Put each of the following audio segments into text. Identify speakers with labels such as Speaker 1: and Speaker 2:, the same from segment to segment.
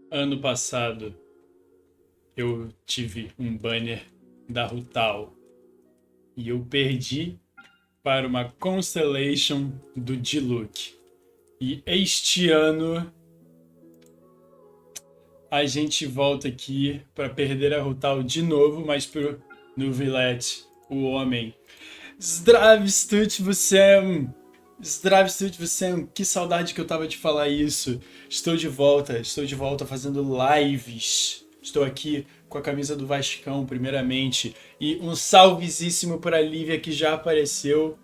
Speaker 1: Ano passado, eu tive um banner da Rutal e eu perdi para uma Constellation do Diluc. E este ano a gente volta aqui para perder a Rutal de novo, mas pro Nuvilete, o homem. Zdravstvuite всем! Здравствуйте, всем! Que saudade que eu tava de falar isso. Estou de volta fazendo lives. Estou aqui com a camisa do Vascão, primeiramente. E um salvezíssimo para a Lívia, que já apareceu.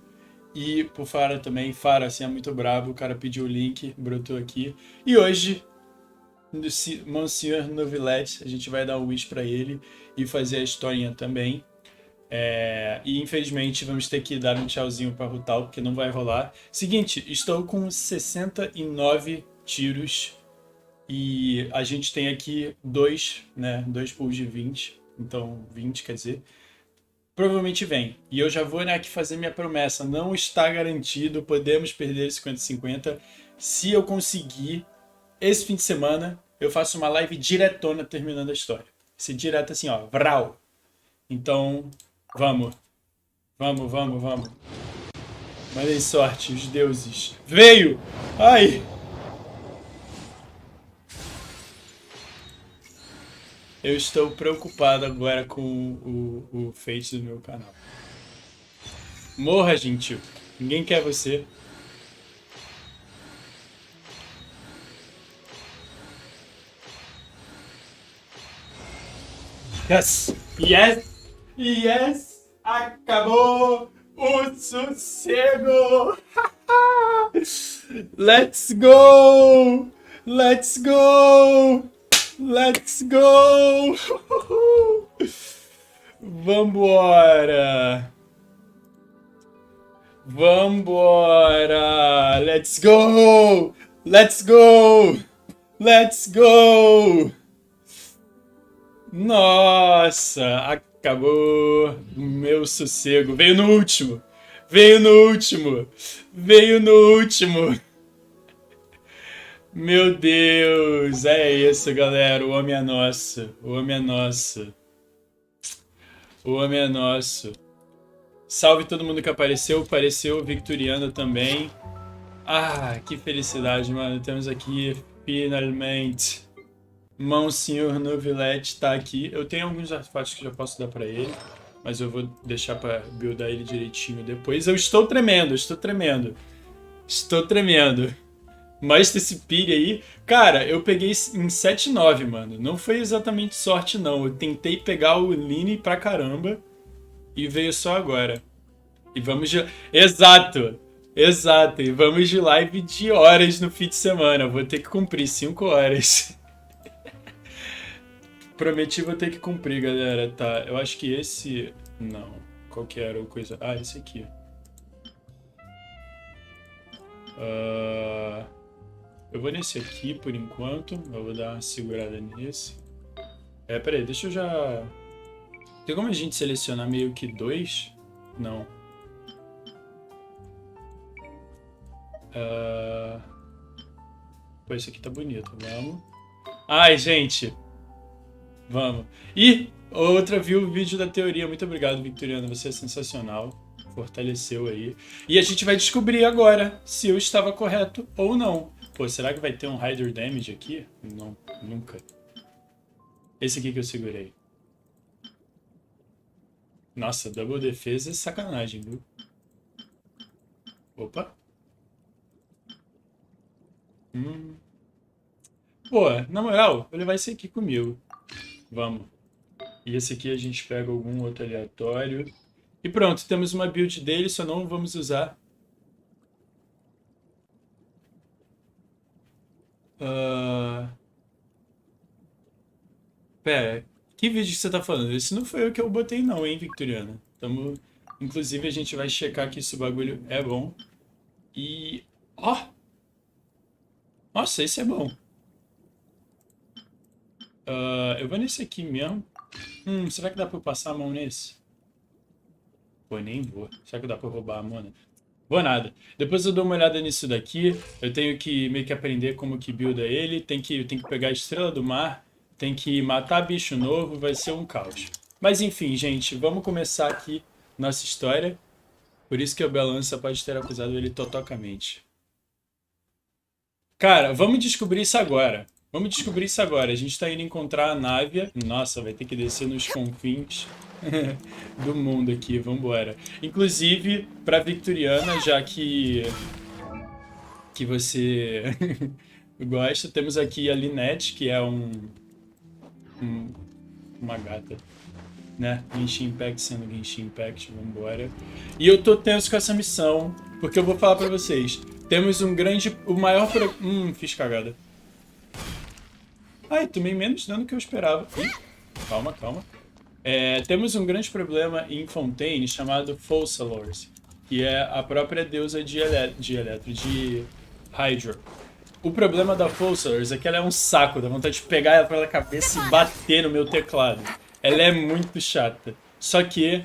Speaker 1: E pro Fara também. Fara, assim, é muito bravo. O cara pediu o link, brotou aqui. E hoje, Monsieur Novilette, a gente vai dar um wish para ele e fazer a historinha também. E infelizmente vamos ter que dar um tchauzinho para Rutal, porque não vai rolar. Seguinte, estou com 69 tiros e a gente tem aqui dois pools de 20, então 20 quer dizer. Provavelmente vem. E eu já vou aqui fazer minha promessa. Não está garantido, podemos perder 50-50. Se eu conseguir, esse fim de semana, eu faço uma live diretona terminando a história. Se direto assim, ó, vral. Então, vamos. Vamos. Mandem sorte, os deuses. Veio! Ai! Eu estou preocupado agora com o fate do meu canal. Morra, gentil. Ninguém quer você. Yes! Yes! Acabou o sossego! Let's go! Let's go! Vambora! Let's go! Let's go! Nossa, acabou o meu sossego. Veio no último. Meu Deus, é isso, galera. O homem é nosso. Salve todo mundo que apareceu. Apareceu Victoriano também. Ah, que felicidade, mano. Temos aqui, finalmente, Monsenhor Novilette tá aqui. Eu tenho alguns artefatos que já posso dar pra ele, mas eu vou deixar pra buildar ele direitinho depois. Eu estou tremendo. Mostra esse pire aí. Cara, eu peguei em 7-9, mano. Não foi exatamente sorte, não. Eu tentei pegar o Line pra caramba e veio só agora. E vamos de... Exato! E vamos de live de horas no fim de semana. Vou ter que cumprir 5 horas. Prometi, vou ter que cumprir, galera. Tá, eu acho que esse... Não. Qual que era a coisa? Ah, esse aqui. Eu vou nesse aqui por enquanto. Eu vou dar uma segurada nesse. Peraí, deixa eu já... Tem como a gente selecionar meio que 2? Não. Pô, esse aqui tá bonito. Vamos. Ai, gente. Vamos. E outra viu o vídeo da teoria. Muito obrigado, Victoriano. Você é sensacional. Fortaleceu aí. E a gente vai descobrir agora se eu estava correto ou não. Pô, será que vai ter um Hider Damage aqui? Não, nunca. Esse aqui que eu segurei. Nossa, Double Defesa é sacanagem, viu? Opa. Pô, na moral, vou levar esse aqui comigo. Vamos. E esse aqui a gente pega algum outro aleatório. E pronto, temos uma build dele, só não vamos usar. Pera, que vídeo que você tá falando? Esse não foi o que eu botei não, hein, Victoriano? Inclusive a gente vai checar que esse bagulho é bom. E... Ó! Nossa, esse é bom. Eu vou nesse aqui mesmo. Será que dá pra eu passar a mão nesse? Pô, nem vou. Será que dá pra roubar a mana? Vou nada. Depois eu dou uma olhada nisso daqui. Eu tenho que meio que aprender como que builda ele. Tem que pegar a estrela do mar. Tem que matar bicho novo. Vai ser um caos. Mas enfim, gente. Vamos começar aqui nossa história. Por isso que o Balança pode ter acusado ele totocamente. Cara, vamos descobrir isso agora. Vamos descobrir isso agora. A gente tá indo encontrar a Návia. Nossa, vai ter que descer nos confins do mundo aqui. Vambora. Inclusive, pra Victoriana, já que você gosta, temos aqui a Linette, que é uma gata, né? Genshin Impact sendo Genshin Impact. Vambora. E eu tô tenso com essa missão, porque eu vou falar pra vocês. Temos o maior... fiz cagada. Ai, tomei menos dano que eu esperava. Ih, calma. Temos um grande problema em Fontaine chamado Fossalors, que é a própria deusa de Hydro. O problema da Fossalors é que ela é um saco, dá vontade de pegar ela pela cabeça e bater no meu teclado. Ela é muito chata. Só que,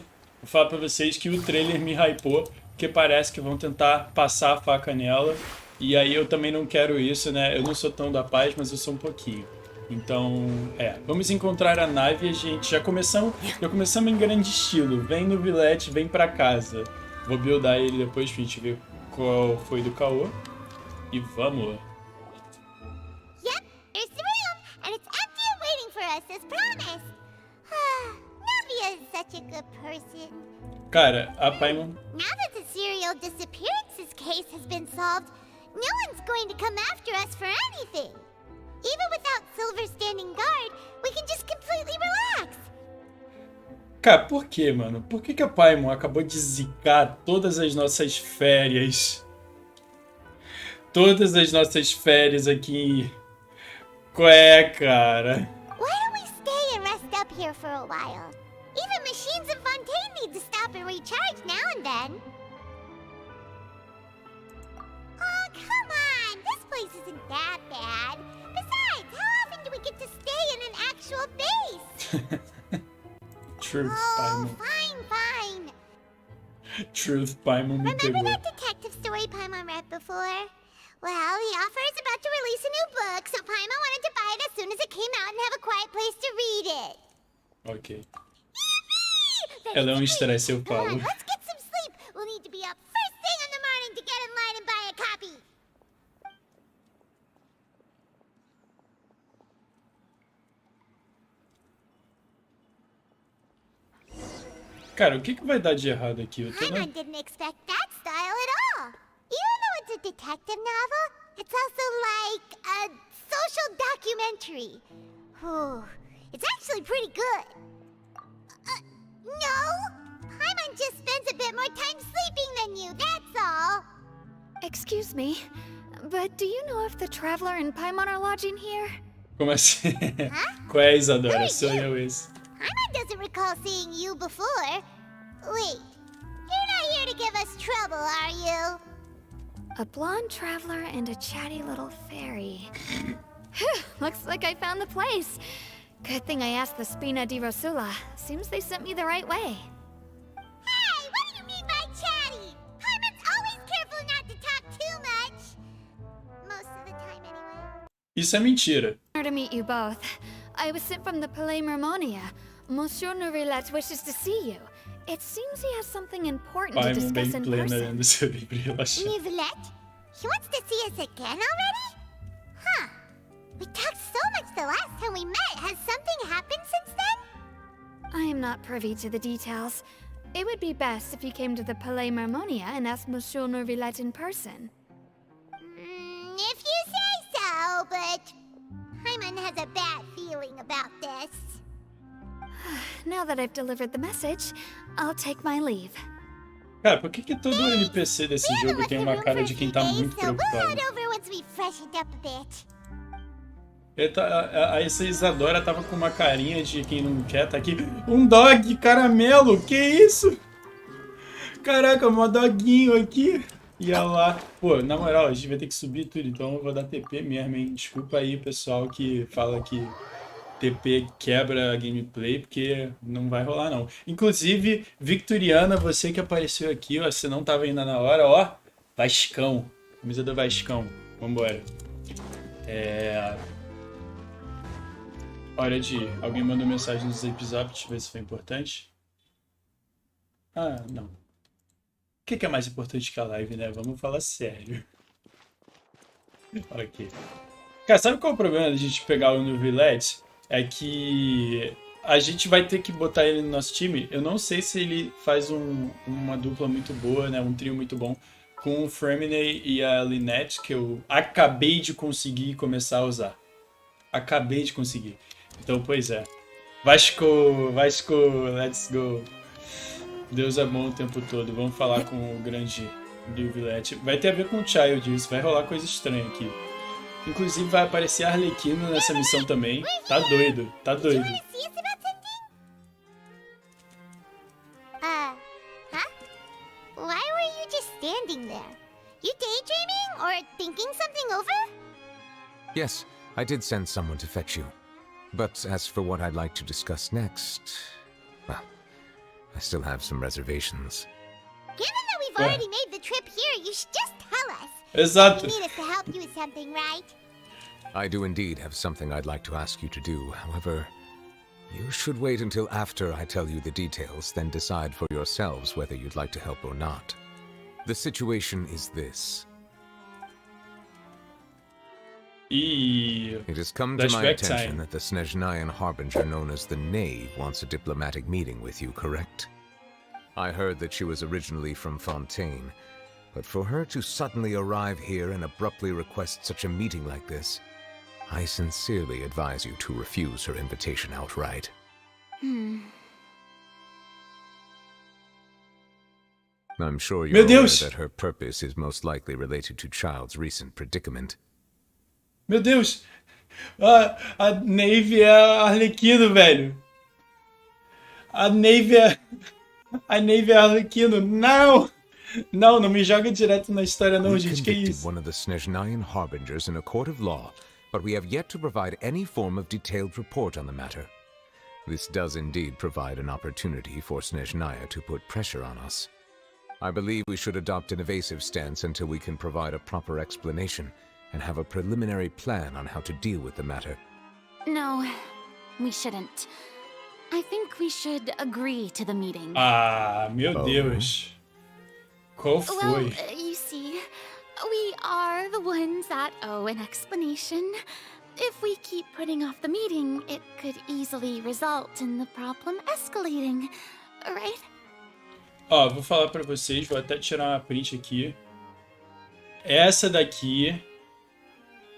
Speaker 1: vou falar pra vocês que o trailer me hypou, porque parece que vão tentar passar a faca nela. E aí eu também não quero isso, né? Eu não sou tão da paz, mas eu sou um pouquinho. Então, vamos encontrar a nave, gente. Já começamos em grande estilo. Vem no Villette, vem pra casa. Vou buildar ele depois pra gente ver qual foi do caô. E vamos.
Speaker 2: Yep, there's the room, and it's empty and waiting for us as promised. Navia is such a good person.
Speaker 1: Cara, a Paimon...
Speaker 2: Now that the serial disappearances case has been solved, no one's going to come after us for anything. Even without Silver standing guard, we can just completely relax.
Speaker 1: Cara, por que, mano? Por que a Paimon acabou de zicar todas as nossas férias? Todas as nossas férias aqui. Qual é, cara?
Speaker 2: Why don't we stay and rest up here for a while? Even machines in Fontaine need to stop and recharge now and then. Oh, come on! This place isn't that bad. Besides, how often do we get to stay in an actual base?
Speaker 1: Truth,
Speaker 2: Oh,
Speaker 1: Paimon.
Speaker 2: fine.
Speaker 1: Truth, Paimon me pegou.
Speaker 2: Remember that detective story Paimon read before? Well, the author is about to release a new book, so Paimon wanted to buy it as soon as it came out and have a quiet place to read it.
Speaker 1: Ok.
Speaker 2: Yippee!
Speaker 1: Ela é um estresse, eu
Speaker 2: Come on,
Speaker 1: falo.
Speaker 2: let's get some sleep. We'll need to be up first thing in the morning to get in line and buy a copy.
Speaker 1: Cara, o que vai dar de errado aqui? Eu tô na...
Speaker 2: Paimon didn't expect that style at all. Even though it's a detective novel, it's also like a social documentary. Whew, it's actually pretty good. No! Paimon just spends a bit more time sleeping than you, that's all.
Speaker 3: Excuse me, but do you know if the Traveler and Paimon are lodging here?
Speaker 1: Como assim?
Speaker 2: Huh?
Speaker 1: Qual é, Isadora? Sou eu esse.
Speaker 2: Paimon doesn't recall seeing you before. Wait, you're not here to give us trouble, are you?
Speaker 3: A blonde traveler and a chatty little fairy. Looks like I found the place. Good thing I asked the Spina di Rosula. Seems they sent me the right way.
Speaker 2: Hey, what do you mean by chatty? Paimon's always careful not to talk too much. Most of the time, anyway.
Speaker 1: Isso é mentira.
Speaker 3: Honor to meet you both. I was sent from the Palais Mermonia. Monsieur Nourillet wishes to see you. It seems he has something important to
Speaker 1: Paimon bem
Speaker 3: discuss in
Speaker 1: plena,
Speaker 3: person.
Speaker 1: ainda se bem relaxada.
Speaker 2: Nivelette? He wants to see us again already? Huh. We talked so much the last time we met. Has something happened since then?
Speaker 3: I am not privy to the details. It would be best if you came to the Palais Mermonia and asked Monsieur Nourillet in person.
Speaker 2: If you say so, but Paimon has a bad feeling about this.
Speaker 3: Now that I've delivered the message, I'll take my leave.
Speaker 1: Cara, por que todo NPC desse jogo tem uma cara de quem tá muito
Speaker 2: so we'll
Speaker 1: preocupado?
Speaker 2: head over once we've freshened up a bit.
Speaker 1: Essa Isadora tava com uma carinha de quem não quer tá aqui. Um dog caramelo, que isso? Caraca, um doguinho aqui. E ela lá. Pô, na moral, a gente vai ter que subir tudo, então eu vou dar TP mesmo, hein? Desculpa aí, pessoal, que fala que TP quebra a gameplay, porque não vai rolar não. Inclusive, Victoriana, você que apareceu aqui, ó, você não tava ainda na hora, ó, Vascão, camisa do Vascão, vambora. Hora de ir. Alguém mandou mensagem nos episódios, deixa eu ver se foi importante. Ah, não. O que é mais importante que a live, né? Vamos falar sério. Ok. Cara, sabe qual é o problema da gente pegar o Novelette? É que a gente vai ter que botar ele no nosso time. Eu não sei se ele faz uma dupla muito boa, né? Um trio muito bom com o Fremine e a Lynette, que eu acabei de conseguir começar a usar. Acabei de conseguir. Então, pois é. Vasco, let's go. Deus é bom o tempo todo. Vamos falar com o grande Novelette. Vai ter a ver com o Child isso. Vai rolar coisa estranha aqui. Inclusive vai aparecer Arlequino nessa missão também. Tá doido, tá doido.
Speaker 2: Huh? Why were you just standing there? You daydreaming or thinking something over?
Speaker 4: Yes, I did send someone to fetch you. But as for what I'd like to discuss next, well, I still have some reservations.
Speaker 2: Given that we've already made the trip here, you should just tell us.
Speaker 1: Exato.
Speaker 2: You need us to help you with something, right?
Speaker 4: I do indeed have something I'd like to ask you to do. However, you should wait until after I tell you the details, then decide for yourselves whether you'd like to help or not. The situation is this. It has come to my attention that the Snezhnayan harbinger known as the Knave wants a diplomatic meeting with you, correct? I heard that she was originally from Fontaine, but for her to suddenly arrive here and abruptly request such a meeting like this, I sincerely advise you to refuse her invitation outright. I'm sure you're aware that her purpose is most likely related to Child's recent predicament.
Speaker 1: Meu Deus! A Nave é a Arlequino, velho. A Nave é a Arlequino. Não! Não, não me joga direto na história não, gente. Que isso?
Speaker 4: One of the Snezhnayan harbingers in a court of law, but we have yet to provide any form of detailed report on the matter. This does indeed provide an opportunity for Snezhnaya to put pressure on us. I believe we should adopt an evasive stance until we can provide a proper explanation and have a preliminary plan on how to deal with the matter.
Speaker 5: No, we shouldn't. I think we should agree to the meeting.
Speaker 1: Ah, meu Deus. Qual foi?
Speaker 5: Well, you see, we are the ones that owe an explanation. If we keep putting off the meeting, it could easily result in the problem escalating, right?
Speaker 1: Ó, vou falar pra vocês, vou até tirar uma print aqui. Essa daqui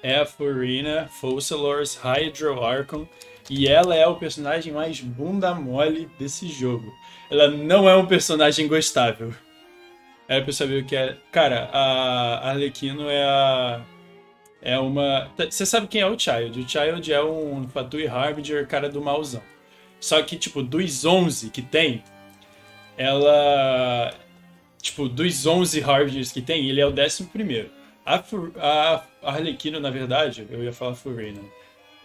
Speaker 1: é a Furina Fossilors Hydro Archon e ela é o personagem mais bunda mole desse jogo. Ela não é um personagem gostável. Era pra eu saber o que é. Cara, a Arlequino é uma... Você sabe quem é o Child? O Child é um Fatui Harbinger, cara do malzão. Só que, tipo, dos 11 que tem, ela... Tipo, dos 11 Harbingers que tem, ele é o 11º. A Arlequino, na verdade, eu ia falar Furina,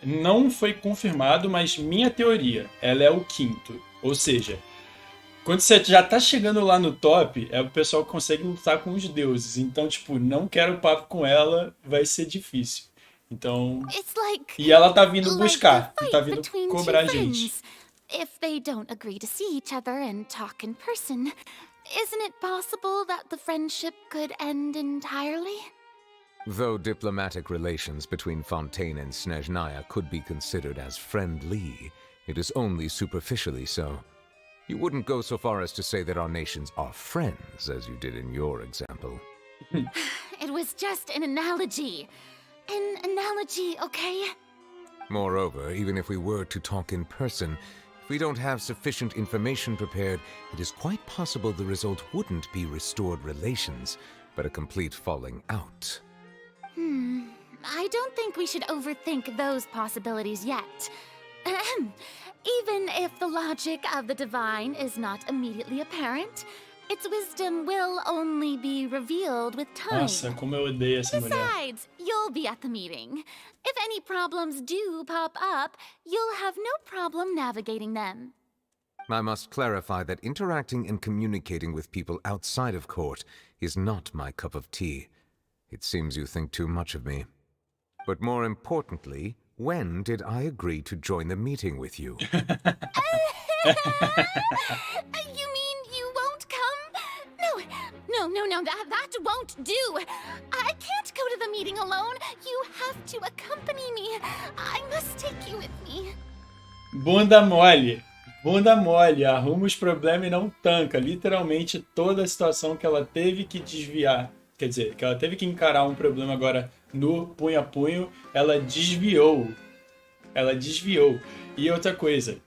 Speaker 1: não foi confirmado, mas minha teoria, ela é o 5º. Ou seja, quando você já tá chegando lá no top, é o pessoal que consegue lutar com os deuses. Então, tipo, não quero papo com ela, vai ser difícil. Então... E ela tá vindo buscar, tá vindo cobrar a gente.
Speaker 5: If they don't agree to see each other and talk in person, isn't it possible that the friendship could end entirely?
Speaker 4: Though diplomatic relations between Fontaine and Snezhnaya could be considered as friendly, it is only superficially so. You wouldn't go so far as to say that our nations are friends, as you did in your example.
Speaker 5: It was just an analogy. An analogy, okay?
Speaker 4: Moreover, even if we were to talk in person, if we don't have sufficient information prepared, it is quite possible the result wouldn't be restored relations, but a complete falling out.
Speaker 5: I don't think we should overthink those possibilities yet. Even if the logic of the divine is not immediately apparent, its wisdom will only be revealed with time.
Speaker 1: Nossa, como eu odeio essa mulher.
Speaker 5: Besides, you'll be at the meeting. If any problems do pop up, you'll have no problem navigating them.
Speaker 4: I must clarify that interacting and communicating with people outside of court is not my cup of tea. It seems you think too much of me. But more importantly, when did I agree to join the meeting with you?
Speaker 5: You mean you won't come? No, that won't do. I can't go to the meeting alone. You have to accompany me. I must take you with me.
Speaker 1: Bunda mole. Bunda mole. Arruma os problemas e não tanca. Literalmente toda a situação que ela teve que desviar. Quer dizer, que ela teve que encarar um problema agora no punho a punho, ela desviou. Ela desviou. E outra coisa,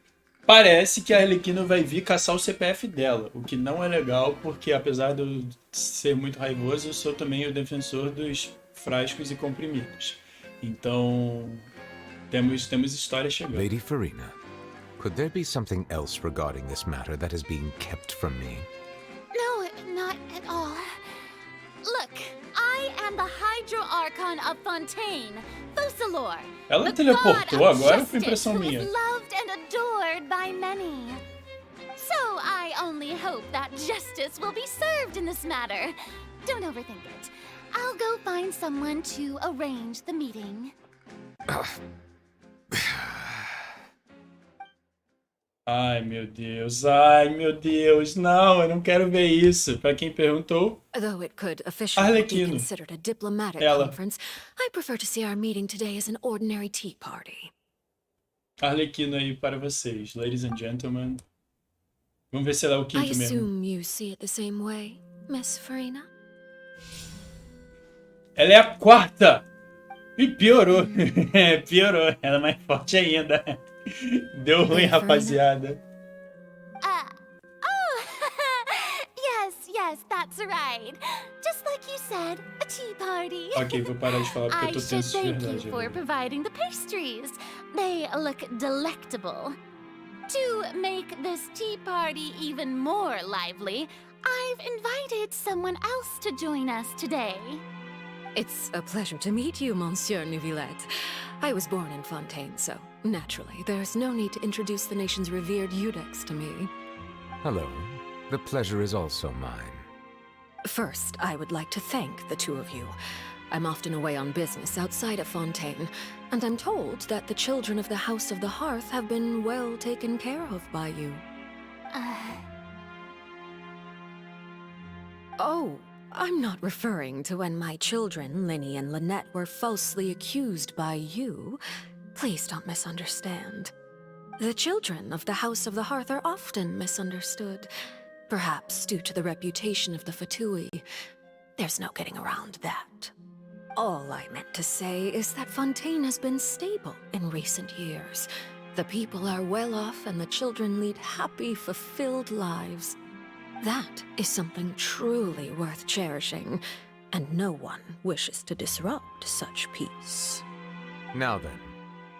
Speaker 1: parece que a Arlequina vai vir caçar o CPF dela, o que não é legal, porque apesar de eu ser muito raivoso, eu sou também o defensor dos frascos e comprimidos. Então, temos história chegando.
Speaker 4: Lady Farina, could there be something else regarding this matter that is being kept from me?
Speaker 5: No, not at all. Look, I am the Hydro Archon of Fontaine, Fussalor.
Speaker 1: Ela
Speaker 5: the
Speaker 1: teleportou
Speaker 5: god of
Speaker 1: agora ou foi
Speaker 5: justice
Speaker 1: impressão
Speaker 5: who
Speaker 1: minha?
Speaker 5: is loved and adored by many. So I only hope that justice will be served in this matter. Don't overthink it. I'll go find someone to arrange the meeting.
Speaker 1: Ai, meu Deus, não, eu não quero ver isso. Pra quem perguntou,
Speaker 6: Though it could officially be
Speaker 1: Arlequino.
Speaker 6: considered a diplomatic
Speaker 1: Ela.
Speaker 6: conference, I prefer to see our meeting today as an ordinary tea party.
Speaker 1: Arlequina aí para vocês, ladies and gentlemen. Vamos ver se ela é o
Speaker 6: I
Speaker 1: quinto mesmo.
Speaker 6: assume you see it the same way, Miss Farina?
Speaker 1: Ela é a quarta! E piorou. Piorou, ela é mais forte ainda. Deu ruim, rapaziada.
Speaker 5: Yes, that's right. Just like you said, a tea party.
Speaker 1: Ok, vou parar de falar porque eu
Speaker 5: I
Speaker 1: tô
Speaker 5: should
Speaker 1: tenso de
Speaker 5: thank you
Speaker 1: verdade.
Speaker 5: for
Speaker 1: agora.
Speaker 5: providing the pastries. They look delectable. To make this tea party even more lively, I've invited someone else to join us today.
Speaker 6: It's a pleasure to meet you, Monsieur Neuvillette. I was born in Fontaine, so naturally, there's no need to introduce the nation's revered Eudex to me.
Speaker 4: Hello. The pleasure is also mine.
Speaker 6: First, I would like to thank the two of you. I'm often away on business outside of Fontaine, and I'm told that the children of the House of the Hearth have been well taken care of by you. Oh, I'm not referring to when my children, Linny and Lynette, were falsely accused by you. Please don't misunderstand. The children of the House of the Hearth are often misunderstood, perhaps due to the reputation of the Fatui. There's no getting around that. All I meant to say is that Fontaine has been stable in recent years. The people are well off and the children lead happy, fulfilled lives. That is something truly worth cherishing, and no one wishes to disrupt such peace.
Speaker 4: Now then,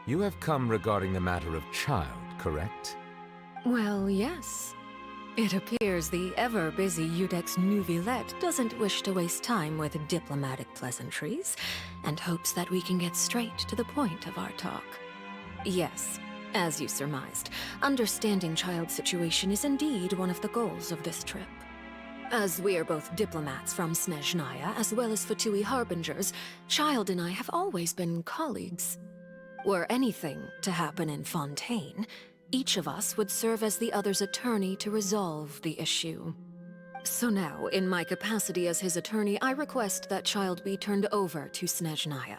Speaker 4: you have come regarding the matter of child, correct?
Speaker 6: Well, yes. It appears the ever-busy Eudex Neuvillette doesn't wish to waste time with diplomatic pleasantries, and hopes that we can get straight to the point of our talk. Yes, as you surmised, understanding child's situation is indeed one of the goals of this trip. As we are both diplomats from Snezhnaya, as well as Fatui harbingers, Child and I have always been colleagues. Were anything to happen in Fontaine, each of us would serve as the other's attorney to resolve the issue. So now, in my capacity as his attorney, I request that Child be turned over to Snezhnaya.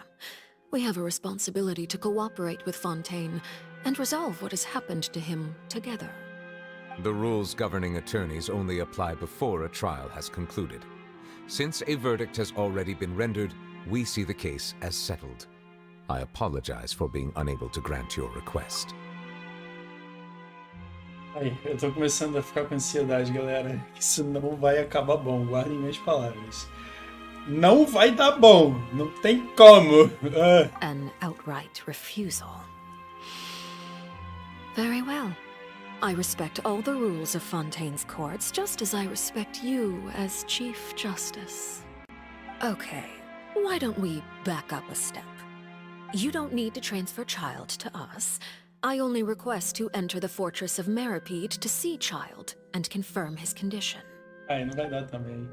Speaker 6: We have a responsibility to cooperate with Fontaine and resolve what has happened to him together.
Speaker 4: The rules governing attorneys only apply before a trial has concluded. Since a verdict has already been rendered, we see the case as settled. I apologize for being unable to grant your request.
Speaker 1: Ai, eu tô começando a ficar com ansiedade, galera. Isso não vai acabar bom, guardem minhas palavras. Não vai dar bom, não tem como.
Speaker 6: An outright refusal. Very well. I respect all the rules of Fontaine's courts, just as I respect you as Chief Justice. Okay, why don't we back up a step? You don't need to transfer Child to us. I only request to enter the Fortress of Meripede to see Child and confirm his condition.
Speaker 1: Ai, não vai dar também.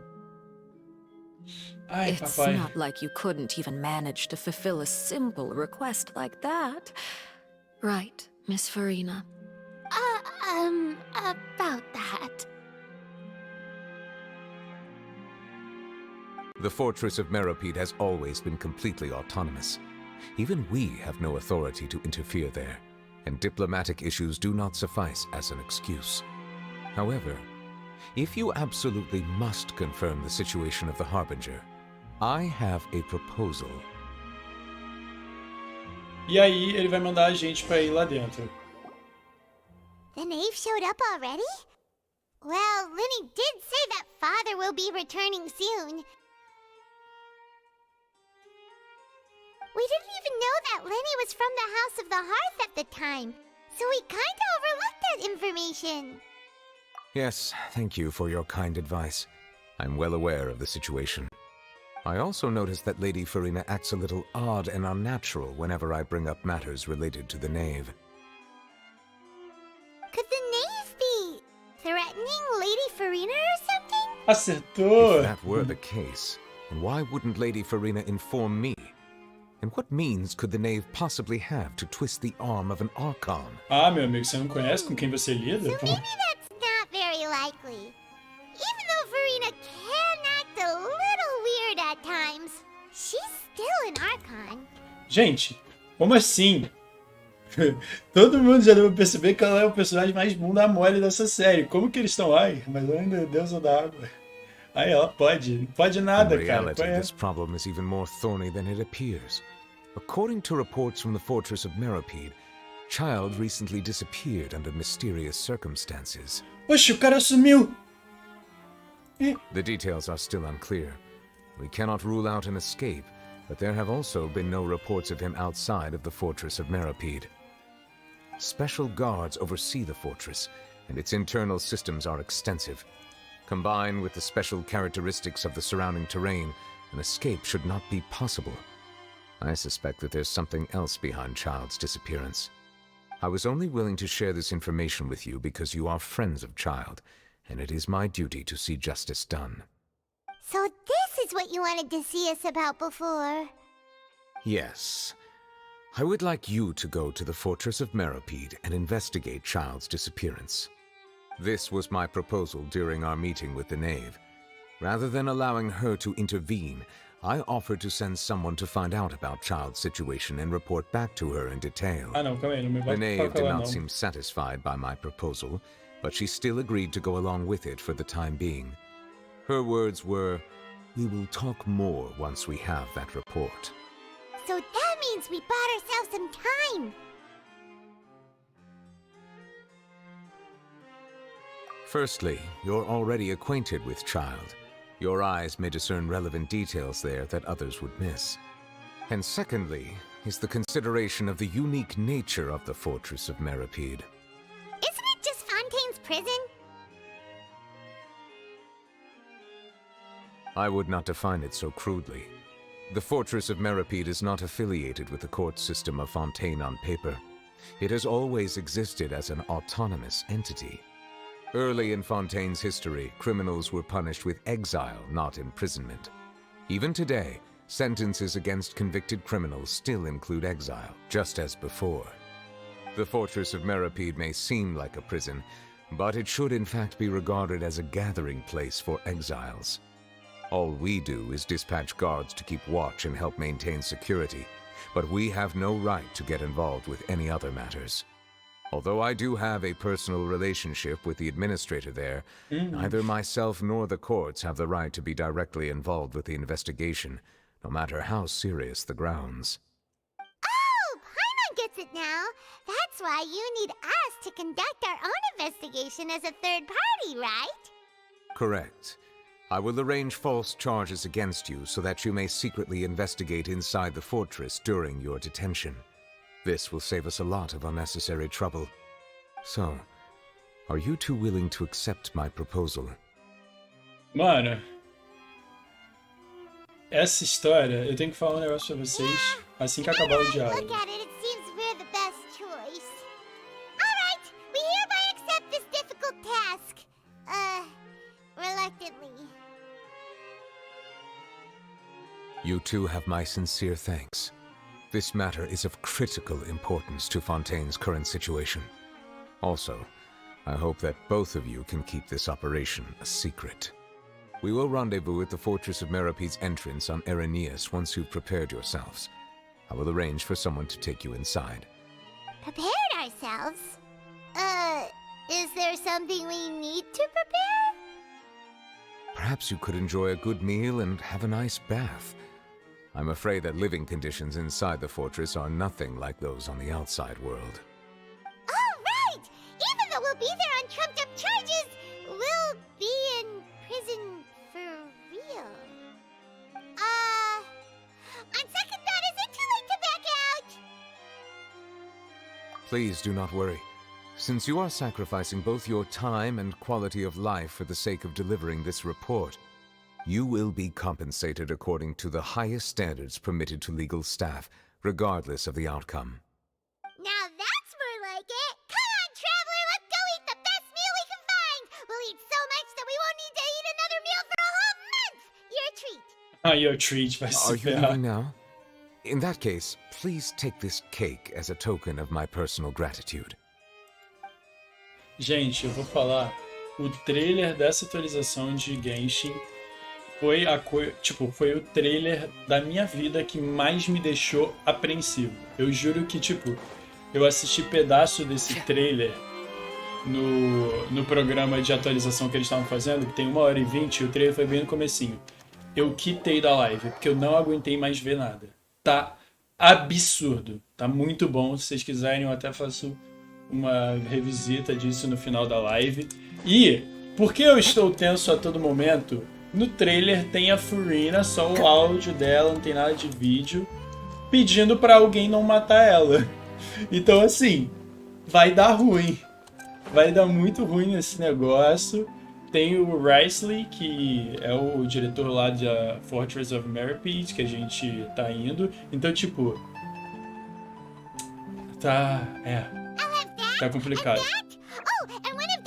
Speaker 1: Ai,
Speaker 6: It's
Speaker 1: papai.
Speaker 6: not like you couldn't even manage to fulfill a simple request like that. Right, Miss Farina?
Speaker 5: About that.
Speaker 4: The Fortress of Meripede has always been completely autonomous. Even we have no authority to interfere there, and diplomatic issues do not suffice as an excuse. However, if you absolutely must confirm the situation of the Harbinger, I have a proposal.
Speaker 1: E aí ele vai mandar a gente pra ir lá dentro.
Speaker 2: The knave showed up already? Well, Linny did say that father will be returning soon. We didn't even know that Lenny was from the House of the Hearth at the time, so we kinda overlooked that information.
Speaker 4: Yes, thank you for your kind advice. I'm well aware of the situation. I also noticed that Lady Farina acts a little odd and unnatural whenever I bring up matters related to the knave.
Speaker 2: Could the knave be threatening Lady Farina or something?
Speaker 1: Acertou!
Speaker 4: If that were the case, then why wouldn't Lady Farina inform me? And what means could the knave possibly have to twist the arm of an Archon?
Speaker 1: Ah, meu amigo, você não conhece com quem você lida?
Speaker 2: So
Speaker 1: Pô.
Speaker 2: maybe that's not very likely. Even though Farina can act a little weird at times, she's still an Archon.
Speaker 1: Gente, como assim? Todo mundo já deu pra perceber que ela é o personagem mais bunda mole dessa série. Como que eles estão? Ai, mas ainda deusa da água. Ai, ela pode. Não pode nada,
Speaker 4: In
Speaker 1: cara.
Speaker 4: reality,
Speaker 1: Qual é?
Speaker 4: this problem is even more thorny than it appears. According to reports from the Fortress of Meripede, Child recently disappeared under mysterious circumstances.
Speaker 1: Oxe, o cara sumiu!
Speaker 4: The details are still unclear. We cannot rule out an escape, but there have also been no reports of him outside of the Fortress of Meripede. Special guards oversee the fortress, and its internal systems are extensive. Combined with the special characteristics of the surrounding terrain, an escape should not be possible. I suspect that there's something else behind Child's disappearance. I was only willing to share this information with you because you are friends of Child, and it is my duty to see justice done.
Speaker 2: So this is what you wanted to see us about before.
Speaker 4: Yes. I would like you to go to the Fortress of Meripede and investigate Child's disappearance. This was my proposal during our meeting with the knave. Rather than allowing her to intervene, I offered to send someone to find out about Child's situation and report back to her in detail.
Speaker 1: Ah, não, calma aí. Não me
Speaker 4: The
Speaker 1: bota
Speaker 4: knave
Speaker 1: pra
Speaker 4: did
Speaker 1: falar,
Speaker 4: not
Speaker 1: não.
Speaker 4: seem satisfied by my proposal, but she still agreed to go along with it for the time being. Her words were, "We will talk more once we have that report."
Speaker 2: So that means we bought ourselves some time.
Speaker 4: Firstly, you're already acquainted with Child. Your eyes may discern relevant details there that others would miss. And secondly, is the consideration of the unique nature of the Fortress of Meripede.
Speaker 2: Isn't it just Fontaine's prison?
Speaker 4: I would not define it so crudely. The Fortress of Meripede is not affiliated with the court system of Fontaine on paper. It has always existed as an autonomous entity. Early in Fontaine's history, criminals were punished with exile, not imprisonment. Even today, sentences against convicted criminals still include exile, just as before. The Fortress of Meripede may seem like a prison, but it should in fact be regarded as a gathering place for exiles. All we do is dispatch guards to keep watch and help maintain security, but we have no right to get involved with any other matters. Although I do have a personal relationship with the administrator there, neither myself nor the courts have the right to be directly involved with the investigation, no matter how serious the grounds.
Speaker 2: Oh, Paimon gets it now. That's why you need us to conduct our own investigation as a third party, right?
Speaker 4: Correct. I will arrange false charges against you so that you may secretly investigate inside the fortress during your detention. This will save us a lot of unnecessary trouble. So, Are you two willing to accept my proposal?
Speaker 1: Mano, essa história, eu tenho que falar um negócio pra vocês assim que acabar o diálogo.
Speaker 2: Look at it, it seems we're the best choice. Alright, we hereby accept this difficult task. Reluctantly.
Speaker 4: You two have my sincere thanks. This matter is of critical importance to Fontaine's current situation. Also, I hope that both of you can keep this operation a secret. We will rendezvous at the Fortress of Merope's entrance on Erenius once you've prepared yourselves. I will arrange for someone to take you inside.
Speaker 2: Prepared ourselves? Is there something we need to prepare?
Speaker 4: Perhaps you could enjoy a good meal and have a nice bath. I'm afraid that living conditions inside the fortress are nothing like those on the outside world.
Speaker 2: Oh, right! Even though we'll be there on trumped-up charges, we'll be in prison for real. On second thought, is it too late to back out?
Speaker 4: Please do not worry. Since you are sacrificing both your time and quality of life for the sake of delivering this report, you will be compensated according to the highest standards permitted to legal staff, regardless of the outcome.
Speaker 2: Now that's more like it! Come on, traveler, let's go eat the best meal we can find! We'll eat so much that we won't need to eat another meal for a whole month! Your treat!
Speaker 1: Your treat vai se
Speaker 4: Are you
Speaker 1: ferrar.
Speaker 4: leaving now? In that case, please take this cake as a token of my personal gratitude.
Speaker 1: Gente, eu vou falar, o trailer dessa atualização de Genshin foi foi o trailer da minha vida que mais me deixou apreensivo. Eu juro que, eu assisti pedaço desse trailer no programa de atualização que eles estavam fazendo, que tem 1h20, e o trailer foi bem no comecinho. Eu quitei da live, porque eu não aguentei mais ver nada. Tá absurdo, tá muito bom. Se vocês quiserem, eu até faço uma revisita disso no final da live. E, porque eu estou tenso a todo momento, no trailer tem a Furina, só o áudio dela, não tem nada de vídeo, pedindo pra alguém não matar ela. Então, assim, vai dar ruim. Vai dar muito ruim nesse negócio. Tem o Risley, que é o diretor lá da Fortress of Merope, que a gente tá indo. Então, tá complicado.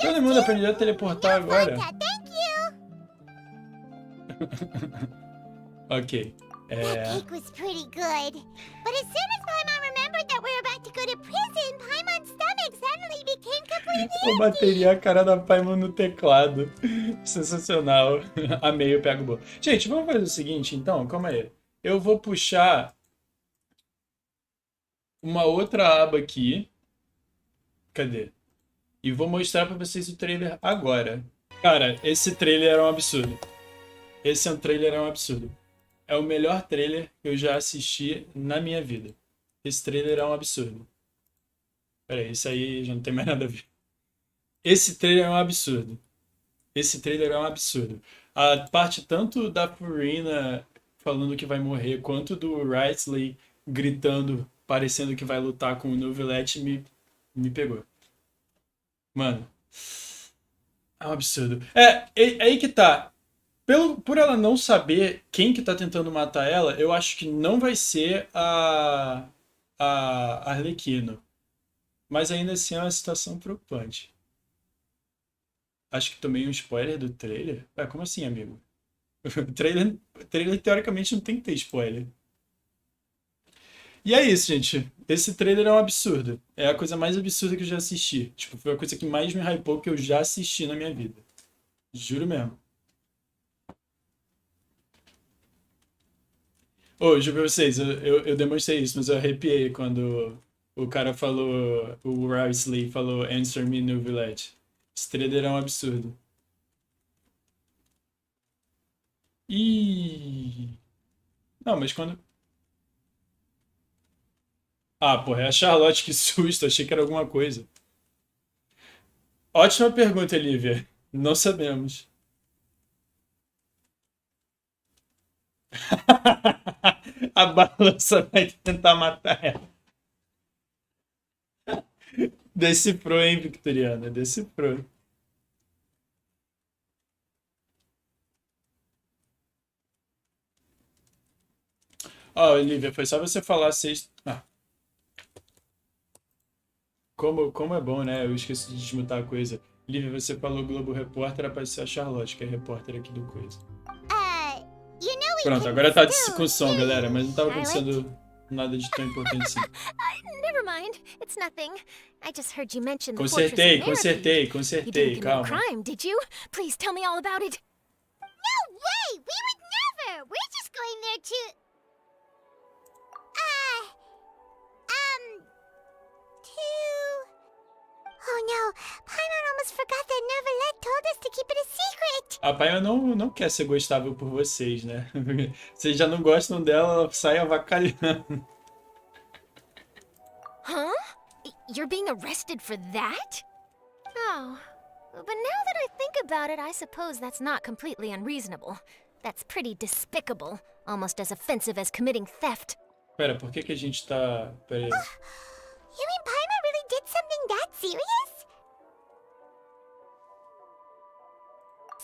Speaker 1: Todo mundo aprendeu a teleportar agora. Ok.
Speaker 2: That cake was pretty good. But as soon as Paimon remembered that we were about to go to prison, Paimon's stomach suddenly became completely
Speaker 1: Eu bateria a cara da Paimon no teclado. Sensacional. Amei, eu pego o bolo. Gente, vamos fazer o seguinte, então. Calma aí. Eu vou puxar uma outra aba aqui. Cadê? E vou mostrar pra vocês o trailer agora. Cara, esse trailer é um absurdo. Esse trailer é um absurdo. É o melhor trailer que eu já assisti na minha vida. Esse trailer é um absurdo. Pera aí, isso aí já não tem mais nada a ver. Esse trailer é um absurdo. Esse trailer é um absurdo. A parte tanto da Furina falando que vai morrer, quanto do Risley gritando, parecendo que vai lutar com o Novelette, me pegou. Mano. É um absurdo. É aí que tá. Por ela não saber quem que tá tentando matar ela, eu acho que não vai ser a Arlequino. Mas ainda assim é uma situação preocupante. Acho que tomei um spoiler do trailer. Ué, como assim, amigo? O trailer teoricamente não tem que ter spoiler. E é isso, gente. Esse trailer é um absurdo. É a coisa mais absurda que eu já assisti. Foi a coisa que mais me hypou que eu já assisti na minha vida. Juro mesmo. Juro pra vocês, eu demonstrei isso, mas eu arrepiei quando o cara falou, o Risley falou Answer me, Novelette. Esse trailer é um absurdo. Não, mas quando... Ah, porra, é a Charlotte, que susto, achei que era alguma coisa. Ótima pergunta, Olivia. Não sabemos. A balança vai tentar matar ela. Decifrou, hein, Victoriana? Decifrou. Ó, Olivia, foi só você falar sexta. Ah. Como é bom, né? Eu esqueci de desmutar a coisa. Olivia, você falou Globo Repórter, era pra ser a Charlotte, que é repórter aqui do coisa.
Speaker 2: You know we
Speaker 1: Pronto,
Speaker 2: can
Speaker 1: agora tá
Speaker 2: still
Speaker 1: com som,
Speaker 2: see
Speaker 1: galera, mas não tava
Speaker 2: Charlotte.
Speaker 1: acontecendo nada de tão importante assim.
Speaker 7: Never mind. It's nothing. I just heard you mention the
Speaker 1: Consertei,
Speaker 7: fortress of Meripede. You
Speaker 1: consertei,
Speaker 7: didn't commit a
Speaker 1: calma.
Speaker 7: crime, did you? Please tell me all about it.
Speaker 2: No way! We would never! We're just going there to... to... Oh no, Paimon almost forgot that Neverlet told us to keep it a secret!
Speaker 1: A Paia não quer ser gostável por vocês, né? Vocês já não gostam dela, ela sai avacalhando.
Speaker 7: Huh? You're being arrested for that? Oh. But now that I think about it, I suppose that's not completely unreasonable. That's pretty despicable. Almost as offensive as committing theft.
Speaker 1: Pera, por que a gente tá... Pera aí.
Speaker 2: You mean Paimon really did something that serious?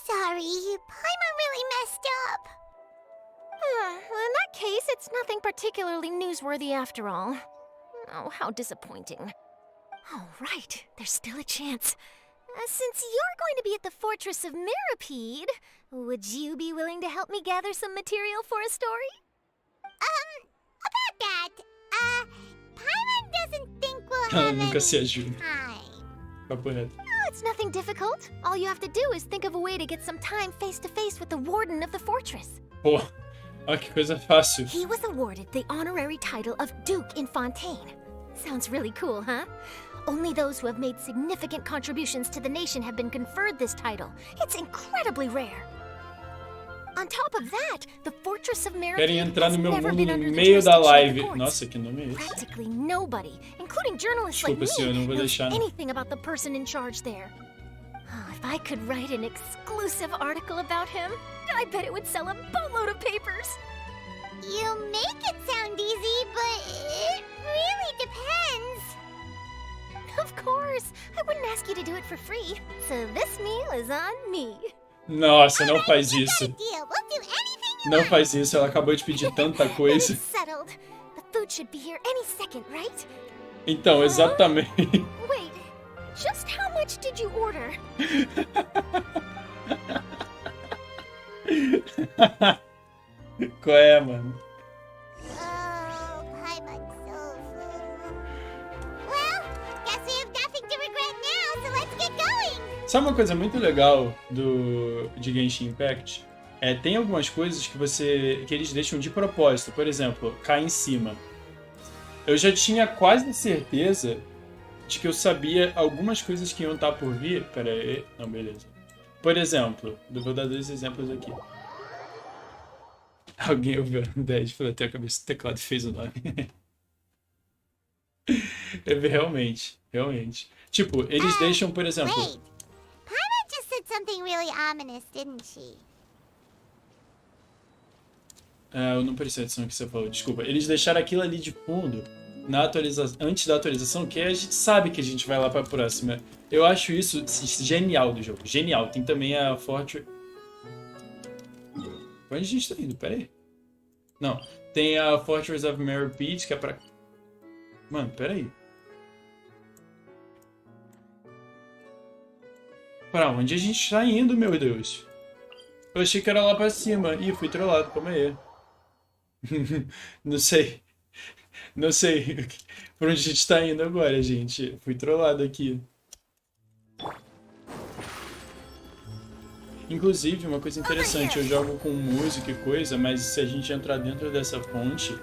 Speaker 2: Sorry, Paimon really messed up.
Speaker 7: Well, in that case, it's nothing particularly newsworthy after all. Oh, how disappointing. Oh, right. There's still a chance. Since you're going to be at the Fortress of Meripede, would you be willing to help me gather some material for a story?
Speaker 2: About that, Paimon doesn't think we'll
Speaker 1: Ela
Speaker 2: have
Speaker 1: nunca se
Speaker 2: any
Speaker 1: ajuda.
Speaker 2: time.
Speaker 1: Papo reto.
Speaker 7: Oh, it's nothing difficult. All you have to do is think of a way to get some time face-to-face with the warden of the fortress.
Speaker 1: Pô, olha que coisa fácil.
Speaker 7: He was awarded the honorary title of Duke in Fontaine. Sounds really cool, huh? Only those who have made significant contributions to the nation have been conferred this title. It's incredibly rare. On top of that, the Fortress of
Speaker 1: Querem
Speaker 7: Meripede
Speaker 1: entrar
Speaker 7: has
Speaker 1: no meu
Speaker 7: never
Speaker 1: mundo
Speaker 7: been
Speaker 1: no
Speaker 7: under the
Speaker 1: meio da
Speaker 7: jurisdiction of the
Speaker 1: live.
Speaker 7: courts.
Speaker 1: Nossa, que nome é esse?
Speaker 7: Practically nobody, including journalists like
Speaker 1: Desculpa,
Speaker 7: me,
Speaker 1: senhor, não vou
Speaker 7: knows
Speaker 1: deixar, não.
Speaker 7: anything about the person in charge there. Oh, if I could write an exclusive article about him, I bet it would sell a boatload of papers.
Speaker 2: You make it sound easy, but it really depends.
Speaker 7: Of course, I wouldn't ask you to do it for free. So this meal is on me.
Speaker 1: Nossa, não faz
Speaker 2: We got a
Speaker 1: isso.
Speaker 2: deal. We'll do anything you
Speaker 1: Não
Speaker 2: want.
Speaker 1: faz isso, ela acabou de pedir tanta
Speaker 7: Then
Speaker 1: coisa.
Speaker 7: it's settled. The food should be here any second, right?
Speaker 1: Então, exatamente.
Speaker 7: Wait, just how much did you order?
Speaker 1: Qual é, mano?
Speaker 2: Oh, Paimon's so full. Well, guess we have nothing to regret now, so let's get going.
Speaker 1: Sabe uma coisa muito legal de Genshin Impact? Tem algumas coisas que eles deixam de propósito. Por exemplo, cá em cima. Eu já tinha quase certeza de que eu sabia algumas coisas que iam estar por vir. Pera aí. Não, beleza. Por exemplo, eu vou dar 2 exemplos aqui. Alguém ouviu a 10, falou até a cabeça do teclado e fez o nome. Realmente. Tipo, eles deixam, por exemplo...
Speaker 2: Wait, Paimon just said something really ominous, didn't she?
Speaker 1: Eu não prestei atenção no que você falou, desculpa. Eles deixaram aquilo ali de fundo antes da atualização, que a gente sabe que a gente vai lá pra próxima. Eu acho isso genial do jogo. Genial. Tem também a Fortress... Onde a gente tá indo? Pera aí. Não. Tem a Fortress of Meripede, que é pra... Mano, pera aí. Pra onde a gente tá indo, meu Deus? Eu achei que era lá pra cima. Ih, fui trollado. Calma aí. Não sei. Não sei por onde a gente tá indo agora, gente. Fui trollado aqui. Inclusive, uma coisa interessante, eu jogo com música e coisa, mas se a gente entrar dentro dessa fonte,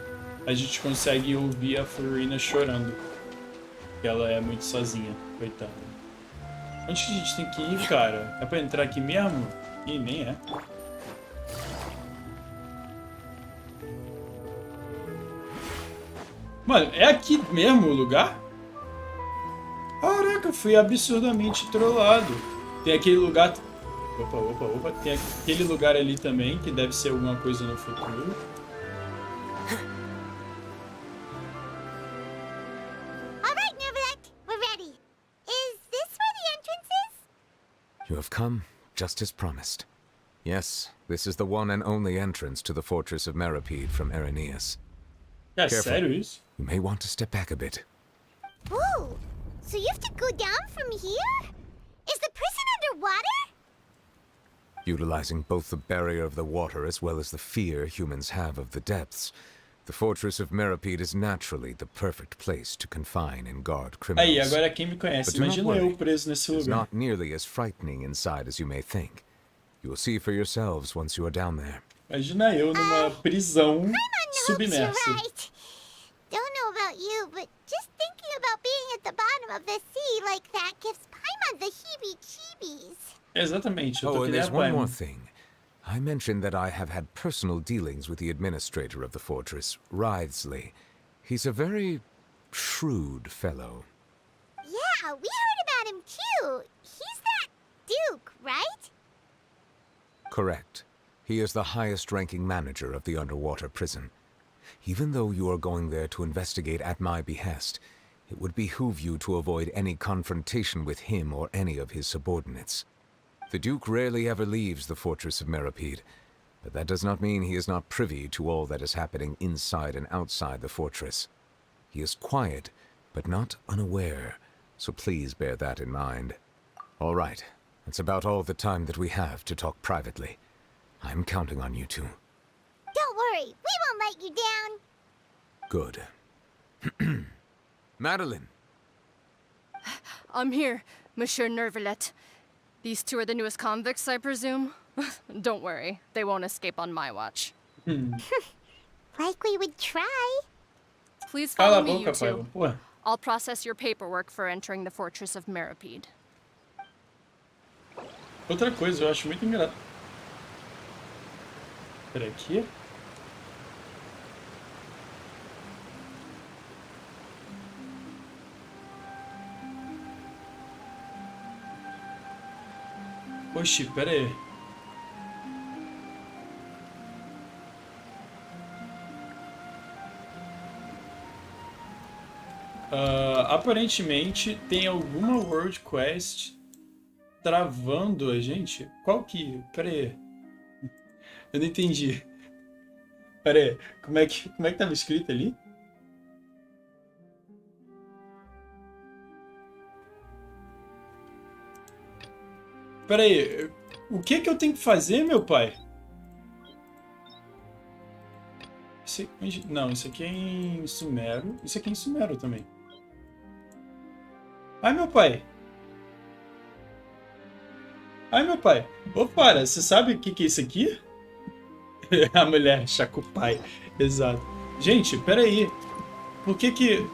Speaker 1: a gente consegue ouvir a Florina chorando. Porque ela é muito sozinha, coitada. Onde que a gente tem que ir, cara? É pra entrar aqui mesmo? Ih, nem é. Mano, é aqui mesmo o lugar? Caraca, eu fui absurdamente trollado. Tem aquele lugar... Opa. Tem aquele lugar ali também, que deve ser alguma coisa no futuro.
Speaker 2: All right, Neverlet, we're ready.
Speaker 4: You have come just as promised. Yes, this is the one and only entrance to the fortress of Meripede from Irenaeus.
Speaker 1: É
Speaker 4: Careful.
Speaker 1: sério isso?
Speaker 4: You may want to step back a bit.
Speaker 2: Whoa! So you have to go down from here? Is the prison underwater?
Speaker 4: Utilizing both the barrier of the water as well as the fear humans have of the depths, the fortress of Meripede is naturally the perfect place to confine and guard criminals.
Speaker 1: Aí, agora quem me conhece,
Speaker 4: But do not
Speaker 1: imagina eu
Speaker 4: worry.
Speaker 1: preso nesse
Speaker 4: It's
Speaker 1: lugar.
Speaker 4: not nearly as frightening inside as you may think. You will see for yourselves once you are down there.
Speaker 1: Imagina eu numa prisão
Speaker 2: Hopes you're
Speaker 1: submersa.
Speaker 2: right. Don't know about you, but just thinking about being at the bottom of the sea like that gives Paimon the heebie-jeebies.
Speaker 1: Exatamente, eu tô
Speaker 4: Oh,
Speaker 1: que
Speaker 4: and
Speaker 1: nem a
Speaker 4: there's one more
Speaker 1: Paimon.
Speaker 4: thing. I mentioned that I have had personal dealings with the administrator of the fortress, Writhsley. He's a very shrewd fellow.
Speaker 2: Yeah, we heard about him too. He's that Duke, right?
Speaker 4: Correct. He is the highest-ranking manager of the underwater prison. Even though you are going there to investigate at my behest, it would behoove you to avoid any confrontation with him or any of his subordinates. The Duke rarely ever leaves the fortress of Meripede, but that does not mean he is not privy to all that is happening inside and outside the fortress. He is quiet, but not unaware, so please bear that in mind. All right, that's about all the time that we have to talk privately. I'm counting on you two.
Speaker 2: Don't worry, we won't let you down.
Speaker 4: Good. Madeline!
Speaker 8: I'm here, Monsieur Nervalet. These two are the newest convicts, I presume? Don't worry, they won't escape on my watch.
Speaker 2: Like we would try.
Speaker 8: Please
Speaker 1: Cala
Speaker 8: follow
Speaker 1: a
Speaker 8: me, you
Speaker 1: boca,
Speaker 8: two.
Speaker 1: Paimon. Pô,
Speaker 8: I'll process your paperwork for entering the fortress of Meripede.
Speaker 1: outra coisa, eu acho muito engraçado. Pera aqui. Oxi, pera aí. Aparentemente tem alguma World Quest travando a gente. Qual que? Pera aí. Eu não entendi. Pera aí. Como é que tava escrito ali? Pera aí. O que eu tenho que fazer, meu pai? Não, isso aqui é em Sumero. Isso aqui é em Sumero também. Ai, meu pai. Ai, meu pai. Ô, para, você sabe o que é isso aqui? A mulher, Chacupai. Exato. Gente, peraí. Por que que...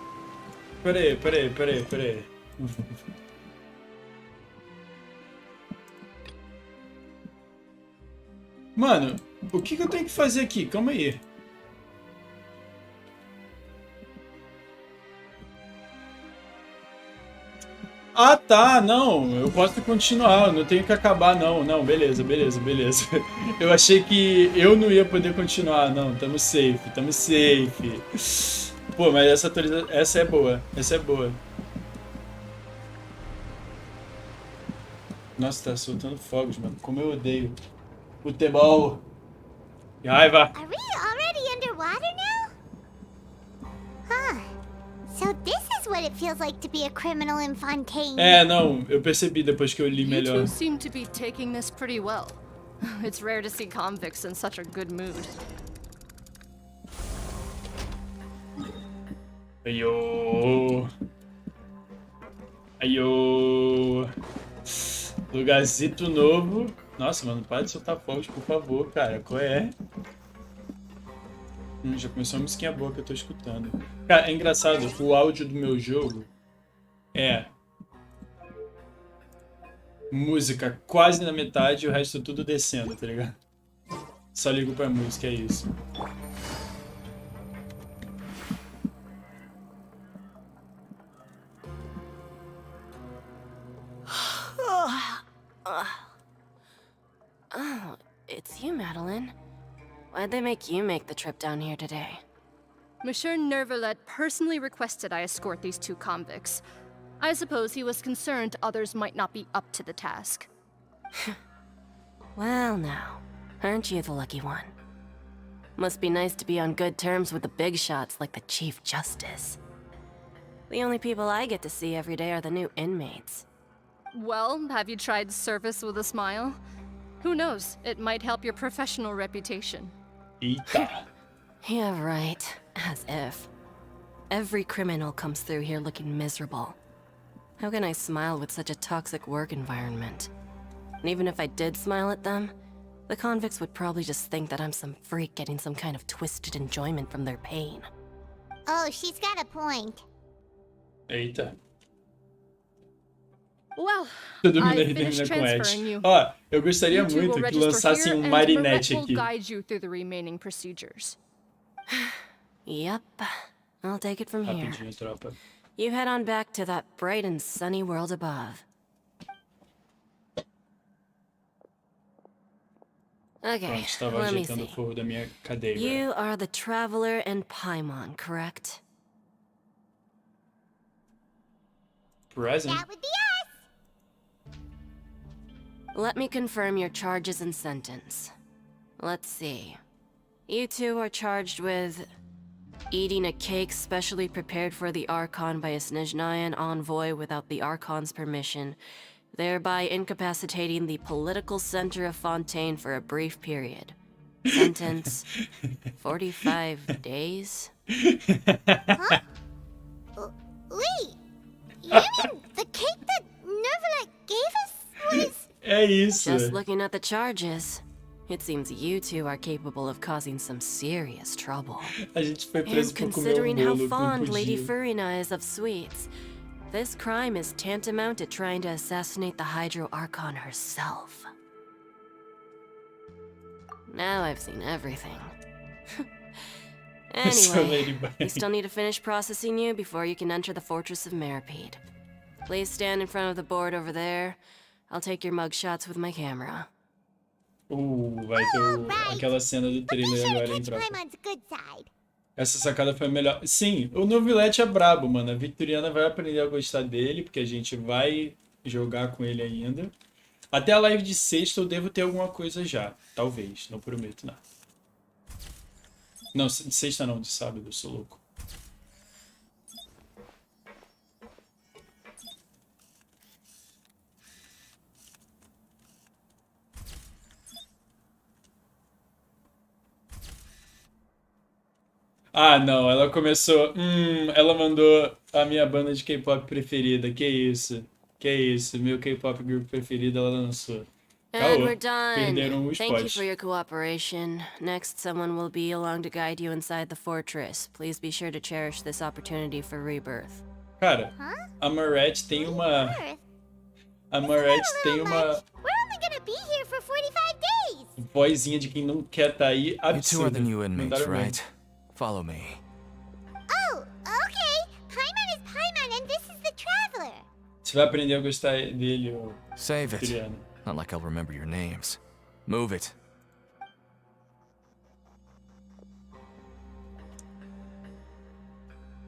Speaker 1: Peraí. Mano, o que eu tenho que fazer aqui? Calma aí. Ah, tá, não, eu posso continuar, eu não tenho que acabar, não, beleza. Eu achei que eu não ia poder continuar, não, tamo safe. Pô, mas essa é boa. Nossa, tá soltando fogos, mano, como eu odeio futebol. Que raiva.
Speaker 2: Are we already underwater now? Huh. So this is what it feels like to be a criminal in Fontaine.
Speaker 1: É, não, eu percebi depois que eu li
Speaker 8: You
Speaker 1: melhor.
Speaker 8: two seem to be taking this pretty well. It's rare to see convicts in such a good mood. Aiô. Lugarzito novo. Nossa, mano, para de soltar fogos, por favor, cara. Qual é? Já começou a musiquinha boa que eu tô escutando. Cara, é engraçado, o áudio do meu jogo é música quase na metade e o resto tudo descendo, tá ligado? Só ligo pra música, é isso.
Speaker 9: Oh, it's you, Madeline. Why'd they make you make the trip down here today?
Speaker 8: Monsieur Nervalet personally requested I escort these two convicts. I suppose he was concerned others might not be up to the task.
Speaker 9: Well, now, aren't you the lucky one? Must be nice to be on good terms with the big shots like the Chief Justice. The only people I get to see every day are the new inmates.
Speaker 8: Well, have you tried service with a smile? Who knows, it might help your professional reputation.
Speaker 1: Eita.
Speaker 9: Yeah, right. As if. Every criminal comes through here looking miserable. How can I smile with such a toxic work environment? And even if I did smile at them, the convicts would probably just think that I'm some freak getting some kind of twisted enjoyment from their pain.
Speaker 2: Oh, she's got a point.
Speaker 1: Eita.
Speaker 8: Well,
Speaker 1: Todo mundo
Speaker 8: I
Speaker 1: aí
Speaker 8: finished
Speaker 1: termina com Ed.
Speaker 8: transferring you.
Speaker 1: Ó, eu gostaria
Speaker 8: You two will
Speaker 1: muito que
Speaker 8: register
Speaker 1: lançassem
Speaker 8: here,
Speaker 1: um
Speaker 8: and
Speaker 1: marinette
Speaker 8: Marette
Speaker 1: aqui.
Speaker 8: will guide you through the remaining procedures.
Speaker 9: Yep. I'll take it from here.
Speaker 1: Rapidinho, tropa.
Speaker 9: You head on back to that bright and sunny world above. Okay,
Speaker 1: Pronto, estava
Speaker 9: let me
Speaker 1: ajeitando o
Speaker 9: see.
Speaker 1: forro da minha cadeira.
Speaker 9: You are the Traveler and Paimon, correct?
Speaker 1: Present?
Speaker 2: That would be us.
Speaker 9: Let me confirm your charges and sentence. Let's see. You two are charged with eating a cake specially prepared for the Archon by a Snezhnayan envoy without the Archon's permission, thereby incapacitating the political center of Fontaine for a brief period. Sentence, 45 days?
Speaker 2: Huh? Wait, you mean the cake that Nervalite gave us was...
Speaker 1: É isso.
Speaker 9: Just looking at the charges, it seems you two are capable of causing some serious trouble.
Speaker 1: A gente foi
Speaker 9: And
Speaker 1: preso por comer
Speaker 9: considering how
Speaker 1: bolo, não
Speaker 9: fond Lady
Speaker 1: podia.
Speaker 9: Furina is of sweets, this crime is tantamount to trying to assassinate the Hydro Archon herself. Now I've seen everything.
Speaker 1: So
Speaker 9: Anyway,
Speaker 1: Ladybug.
Speaker 9: we still need to finish processing you before you can enter the Fortress of Meripede. Please stand in front of the board over there. I'll take your mugshots with my camera.
Speaker 1: Vai ter aquela cena do
Speaker 2: But be
Speaker 1: trailer
Speaker 2: sure
Speaker 1: agora,
Speaker 2: to
Speaker 1: hein,
Speaker 2: catch
Speaker 1: tropa.
Speaker 2: Paimon's good side.
Speaker 1: Essa sacada foi a melhor. Sim, o Novilete é brabo, mano. A Victoriana vai aprender a gostar dele, porque a gente vai jogar com ele ainda. Até a live de sexta eu devo ter alguma coisa já. Talvez, não prometo nada. Não, de sexta não, de sábado, eu sou louco. Ah, não, ela começou. Ela mandou a minha banda de K-pop preferida. Que isso? Que isso? Meu K-pop group preferido, ela lançou.
Speaker 9: And
Speaker 1: Caô,
Speaker 9: we're done.
Speaker 1: perderam o
Speaker 9: Thank you
Speaker 1: spot.
Speaker 9: for your cooperation. Next, someone will be along to guide you inside the fortress. Please be sure to cherish this opportunity for rebirth.
Speaker 1: Cara,
Speaker 2: Huh?
Speaker 1: a Marette tem uma.
Speaker 2: Earth?
Speaker 1: A Marette
Speaker 2: That's a
Speaker 1: tem
Speaker 2: little
Speaker 1: uma
Speaker 2: much. We're only gonna be here for 45 days.
Speaker 1: vozinha de quem não quer tá aí
Speaker 10: You two are
Speaker 1: absurda.
Speaker 10: the new inmates,
Speaker 1: Mandaram bem.
Speaker 10: right? Follow me.
Speaker 2: Oh, okay. Paimon is Paimon and this is the Traveler.
Speaker 1: Você vai aprender a gostar dele, ô
Speaker 10: Save it.
Speaker 1: Victoriana.
Speaker 10: Not like I'll remember your names. Move it.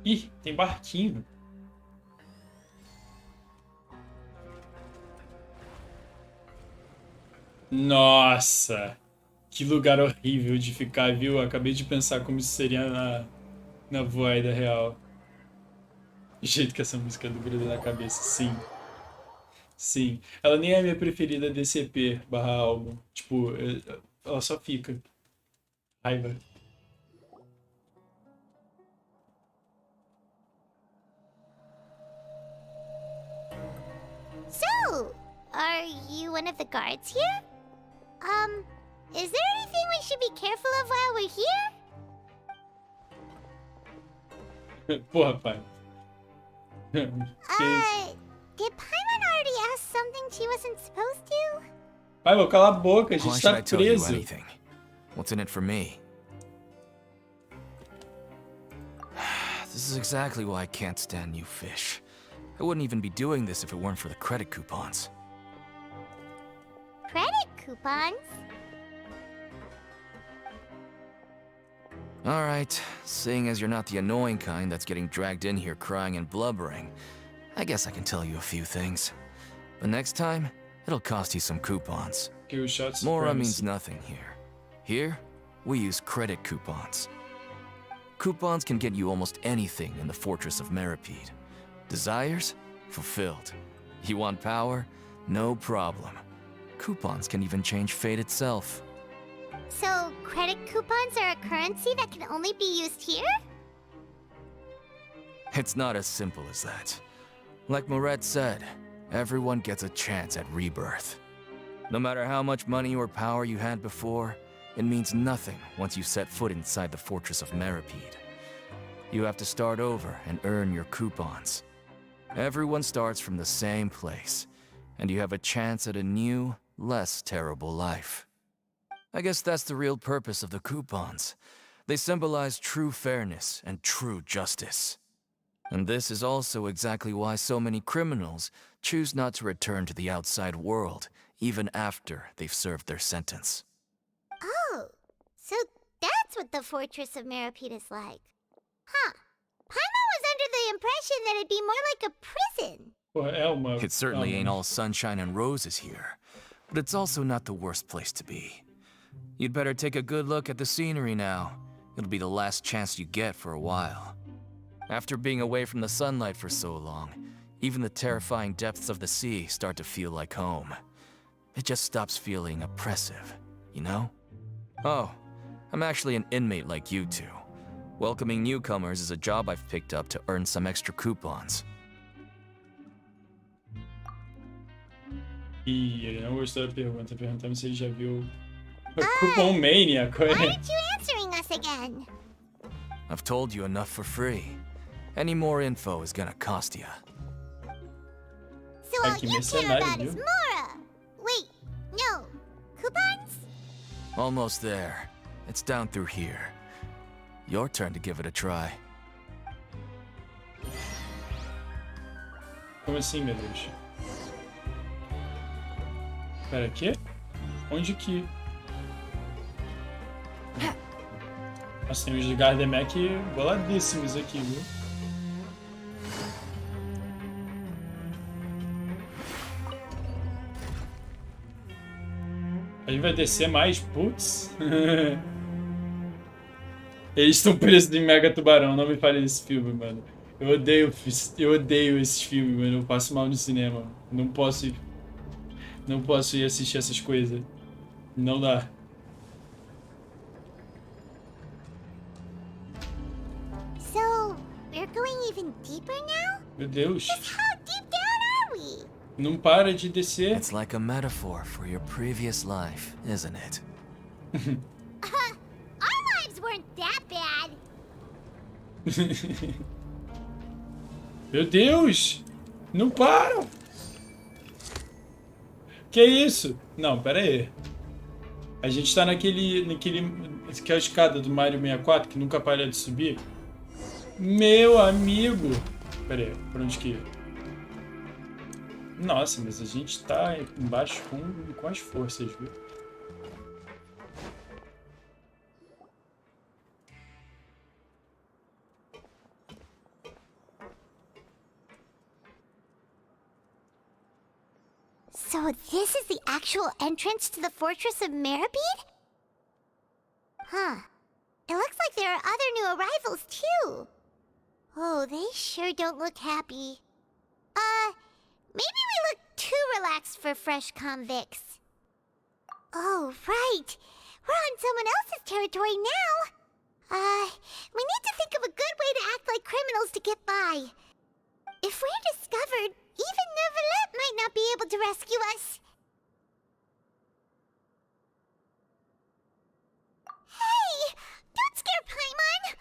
Speaker 1: Ih, tem barquinho. Nossa! Que lugar horrível de ficar, viu? Acabei de pensar como isso seria na voida real. O jeito que essa música do gruda na cabeça, sim. Sim. Ela nem é a minha preferida desse EP/álbum. Tipo, ela só fica. Raiva.
Speaker 2: So, are you one of the guards here? Is there anything we should be careful of while we're here?
Speaker 1: Porra, pai. Que isso?
Speaker 2: Did Paimon already ask something she wasn't supposed to?
Speaker 1: Pai, vou calar a boca, a
Speaker 10: Why
Speaker 1: gente
Speaker 10: should
Speaker 1: tá
Speaker 10: I tell you
Speaker 1: preso.
Speaker 10: anything? What's in it for me? This is exactly why I can't stand you fish. I wouldn't even be doing this if it weren't for the credit coupons.
Speaker 2: Credit coupons?
Speaker 10: Alright, seeing as you're not the annoying kind that's getting dragged in here crying and blubbering, I guess I can tell you a few things. But next time, it'll cost you some coupons.
Speaker 1: Que o shot
Speaker 10: Mora means
Speaker 1: supremacy.
Speaker 10: nothing here. Here, we use credit coupons. Coupons can get you almost anything in the Fortress of Meripede. Desires? Fulfilled. You want power? No problem. Coupons can even change fate itself.
Speaker 2: So, credit coupons are a currency that can only be used here?
Speaker 10: It's not as simple as that. Like Moret said, everyone gets a chance at rebirth. No matter how much money or power you had before, it means nothing once you set foot inside the Fortress of Meripede. You have to start over and earn your coupons. Everyone starts from the same place, and you have a chance at a new, less terrible life. I guess that's the real purpose of the coupons. They symbolize true fairness and true justice. And this is also exactly why so many criminals choose not to return to the outside world, even after they've served their sentence.
Speaker 2: Oh, so that's what the Fortress of Meripede is like. Huh. Paimon was under the impression that it'd be more like a prison.
Speaker 1: Porra, é uma...
Speaker 10: It certainly
Speaker 1: é
Speaker 10: ain't
Speaker 1: uma-
Speaker 10: all sunshine and roses here, but it's also not the worst place to be. You'd better take a good look at the scenery now. It'll be the last chance you get for a while. After being away from the sunlight for so long, even the terrifying depths of the sea start to feel like home. It just stops feeling oppressive, you know? Oh, I'm actually an inmate like you two. Welcoming newcomers is a job I've picked up to earn some extra coupons.
Speaker 1: Ih, ele não gostou da pergunta. Perguntando se ele já viu... Coupon Mania, qual
Speaker 2: Why
Speaker 1: é?
Speaker 2: aren't you answering us again?
Speaker 10: I've told you enough for free. Any more info is gonna cost you.
Speaker 2: So all
Speaker 1: que
Speaker 2: you care
Speaker 1: mercenário,
Speaker 2: about is
Speaker 1: viu?
Speaker 2: Mora. Wait, no. Coupons?
Speaker 10: Almost there. It's down through here. Your turn to give it a try.
Speaker 1: Como assim, meu Deus? Pera, aqui? Onde que... Nossa, tem uns Gardemac boladíssimos aqui, viu? A gente vai descer mais, putz. Eles estão presos em Mega Tubarão, não me fale desse filme, mano. Eu odeio esses filmes, mano. Eu passo mal no cinema. Não posso ir assistir essas coisas. Não dá.
Speaker 2: So, we're going even deeper now?
Speaker 1: Meu Deus.
Speaker 2: How deep down are we?
Speaker 1: Não para de descer.
Speaker 10: It's like a metaphor for your previous life, isn't it?
Speaker 2: Our lives weren't that bad.
Speaker 1: Meu Deus! Não para! Que isso? Não, pera aí. A gente tá naquela escada do Mario 64 que nunca para de subir. Meu amigo! Pera aí, pra onde que ir? Nossa, mas a gente tá embaixo com as forças, viu?
Speaker 2: So this is the actual entrance to the Fortress of Meripede? Huh. It looks like there are other new arrivals, too. Oh, they sure don't look happy. Maybe we look too relaxed for fresh convicts. Oh, right. We're on someone else's territory now. We need to think of a good way to act like criminals to get by. If we're discovered, even Neuvillette might not be able to rescue us. Hey! Don't scare Paimon!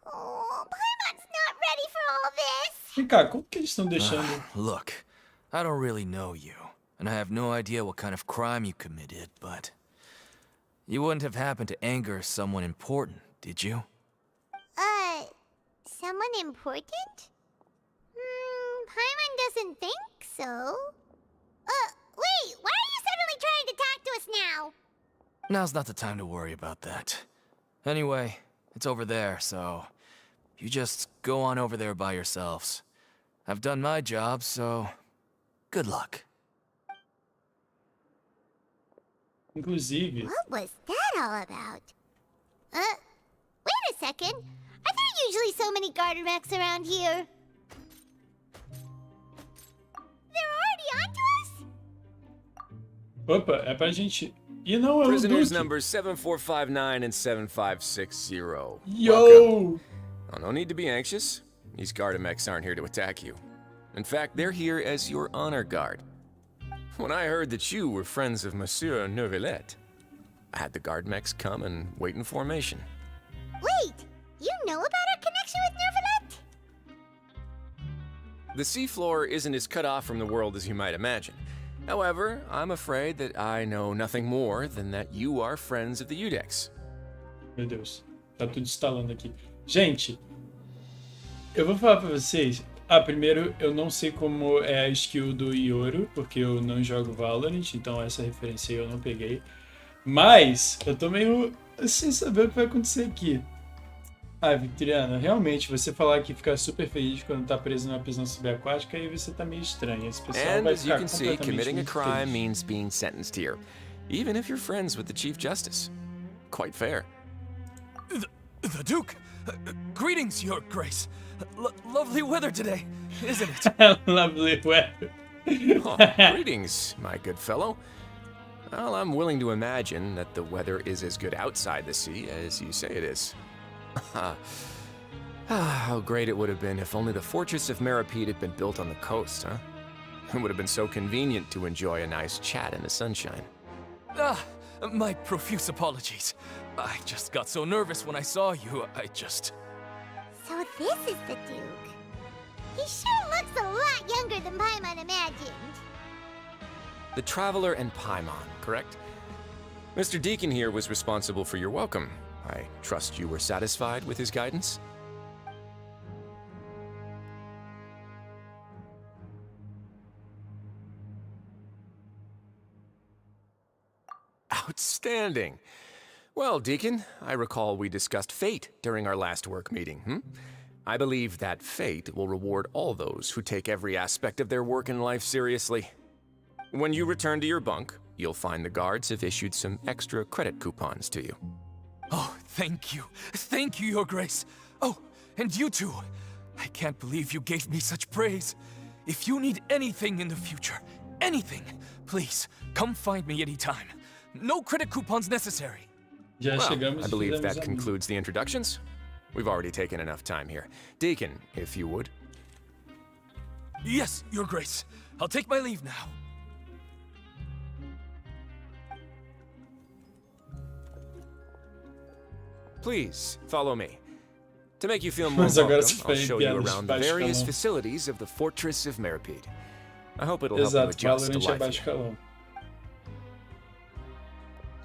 Speaker 2: Oh, Paimon's not ready for all this!
Speaker 1: Vem cá, como que eles estão deixando?
Speaker 10: Look, I don't really know you, and I have no idea what kind of crime you committed, but... You wouldn't have happened to anger someone important, did you?
Speaker 2: Someone important? Paimon doesn't think so. Wait, why are you suddenly trying to talk to us now?
Speaker 10: Now's not the time to worry about that. Anyway, it's over there, so... You just go on over there by yourselves. I've done my job, so... Good luck.
Speaker 1: Inclusive...
Speaker 2: What was that all about? Wait a second. Are there usually so many Gardermechs around here? They're already onto us?
Speaker 1: Opa, é pra gente... E não é o
Speaker 11: Prisoners
Speaker 1: Duque.
Speaker 11: numbers 7459 and 7560.
Speaker 1: Yo!
Speaker 11: Welcome. Oh, no need to be anxious. These Gardermechs aren't here to attack you. In fact, they're here as your honor guard. When I heard that you were friends of Monsieur Neuvillette, I had the Gardermechs come and wait in formation.
Speaker 2: Wait, you know about our connection with Neuvillette?
Speaker 11: The seafloor isn't as cut off from the world as you might imagine. However, I'm afraid that I know nothing more than that you are friends of the Udex.
Speaker 1: Meu Deus, tá tudo instalando aqui. Gente, eu vou falar pra vocês. Primeiro, eu não sei como é a skill do Ioro, porque eu não jogo Valorant, então essa referência aí eu não peguei. Mas, eu tô meio sem saber o que vai acontecer aqui. Victoriana, realmente, você falar que fica super feliz quando tá preso numa prisão subaquática, aí você tá meio estranho. Esse pessoal
Speaker 11: And
Speaker 1: vai
Speaker 11: as you
Speaker 1: ficar
Speaker 11: can see,
Speaker 1: completamente
Speaker 11: committing a
Speaker 1: muito
Speaker 11: crime
Speaker 1: feliz.
Speaker 11: means being sentenced here, even if you're friends with the Chief Justice. Quite fair.
Speaker 10: The Duke! Greetings, Your Grace. Lovely weather today, isn't it?
Speaker 1: Lovely weather.
Speaker 11: Oh, greetings, my good fellow. Well, I'm willing to imagine that the weather is as good outside the sea as you say it is. How great it would have been if only the fortress of Meripede had been built on the coast, huh? It would have been so convenient to enjoy a nice chat in the sunshine.
Speaker 10: My profuse apologies. I just got so nervous when I saw you,
Speaker 2: So this is the Duke. He sure looks a lot younger than Paimon imagined.
Speaker 11: The Traveler and Paimon, correct? Mr. Deacon here was responsible for your welcome. I trust you were satisfied with his guidance? Outstanding. Well, Deacon, I recall we discussed fate during our last work meeting, I believe that fate will reward all those who take every aspect of their work in life seriously. When you return to your bunk, you'll find the guards have issued some extra credit coupons to you.
Speaker 10: Oh, thank you. Thank you, Your Grace. Oh, and you too. I can't believe you gave me such praise. If you need anything in the future, anything, please, come find me anytime. No credit coupons necessary.
Speaker 1: Já
Speaker 11: Well,
Speaker 1: chegamos
Speaker 11: I
Speaker 1: e
Speaker 11: believe
Speaker 1: fizemos
Speaker 11: that
Speaker 1: amigos.
Speaker 11: concludes the introductions. We've already taken enough time here. Deacon, if you would.
Speaker 10: Yes, Your Grace. I'll take my leave now.
Speaker 11: Please, follow me. To make you feel more
Speaker 1: Mas agora
Speaker 11: welcome,
Speaker 1: você
Speaker 11: I'll
Speaker 1: foi
Speaker 11: show you
Speaker 1: piada de
Speaker 11: around the
Speaker 1: baixo
Speaker 11: various
Speaker 1: calão.
Speaker 11: facilities of the Fortress of Meripede. I hope it'll help you
Speaker 1: Exato,
Speaker 11: adjust to
Speaker 1: Valorant é
Speaker 11: life
Speaker 1: baixo
Speaker 11: here.
Speaker 1: calão.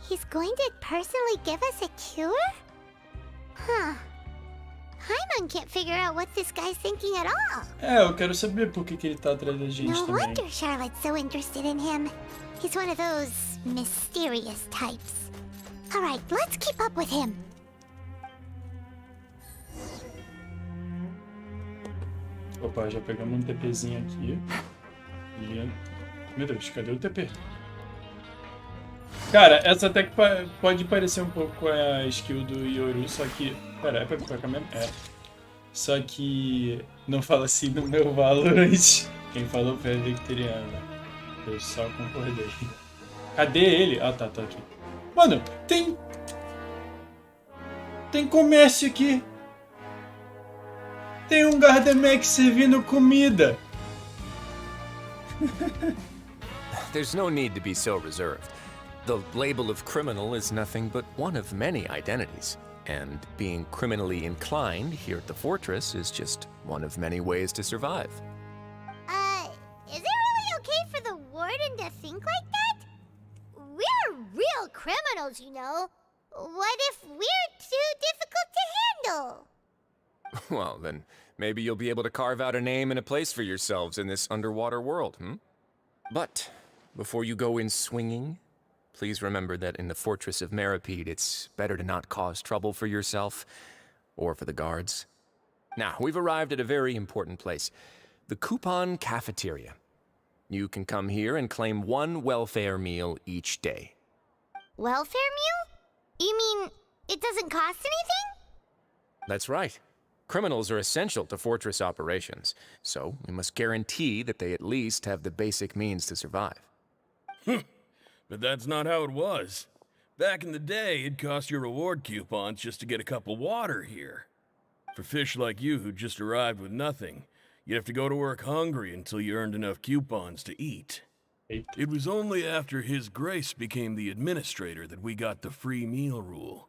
Speaker 2: He's going to personally give us a cure? Huh. Paimon can't figure out what this guy's thinking at all.
Speaker 1: Eu quero saber por que ele tá atrás da gente
Speaker 2: No
Speaker 1: também.
Speaker 2: wonder Charlotte's so interested in him. He's one of those mysterious types. Alright, let's keep up with him.
Speaker 1: Opa, já pegamos um TPzinho aqui. E... Meu Deus, cadê o TP? Cara, essa até que pode parecer um pouco com a skill do Yoru, só que... Pera, é pra cá mesmo? É. Só que... Não fala assim no meu Valorant. Quem falou foi a Victoriana. Eu só concordei. Cadê ele? Ah, tá aqui. Mano, tem... Tem comércio aqui. Tem um Gardermech servindo comida.
Speaker 11: There's no need to be so reserved. The label of criminal is nothing but one of many identities. And being criminally inclined here at the fortress is just one of many ways to survive.
Speaker 2: Is it really okay for the warden to think like that? We're real criminals, you know. What if we're too difficult to handle?
Speaker 11: Well, then maybe you'll be able to carve out a name and a place for yourselves in this underwater world, But before you go in swinging, please remember that in the Fortress of Meripede, it's better to not cause trouble for yourself or for the guards. Now, we've arrived at a very important place, the Coupon Cafeteria. You can come here and claim one welfare meal each day.
Speaker 2: welfare mule? You mean it doesn't cost anything?
Speaker 11: That's right. Criminals are essential to fortress operations, so we must guarantee that they at least have the basic means to survive.
Speaker 12: But that's not how it was. Back in the day, it cost your reward coupons just to get a cup of water here. For fish like you who just arrived with nothing, you'd have to go to work hungry until you earned enough coupons to eat. It was only after His Grace became the administrator that we got the free meal rule.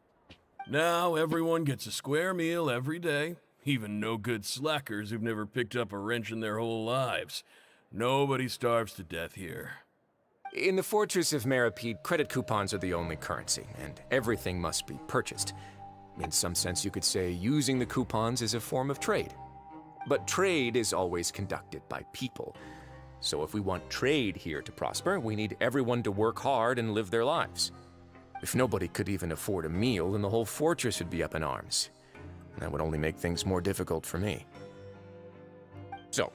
Speaker 12: Now everyone gets a square meal every day, even no-good slackers who've never picked up a wrench in their whole lives. Nobody starves to death here.
Speaker 11: In the Fortress of Meripede, credit coupons are the only currency, and everything must be purchased. In some sense, you could say using the coupons is a form of trade. But trade is always conducted by people. So if we want trade here to prosper, we need everyone to work hard and live their lives. If nobody could even afford a meal, then the whole fortress would be up in arms. That would only make things more difficult for me. So,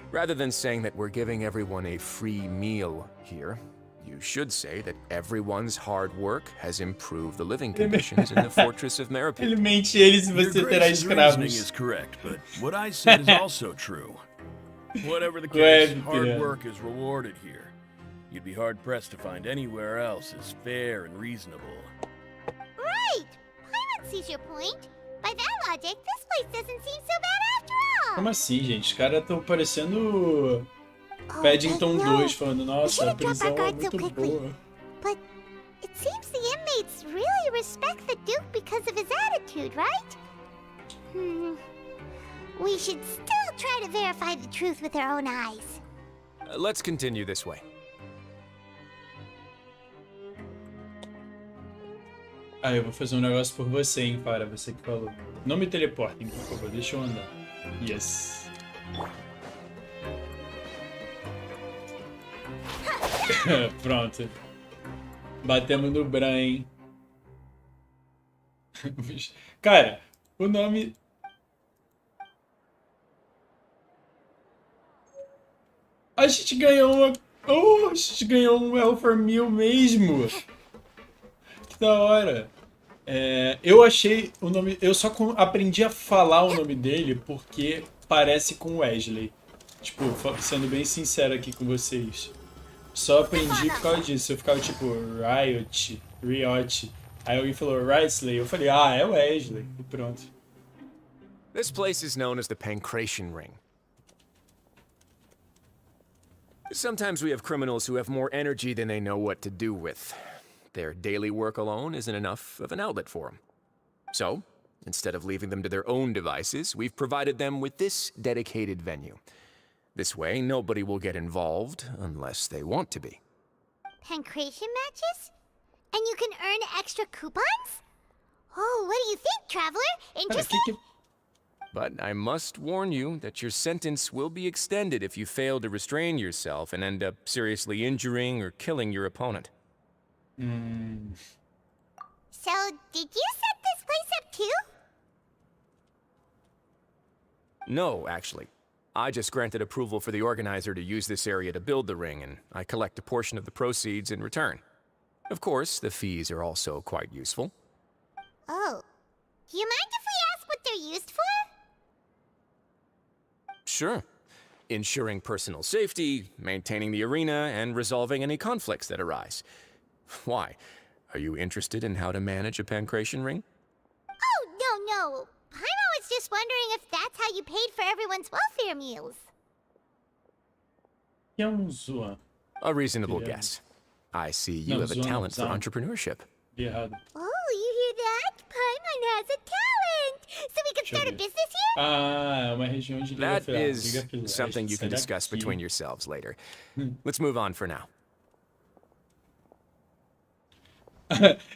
Speaker 11: rather than saying that we're giving everyone a free meal here, you should say that everyone's hard work has improved the living conditions in the Fortress of Meripede.
Speaker 1: Ele mente ele se
Speaker 12: Your
Speaker 1: você terá
Speaker 12: Grace's reasoning
Speaker 1: escravos.
Speaker 12: is correct, but what I said is also true. Whatever the case, hard work is rewarded here. You'd be hard-pressed to find anywhere else as fair and reasonable.
Speaker 2: Right! Paimon sees your point. By that logic, this place doesn't seem so bad after all.
Speaker 1: Como assim, gente? Os caras estão parecendo Paddington 2, falando, nossa, a prisão é muito boa.
Speaker 2: But it seems the inmates really respect the Duke because of his attitude, right? We should still try to verify the truth with our own eyes.
Speaker 11: Let's continue this way.
Speaker 1: Ah, eu vou fazer um negócio por você, hein, para você que falou. Não me teleportem, por favor, deixa eu andar. Yes. Pronto. Batemos no Bran, hein. Cara, o nome... A gente ganhou uma... Oh, a gente ganhou um Welfare Meal mesmo. Que da hora. Eu achei o nome... Eu só aprendi a falar o nome dele porque parece com Wesley. Tipo, sendo bem sincero aqui com vocês. Só aprendi por causa disso. Eu ficava tipo, Riot. Aí alguém falou Wesley. Eu falei, ah, é Wesley. E pronto.
Speaker 11: This place is known as the Pancration Ring. Sometimes we have criminals who have more energy than they know what to do with. Their daily work alone isn't enough of an outlet for them. So, instead of leaving them to their own devices, we've provided them with this dedicated venue. This way, nobody will get involved unless they want to be.
Speaker 2: Pancration matches? And you can earn extra coupons? Oh, what do you think, traveler? Interesting?
Speaker 11: But I must warn you that your sentence will be extended if you fail to restrain yourself and end up seriously injuring or killing your opponent.
Speaker 2: So, did you set this place up too?
Speaker 11: No, actually. I just granted approval for the organizer to use this area to build the ring, and I collect a portion of the proceeds in return. Of course, the fees are also quite useful.
Speaker 2: Oh. Do you mind if we ask what they're used for?
Speaker 11: Sure. Ensuring personal safety, maintaining the arena, and resolving any conflicts that arise. Why? Are you interested in how to manage a pancration ring?
Speaker 2: Oh, no. Paimon was just wondering if that's how you paid for everyone's welfare meals.
Speaker 11: A reasonable guess. I see you have a talent for entrepreneurship.
Speaker 2: Oh, you hear that? Paimon has a talent! So we can start a business here?
Speaker 1: Ah, é uma região de liga
Speaker 11: That is something you can discuss between yourselves later. Let's move on for now.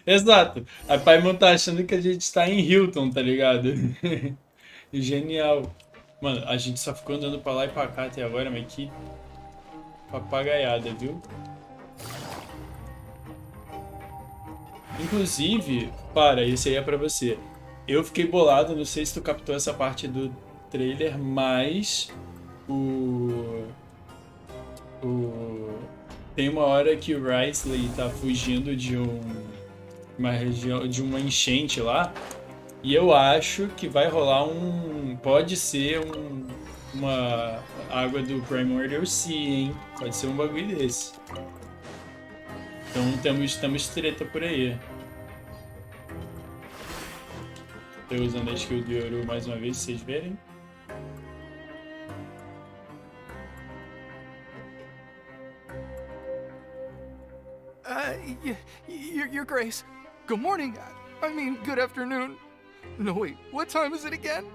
Speaker 1: Exato. A Paimon tá achando que a gente tá em Hilton, tá ligado? Genial. Mano, a gente só ficou andando pra lá e pra cá até agora, mas que papagaiada, viu? Inclusive, esse aí é pra você. Eu fiquei bolado, não sei se tu captou essa parte do trailer, mas tem uma hora que o Risley tá fugindo de um uma região de uma enchente lá. E eu acho que vai rolar pode ser uma água do Primordial Sea, hein? Pode ser um bagulho desse. Então temos treta por aí. Tô usando a skill do Yoru mais uma vez, se vocês verem.
Speaker 10: Your Grace. Good morning. I mean, good afternoon. No, wait, what time is it again?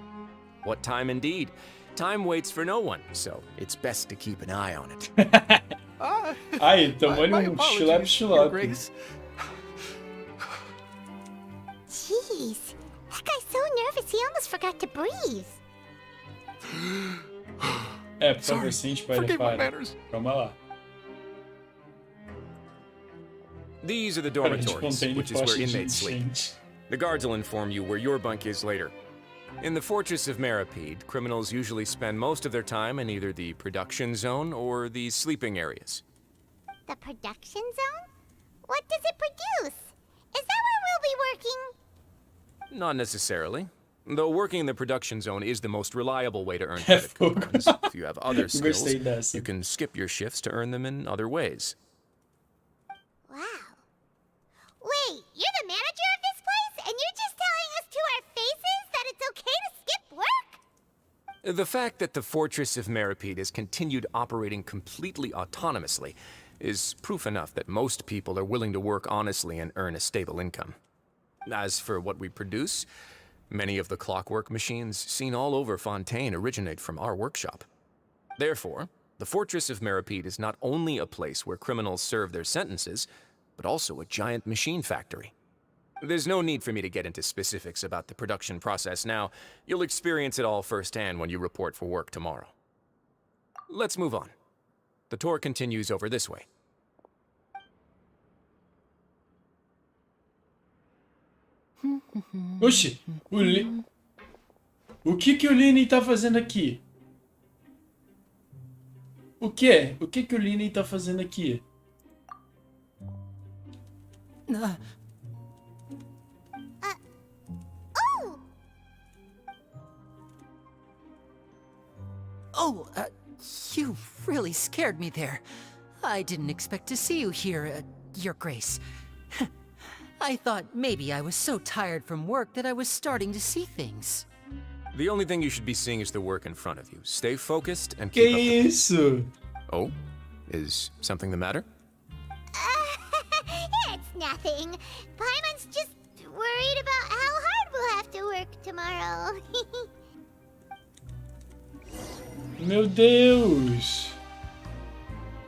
Speaker 11: What time indeed? Time waits for no one, so it's best to keep an eye on it.
Speaker 1: Aí, tomou-lhe chulap.
Speaker 10: Grace.
Speaker 2: Jeez, that guy's so nervous he almost forgot to breathe.
Speaker 1: Por favor, sente para ele, para. Calma lá.
Speaker 11: These are the dormitories, which is where inmates sleep. The guards will inform you where your bunk is later. In the Fortress of Meripede, criminals usually spend most of their time in either the production zone or the sleeping areas.
Speaker 2: The production zone? What does it produce? Is that where we'll be working?
Speaker 11: Not necessarily. Though working in the production zone is the most reliable way to earn credit coupons. If you have other skills, you can skip your shifts to earn them in other ways.
Speaker 2: Wow. Wait, you're the manager of this place, and you're just telling us to our faces that it's okay to skip work?
Speaker 11: The fact that the Fortress of Meripede has continued operating completely autonomously is proof enough that most people are willing to work honestly and earn a stable income. As for what we produce, many of the clockwork machines seen all over Fontaine originate from our workshop. Therefore, the Fortress of Meripede is not only a place where criminals serve their sentences, but also a giant machine factory. There's no need for me to get into specifics about the production process now. You'll experience it all firsthand when you report for work tomorrow. Let's move on. The tour continues over this way.
Speaker 1: Oxi, o que o Lini tá fazendo aqui? O que? O que o Lini tá fazendo aqui?
Speaker 13: You really scared me there. I didn't expect to see you here, Your Grace. I thought maybe I was so tired from work that I was starting to see things.
Speaker 11: The only thing you should be seeing is the work in front of you. Stay focused and keep up.
Speaker 1: Que isso?
Speaker 11: Oh? Is something the matter?
Speaker 2: It's nothing. Paimon's just worried about how hard we'll have to work tomorrow.
Speaker 1: Meu Deus!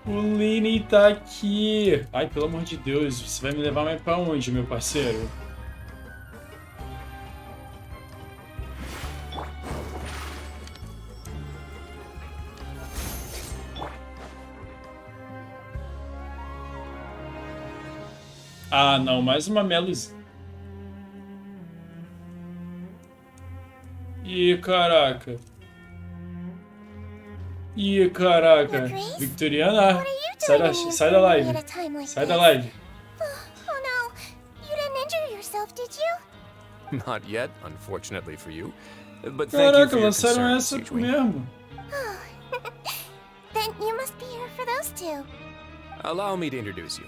Speaker 1: O Lini tá aqui! Ai, pelo amor de Deus, você vai me levar mais pra onde, meu parceiro? Ah, não, mais uma Melus. Ih, caraca. Ih, caraca. Victoriana, sai da live. Sai da live.
Speaker 2: Oh no, you didn't injure yourself, did you?
Speaker 11: Not yet, unfortunately for you. But thank you for your concern,
Speaker 1: mesmo.
Speaker 2: Then you must be here for those two.
Speaker 11: Allow me to introduce you.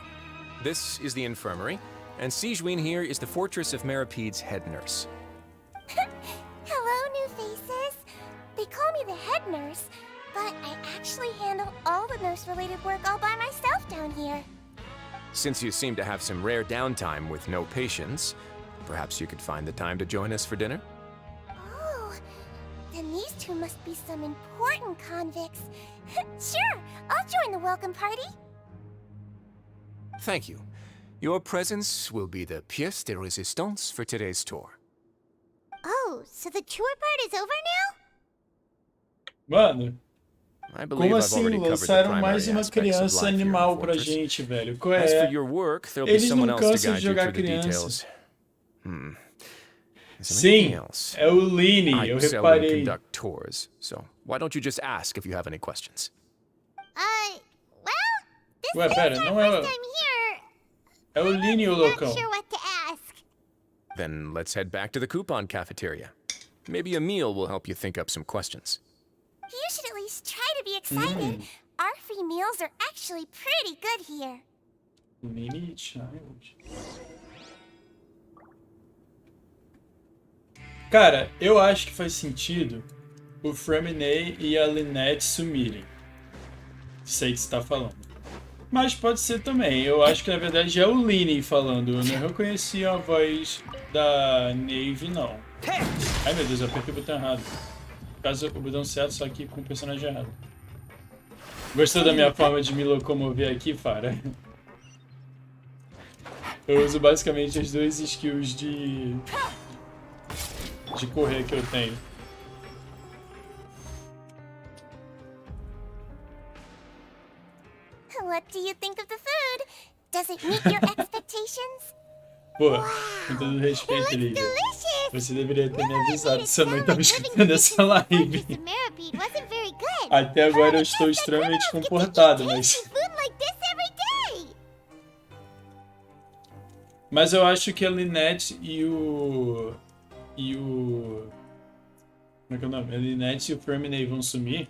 Speaker 11: This is the infirmary, and Sijuin here is the Fortress of Meripede's head nurse.
Speaker 2: Hello, new faces. They call me the head nurse, but I actually handle all the nurse-related work all by myself down here.
Speaker 11: Since you seem to have some rare downtime with no patients, perhaps you could find the time to join us for dinner?
Speaker 2: Oh, then these two must be some important convicts. Sure, I'll join the welcome party.
Speaker 11: Thank you. Your presence will be the pièce de résistance for today's tour.
Speaker 2: Oh, so the tour part is over now?
Speaker 1: Mano, como assim lançaram mais uma criança animal pra gente, velho? Qual é? Eles não cansam de jogar criança. Sim, é o Lini, eu reparei.
Speaker 11: So why don't you just ask if you have any questions?
Speaker 2: Well, this
Speaker 1: Ué, pera, não é... É o Lini, o loucão.
Speaker 2: Not sure what to ask.
Speaker 11: Then let's head back to the coupon cafeteria. Maybe a meal will help you think up some questions.
Speaker 2: You should at least try to be excited. Our free meals are actually pretty good here.
Speaker 1: Mini child. Cara, eu acho que faz sentido o Framenei e a Lynette sumirem. Sei que você tá falando. Mas pode ser também. Eu acho que na verdade é o Linen falando. Eu não reconheci a voz da Nave, não. Ai meu Deus, eu apertei o botão errado. No caso, o botão certo, só que com o personagem errado. Gostou da minha forma de me locomover aqui, Fara? Eu uso basicamente as duas skills de correr que eu tenho.
Speaker 2: What do you think of the food? Does it meet your expectations?
Speaker 1: Pô, com todo respeito, Lívia, você deveria ter me avisado se eu não estava escutando essa live. Até agora eu estou extremamente comportado, mas eu acho que a Lynette e o... Como é que é o nome? A Lynette e o Framenei vão sumir,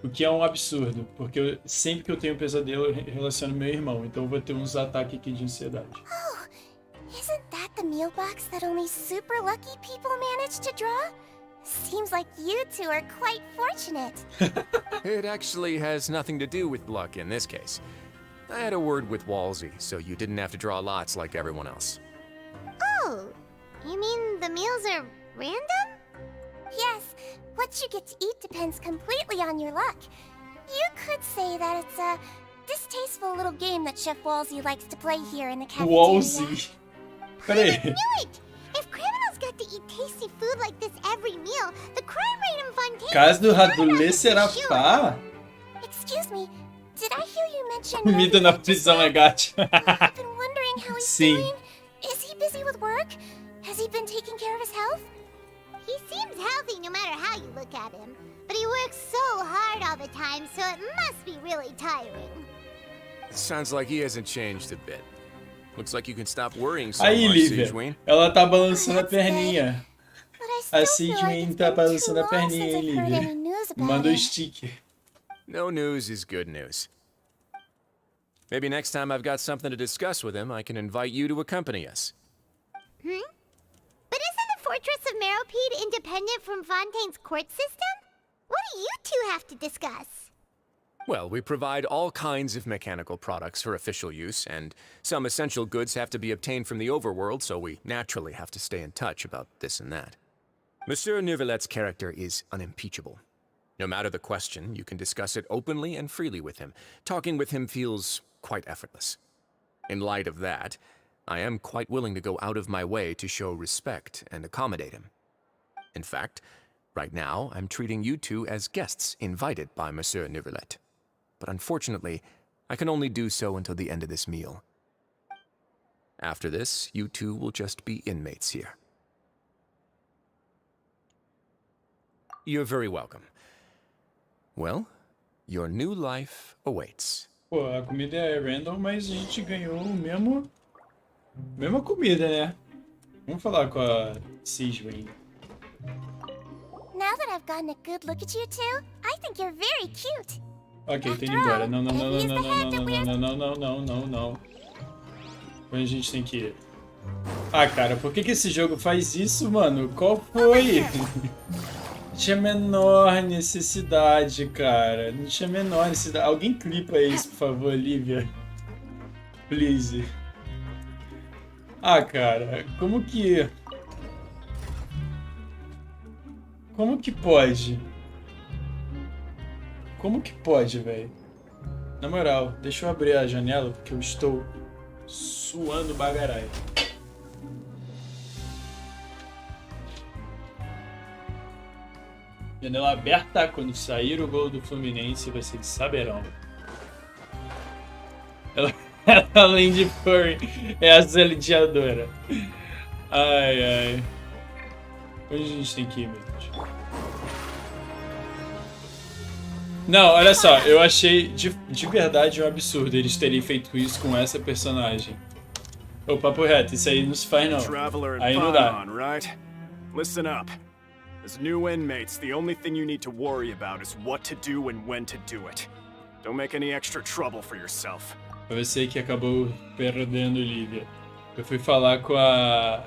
Speaker 1: o que é um absurdo, porque sempre que eu tenho um pesadelo eu relaciono meu irmão, então eu vou ter uns ataques aqui de ansiedade.
Speaker 2: Isn't that the meal box that only super lucky people manage to draw? Seems like you two are quite fortunate.
Speaker 11: It actually has nothing to do with luck in this case. I had a word with Walsey, so you didn't have to draw lots like everyone else.
Speaker 2: Oh, you mean the meals are random? Yes, what you get to eat depends completely on your luck. You could say that it's a distasteful little game that Chef Walsey likes to play here in the cafeteria.
Speaker 1: Walsey. Peraí.
Speaker 2: I knew it! If criminals got to eat tasty food like this every meal, the crime rate in Fontaine...
Speaker 1: Caso do Radulê será pá?
Speaker 2: Excuse me, did I hear you mention...
Speaker 1: Comida na prisão é gato.
Speaker 2: I've been wondering how he's
Speaker 1: Sim.
Speaker 2: doing. Is he busy with work? Has he been taking care of his health?
Speaker 14: He seems healthy no matter how you look at him. But he works so hard all the time, so it must be really tiring.
Speaker 11: Sounds like he hasn't changed a bit. Looks like you can stop worrying so
Speaker 1: Aí,
Speaker 11: much,
Speaker 1: Lívia,
Speaker 11: Sigewin.
Speaker 1: ela tá balançando a perninha. A Sigewin tá balançando a perninha, hein, Lívia? Manda o sticker.
Speaker 11: No news is good news. Maybe next time I've got something to discuss with him, I can invite you to accompany us.
Speaker 14: But isn't the Fortress of Meropide independent from Fontaine's court system? What do you two have to discuss?
Speaker 11: Well, we provide all kinds of mechanical products for official use, and some essential goods have to be obtained from the overworld, so we naturally have to stay in touch about this and that. Monsieur Neuvillett's character is unimpeachable. No matter the question, you can discuss it openly and freely with him. Talking with him feels quite effortless. In light of that, I am quite willing to go out of my way to show respect and accommodate him. In fact, right now, I'm treating you two as guests invited by Monsieur Neuvillette. But unfortunately, I can only do so until the end of this meal. After this, you two will just be inmates here. You're very welcome. Well, your new life awaits.
Speaker 1: Pô, a comida é random, mas a gente ganhou o mesma comida, né? Vamos falar com a Sigewin.
Speaker 2: Now that I've gotten a good look at you two, I think you're very cute.
Speaker 1: Ok, tô indo embora. Não. Onde a gente tem que ir? Ah, cara, por que esse jogo faz isso, mano? Qual foi? Não tinha a menor necessidade, cara. Não tinha a menor necessidade. Alguém clipa isso, por favor, Lívia. Please. Ah, cara, como que... Como que pode? Como que pode, velho? Na moral, deixa eu abrir a janela porque eu estou suando bagarai. Janela aberta, quando sair o gol do Fluminense vai ser de saberão. Ela, além de furry, é a zeladiadora. Ai. Onde a gente tem que ir, meu Deus? Não, olha só, eu achei de verdade um absurdo eles terem feito isso com essa personagem. Ô, papo reto, isso aí não se faz não.
Speaker 15: Traveler and
Speaker 1: Aí não dá.
Speaker 15: Paimon, right? Listen up. As new inmates, the only thing you need to worry about is what to do and when to do it. Don't make any extra trouble for yourself.
Speaker 1: Foi você que acabou perdendo, Lívia. Eu fui falar com a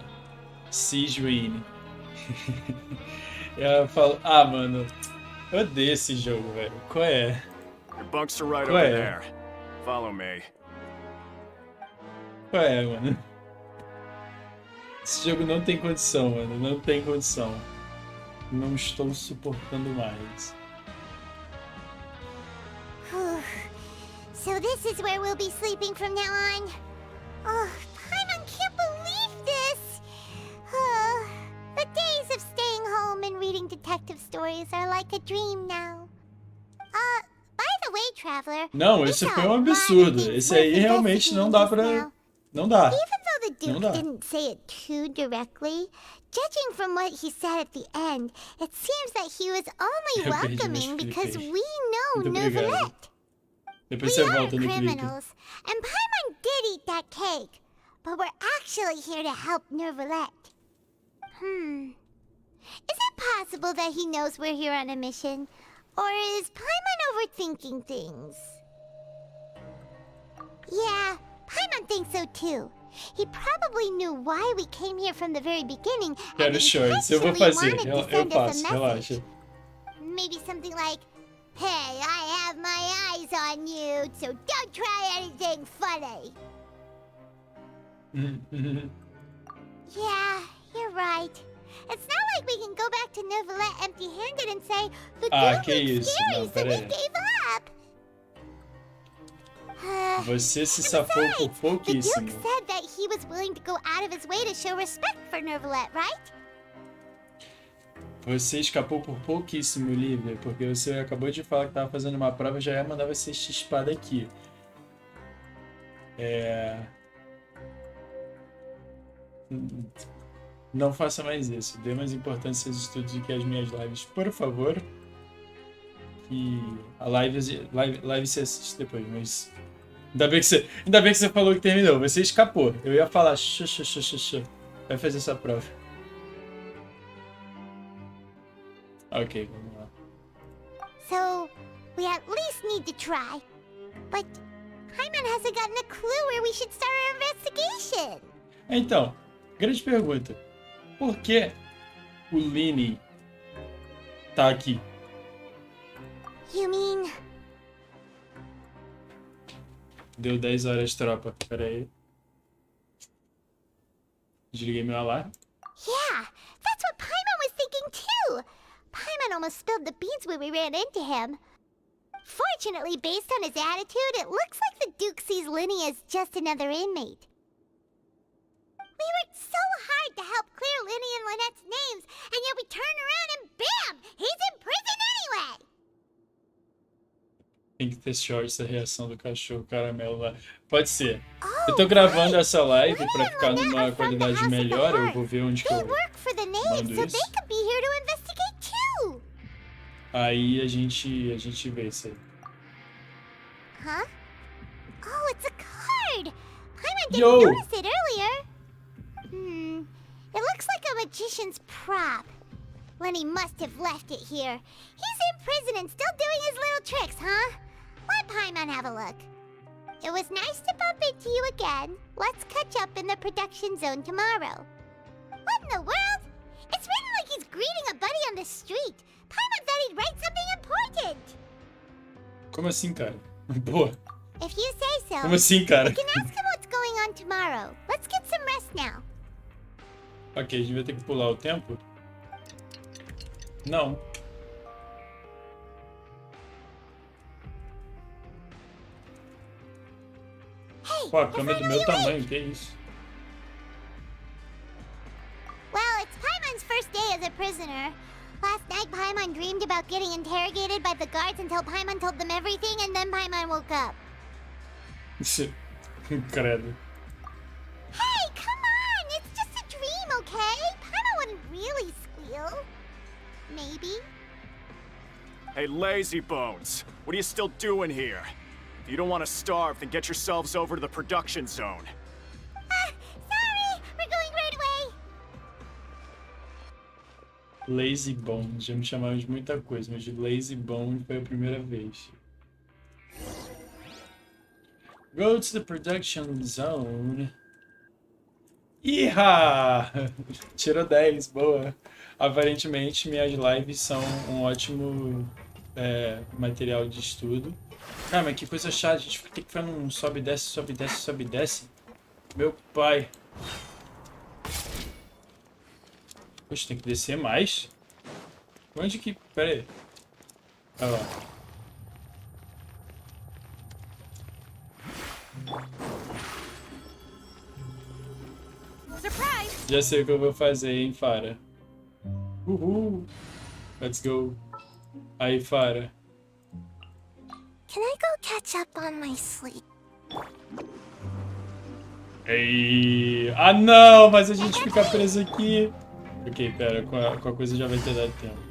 Speaker 1: Ciswin. E ela falou, mano, eu odeio esse jogo, velho. Qual é?
Speaker 15: Your bunks are right
Speaker 1: Qual
Speaker 15: over
Speaker 1: é?
Speaker 15: there. Follow me.
Speaker 1: Qual é, mano? Esse jogo não tem condição, mano. Não tem condição. Não estou suportando mais.
Speaker 2: So this is where we'll be sleeping from now on. Oh, Paimon can't believe this. The days of staying home and reading detective stories are like a dream now. By the way, Traveler.
Speaker 1: Não, esse foi um absurdo. Esse aí realmente não dá pra... Não dá.
Speaker 2: Even though the Duke didn't say it too directly, judging from what he said at the end, it seems that he was only welcoming because we know Neuvillette.
Speaker 1: Depois
Speaker 2: We
Speaker 1: você
Speaker 2: aren't
Speaker 1: volta no clipe.
Speaker 2: criminals, and Paimon did eat that cake, but we're actually here to help Neuvillette. Is it possible that he knows we're here on a mission? Or is Paimon overthinking things? Yeah, Paimon thinks so too. He probably knew why we came here from the very beginning and
Speaker 1: Quero shorts. Eu vou
Speaker 2: intentionally
Speaker 1: fazer.
Speaker 2: wanted
Speaker 1: Eu
Speaker 2: to send us a
Speaker 1: faço,
Speaker 2: message.
Speaker 1: relaxa.
Speaker 2: Maybe something like, hey, I have my eyes on you, so don't try anything funny. Yeah, you're right. It's not like we can go back to Neuvillette empty-handed and say, the dude
Speaker 1: que
Speaker 2: looks
Speaker 1: isso?
Speaker 2: scary,
Speaker 1: Não,
Speaker 2: so
Speaker 1: pera
Speaker 2: we
Speaker 1: aí.
Speaker 2: gave up.
Speaker 1: Você se safou por
Speaker 2: The
Speaker 1: pouquíssimo.
Speaker 2: Duke said that he was willing to go out of his way to show respect for Neuvillette, right?
Speaker 1: Você escapou por pouquíssimo, Lívia, porque você acabou de falar que tava fazendo uma prova, já ia mandar você chispar daqui. Não faça mais isso. Dê mais importância aos estudos do que às minhas lives, por favor. Que a live você assiste depois, mas... Ainda bem que você falou que terminou. Você escapou. Eu ia falar, vai fazer essa prova. Ok, vamos lá.
Speaker 2: So, we at least need to try. But Paimon hasn't gotten a clue where we should start our investigation.
Speaker 1: Então, grande pergunta. Por que o Lini tá aqui?
Speaker 2: You mean...
Speaker 1: Deu 10 horas, tropa. Pera aí. Desliguei meu alarme.
Speaker 2: Yeah, that's what Paimon was thinking too. Paimon almost spilled the beans when we ran into him. Fortunately, based on his attitude, it looks like the Duke sees Linny as just another inmate. We worked so hard to help clear Linny and Lynette's names, and yet we turn around and bam! He's in prison anyway!
Speaker 1: Tem que ter shorts da reação do cachorro caramelo lá. Pode ser. Eu tô gravando essa live pra ficar numa qualidade melhor. Eu vou ver onde que eu mando isso. Aí a gente vê isso aí.
Speaker 2: Huh? Oh, it's a card! Paimon didn't
Speaker 1: Yo!
Speaker 2: notice it earlier. It looks like a magician's prop. Lenny must have left it here. He's in prison and still doing his little tricks, huh? Let Paimon have a look. It was nice to bump into you again. Let's catch up in the production zone tomorrow. What in the world? It's written like he's greeting a buddy on the street. Paimon thought he'd write something important.
Speaker 1: Como assim, cara? Boa.
Speaker 2: If you say so.
Speaker 1: Como assim, cara?
Speaker 2: We can ask him what's going on tomorrow. Let's get some rest now.
Speaker 1: Ok, a gente vai ter que pular o tempo? Não. Pô, a cama é do meu tamanho, que isso?
Speaker 2: Well, it's Paimon's first day as a prisoner. Last night, Paimon dreamed about getting interrogated by the guards until Paimon told them everything, and then Paimon woke up.
Speaker 1: Credo.
Speaker 2: Hey, come on! It's just a dream, okay? Paimon wouldn't really squeal. Maybe.
Speaker 15: Hey, lazy bones. What are you still doing here? If you don't want to starve, then get yourselves over to the production zone.
Speaker 1: Lazy Bone. Já me chamaram de muita coisa, mas de Lazy Bone foi a primeira vez. Go to the production zone. Iha! Tirou 10, boa. Aparentemente, minhas lives são um ótimo material de estudo. Cara, mas que coisa chata. A gente tem que ficar num sobe e desce, sobe e desce, sobe e desce. Meu pai. Poxa, tem que descer mais? Onde que... Pera aí. Olha lá.
Speaker 7: Surprise!
Speaker 1: Já sei o que eu vou fazer, hein, Fara. Uhul. Let's go. Aí, Fara.
Speaker 2: Can I go catch up on my sleep?
Speaker 1: Ei. Ah, não! Mas a gente fica preso aqui. Ok, pera. Com a coisa já vai ter dado tempo.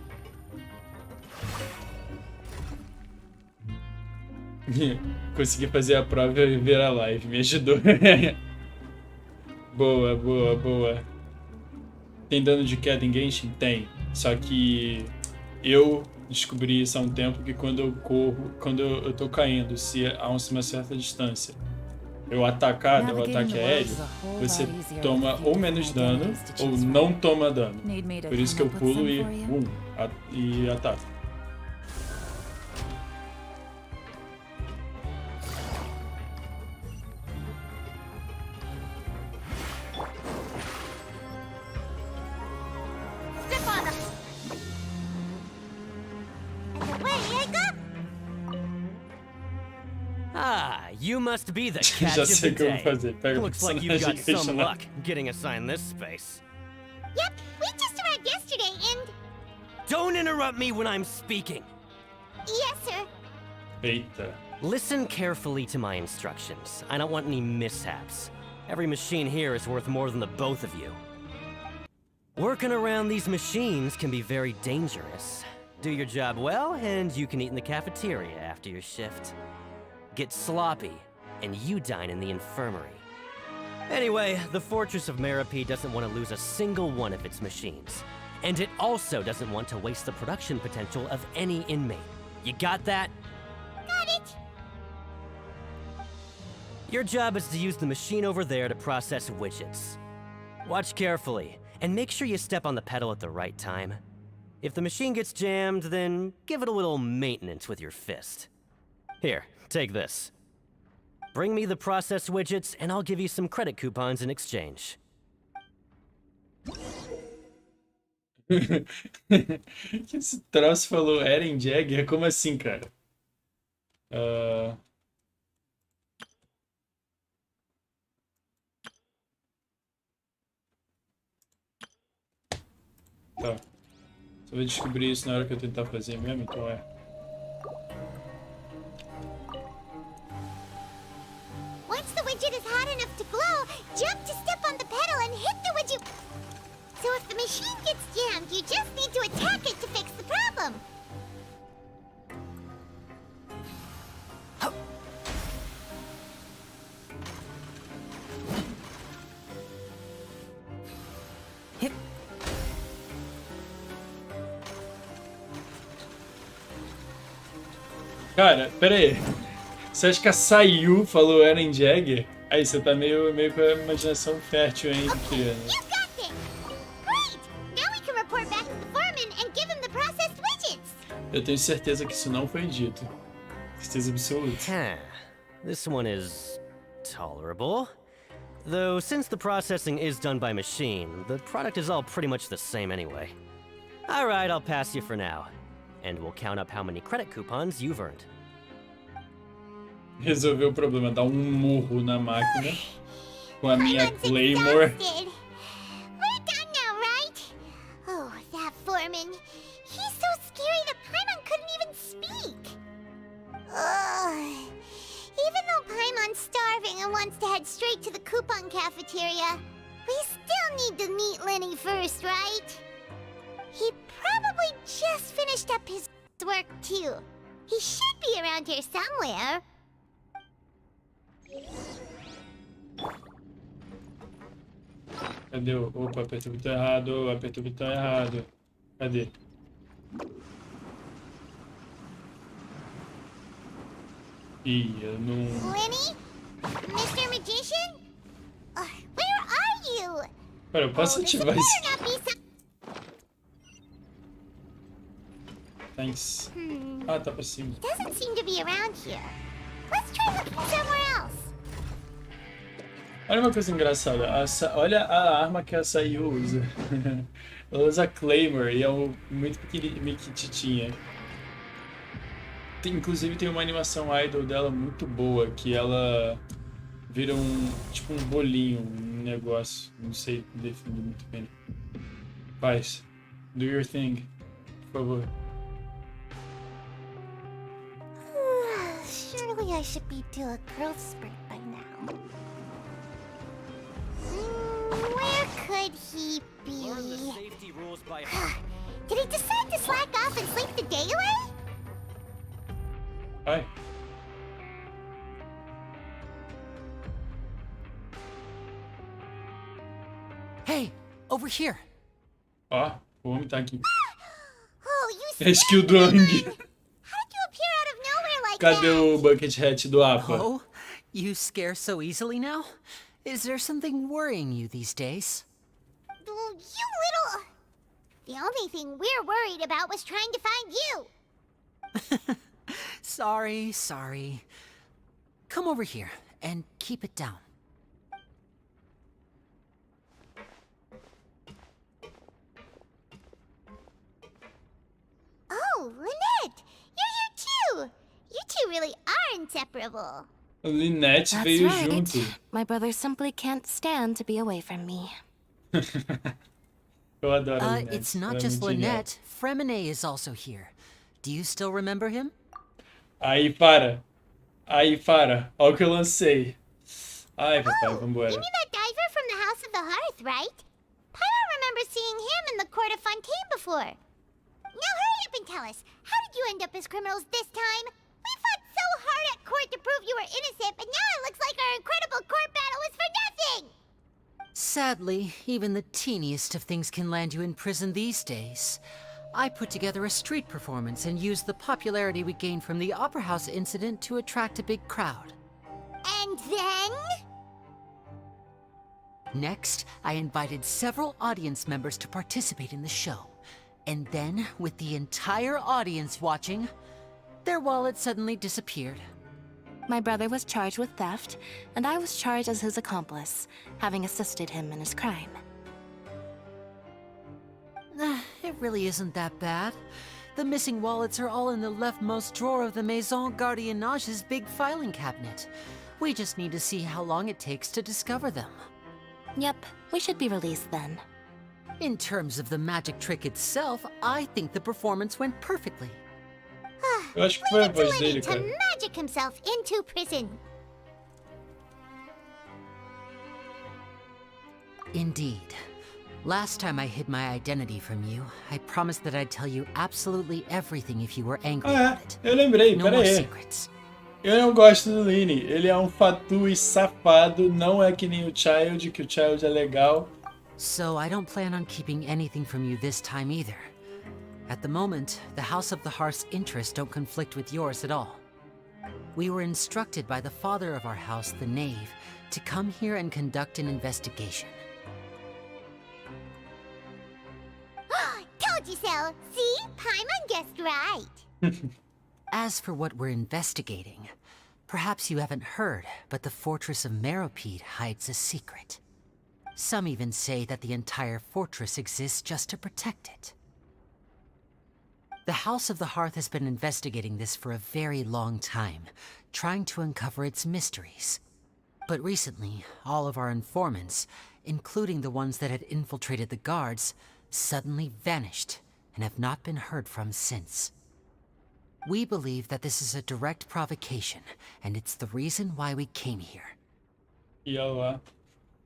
Speaker 1: Consegui fazer a prova e ver a live. Me ajudou. Boa, boa, boa. Tem dano de queda em Genshin? Tem. Só que eu descobri isso há um tempo que quando eu corro, quando eu tô caindo, se há uma certa distância, eu atacar, der o ataque aéreo, você toma ou menos dano ou não toma dano. Por isso que eu pulo e ataco.
Speaker 16: Ah, you must be the catch
Speaker 1: Já
Speaker 16: of the
Speaker 1: sei o que eu vou
Speaker 16: day.
Speaker 1: fazer. Pega o
Speaker 16: Looks like you've got
Speaker 1: personagem
Speaker 16: some
Speaker 1: original.
Speaker 16: luck getting assigned this space.
Speaker 14: Yep, we just arrived yesterday and...
Speaker 16: Don't interrupt me when I'm speaking.
Speaker 14: Yes, sir.
Speaker 1: Eita.
Speaker 16: Listen carefully to my instructions. I don't want any mishaps. Every machine here is worth more than the both of you. Working around these machines can be very dangerous. Do your job well, and you can eat in the cafeteria after your shift. Get sloppy, and you dine in the infirmary. Anyway, the Fortress of Meropide doesn't want to lose a single one of its machines. And it also doesn't want to waste the production potential of any inmate. You got that?
Speaker 14: Got it.
Speaker 16: Your job is to use the machine over there to process widgets. Watch carefully, and make sure you step on the pedal at the right time. If the machine gets jammed, then give it a little maintenance with your fist. Here, take this. Bring me the process widgets, and I'll give you some credit coupons in exchange.
Speaker 1: Que esse troço falou Eren Jagger? Como assim, cara? Tá. Só vou descobrir isso na hora que eu tentar fazer mesmo, então é.
Speaker 14: Once the widget is hot enough to glow, jump to step on the pedal and hit the widget. So if the machine gets jammed, you just need to attack it to fix the problem.
Speaker 1: Cara, pera aí. Você acha que a Sayu falou Eren Jagger? Aí você tá meio com a imaginação fértil, hein, criança?
Speaker 14: You got this! Great! Now we can report back to the foreman and give him the processed widgets.
Speaker 1: Eu tenho certeza que isso não foi dito. Certeza absoluta.
Speaker 16: This one is tolerable. Though since the processing is done by machine, the product is all pretty much the same anyway. Alright, I'll pass you for now. And we'll count up how many credit coupons you've earned.
Speaker 1: Resolveu o problema, dar murro na máquina com a minha Claymore.
Speaker 14: We're done now, right? Oh, that foreman. He's so scary that Paimon couldn't even speak. Ugh. Even though Paimon's starving and wants to head straight to the coupon cafeteria, we still need to meet Lenny first, right? He probably just finished up his work too. He should be around here somewhere.
Speaker 1: Cadê o... Opa, apertei o botão errado, apertei o botão errado. Cadê? Ih, eu não...
Speaker 2: Lenny? Mr. Magician? Where are you?
Speaker 1: Pera, eu posso ativar isso?
Speaker 2: Better not be
Speaker 1: Thanks. Ah, tá pra cima.
Speaker 2: Doesn't seem to be around here. Let's try looking somewhere else.
Speaker 1: Olha uma coisa engraçada. Olha a arma que a Açaí usa. Ela usa Claymore e é muito pequititinha. Inclusive tem uma animação idol dela muito boa, que ela vira tipo um bolinho, um negócio. Não sei definir muito bem. Faz. Do your thing, por favor.
Speaker 2: Surely I should be due a growth spurt by now. Where could he be? Did he decide to slack off and sleep the day away?
Speaker 1: Ai.
Speaker 13: Hey, over here.
Speaker 1: Ó, o homem tá aqui.
Speaker 2: Oh, you
Speaker 1: É a skill do Ang.
Speaker 2: How did you appear out of nowhere like
Speaker 1: Cadê
Speaker 2: that?
Speaker 1: o bucket hat do APA?
Speaker 13: Oh, you scare so easily now? Is there something worrying you these days?
Speaker 2: You little... The only thing we're worried about was trying to find you.
Speaker 13: Sorry. Come over here and keep it down.
Speaker 2: Oh, Lynette! You're here too! You two really are inseparable.
Speaker 1: A Lynette
Speaker 9: That's
Speaker 1: veio
Speaker 9: right.
Speaker 1: junto.
Speaker 9: My brother simply can't stand to be away from me.
Speaker 1: Eu adoro a Lynette.
Speaker 13: It's not
Speaker 1: Ela é
Speaker 13: just
Speaker 1: muito genial.
Speaker 13: Lynette. Fremine is also here. Do you still remember him?
Speaker 1: Aí, para. Olha o que eu lancei. Ai, papai, vambora.
Speaker 2: You mean that diver from the House of the Hearth, right? Paimon remembers seeing him in the court of Fontaine before. Now hurry up and tell us, how did you end up as criminals this time? We fought so hard at court to prove you were innocent, but now it looks like our incredible court battle was for nothing!
Speaker 13: Sadly, even the teeniest of things can land you in prison these days. I put together a street performance and used the popularity we gained from the Opera House incident to attract a big crowd.
Speaker 2: And then?
Speaker 13: Next, I invited several audience members to participate in the show. And then, with the entire audience watching, their wallet suddenly disappeared.
Speaker 9: My brother was charged with theft, and I was charged as his accomplice, having assisted him in his crime.
Speaker 13: It really isn't that bad. The missing wallets are all in the leftmost drawer of the Maison Gardiennage's big filing cabinet. We just need to see how long it takes to discover them.
Speaker 9: Yep, we should be released then.
Speaker 13: In terms of the magic trick itself, I think the performance went perfectly.
Speaker 1: Eu acho que foi a
Speaker 2: Leave it to
Speaker 1: voz
Speaker 2: Lenny
Speaker 1: dele,
Speaker 2: to
Speaker 1: cara.
Speaker 2: magic himself into prison.
Speaker 13: Indeed. Last time I hid my identity from you, I promised that I'd tell you absolutely everything if you were angry about it.
Speaker 1: Eu lembrei,
Speaker 13: No
Speaker 1: pera
Speaker 13: more
Speaker 1: aí.
Speaker 13: secrets.
Speaker 1: Eu não gosto do Lini. Ele é um fatu e safado, não é que nem o Child, que o Child é legal.
Speaker 13: So I don't plan on keeping anything from you this time either. At the moment, the House of the Hearth's interests don't conflict with yours at all. We were instructed by the father of our house, the Knave, to come here and conduct an investigation.
Speaker 2: Told you so. See? Paimon guessed right.
Speaker 13: As for what we're investigating, perhaps you haven't heard, but the fortress of Meropide hides a secret. Some even say that the entire fortress exists just to protect it. The House of the Hearth has been investigating this for a very long time, trying to uncover its mysteries. But recently, all of our informants, including the ones that had infiltrated the guards, suddenly vanished and have not been heard from since. We believe that this is a direct provocation, and it's the reason why we came here.
Speaker 1: E olha lá.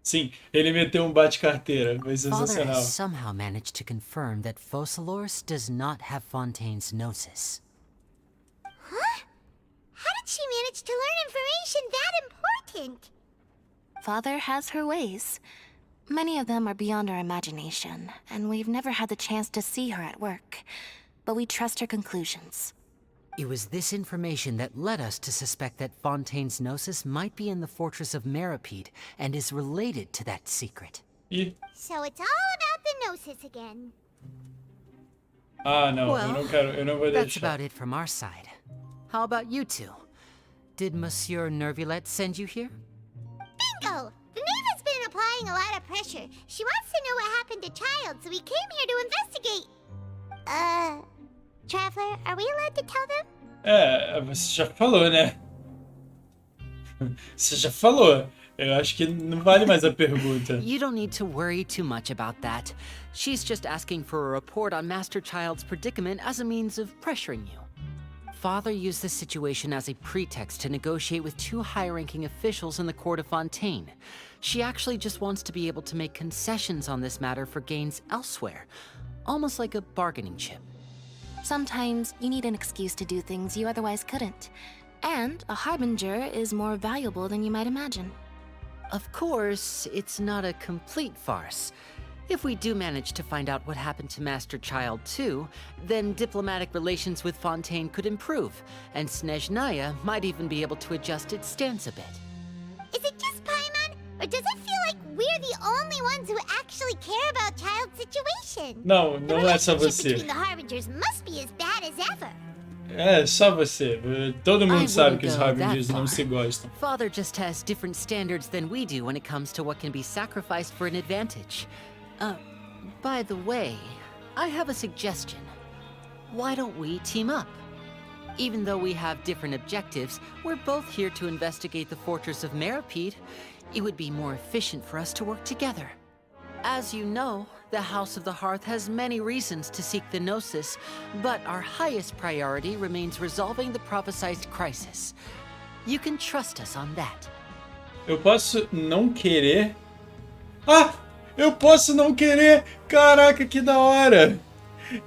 Speaker 1: Sim, ele meteu bate-carteira. Foi
Speaker 13: Father
Speaker 1: sensacional.
Speaker 13: has somehow managed to confirm that Focalors does not have Fontaine's gnosis.
Speaker 2: Huh? How did she manage to learn information that important?
Speaker 9: Father has her ways.
Speaker 17: Many of them are beyond our imagination, and we've never had the chance to see her at work. But we trust her conclusions.
Speaker 13: It was this information that led us to suspect that Fontaine's Gnosis might be in the fortress of Meripede and is related to that secret.
Speaker 14: So it's all about the Gnosis again.
Speaker 1: Ah, não,
Speaker 13: Well,
Speaker 1: eu não quero, eu não vou
Speaker 13: that's
Speaker 1: deixar.
Speaker 13: about it from our side. How about you two? Did Monsieur Nervulette send you here?
Speaker 14: Bingo! The Neva's been applying a lot of pressure. She wants to know what happened to Child, so we came here to investigate. Traveler, are we allowed to tell them?
Speaker 1: É, você já falou, né? Você já falou. Eu acho que não vale mais a pergunta.
Speaker 13: You don't need to worry too much about that. She's just asking for a report on Master Child's predicament as a means of pressuring you. Father used this situation as a pretext to negotiate with two high-ranking officials in the court of Fontaine. She actually just wants to be able to make concessions on this matter for gains elsewhere, almost like a bargaining chip.
Speaker 17: Sometimes you need an excuse to do things you otherwise couldn't. And a harbinger is more valuable than you might imagine.
Speaker 13: Of course, it's not a complete farce. If we do manage to find out what happened to Master Child too, then diplomatic relations with Fontaine could improve, and Snezhnaya might even be able to adjust its stance a bit.
Speaker 14: Is it just Paimon, or does it feel like we're the only ones who actually care about Child's situation?
Speaker 1: Não,
Speaker 14: The
Speaker 1: não é só
Speaker 14: relationship
Speaker 1: você.
Speaker 14: between the Harbingers must be as bad as ever.
Speaker 1: É só você. Todo
Speaker 13: I
Speaker 1: mundo sabe
Speaker 13: wouldn't
Speaker 1: que os
Speaker 13: go that
Speaker 1: Harbingers não
Speaker 13: far.
Speaker 1: se gostam.
Speaker 13: Father just has different standards than we do when it comes to what can be sacrificed for an advantage. By the way, I have a suggestion. Why don't we team up? Even though we have different objectives, we're both here to investigate the fortress of Meripede. It would be more efficient for us to work together. As you know, the House of the Hearth has many reasons to seek the Gnosis, but our highest priority remains resolving the prophesized crisis. You can trust us on that.
Speaker 1: Eu posso não querer... Ah! Eu posso não querer! Caraca, que da hora!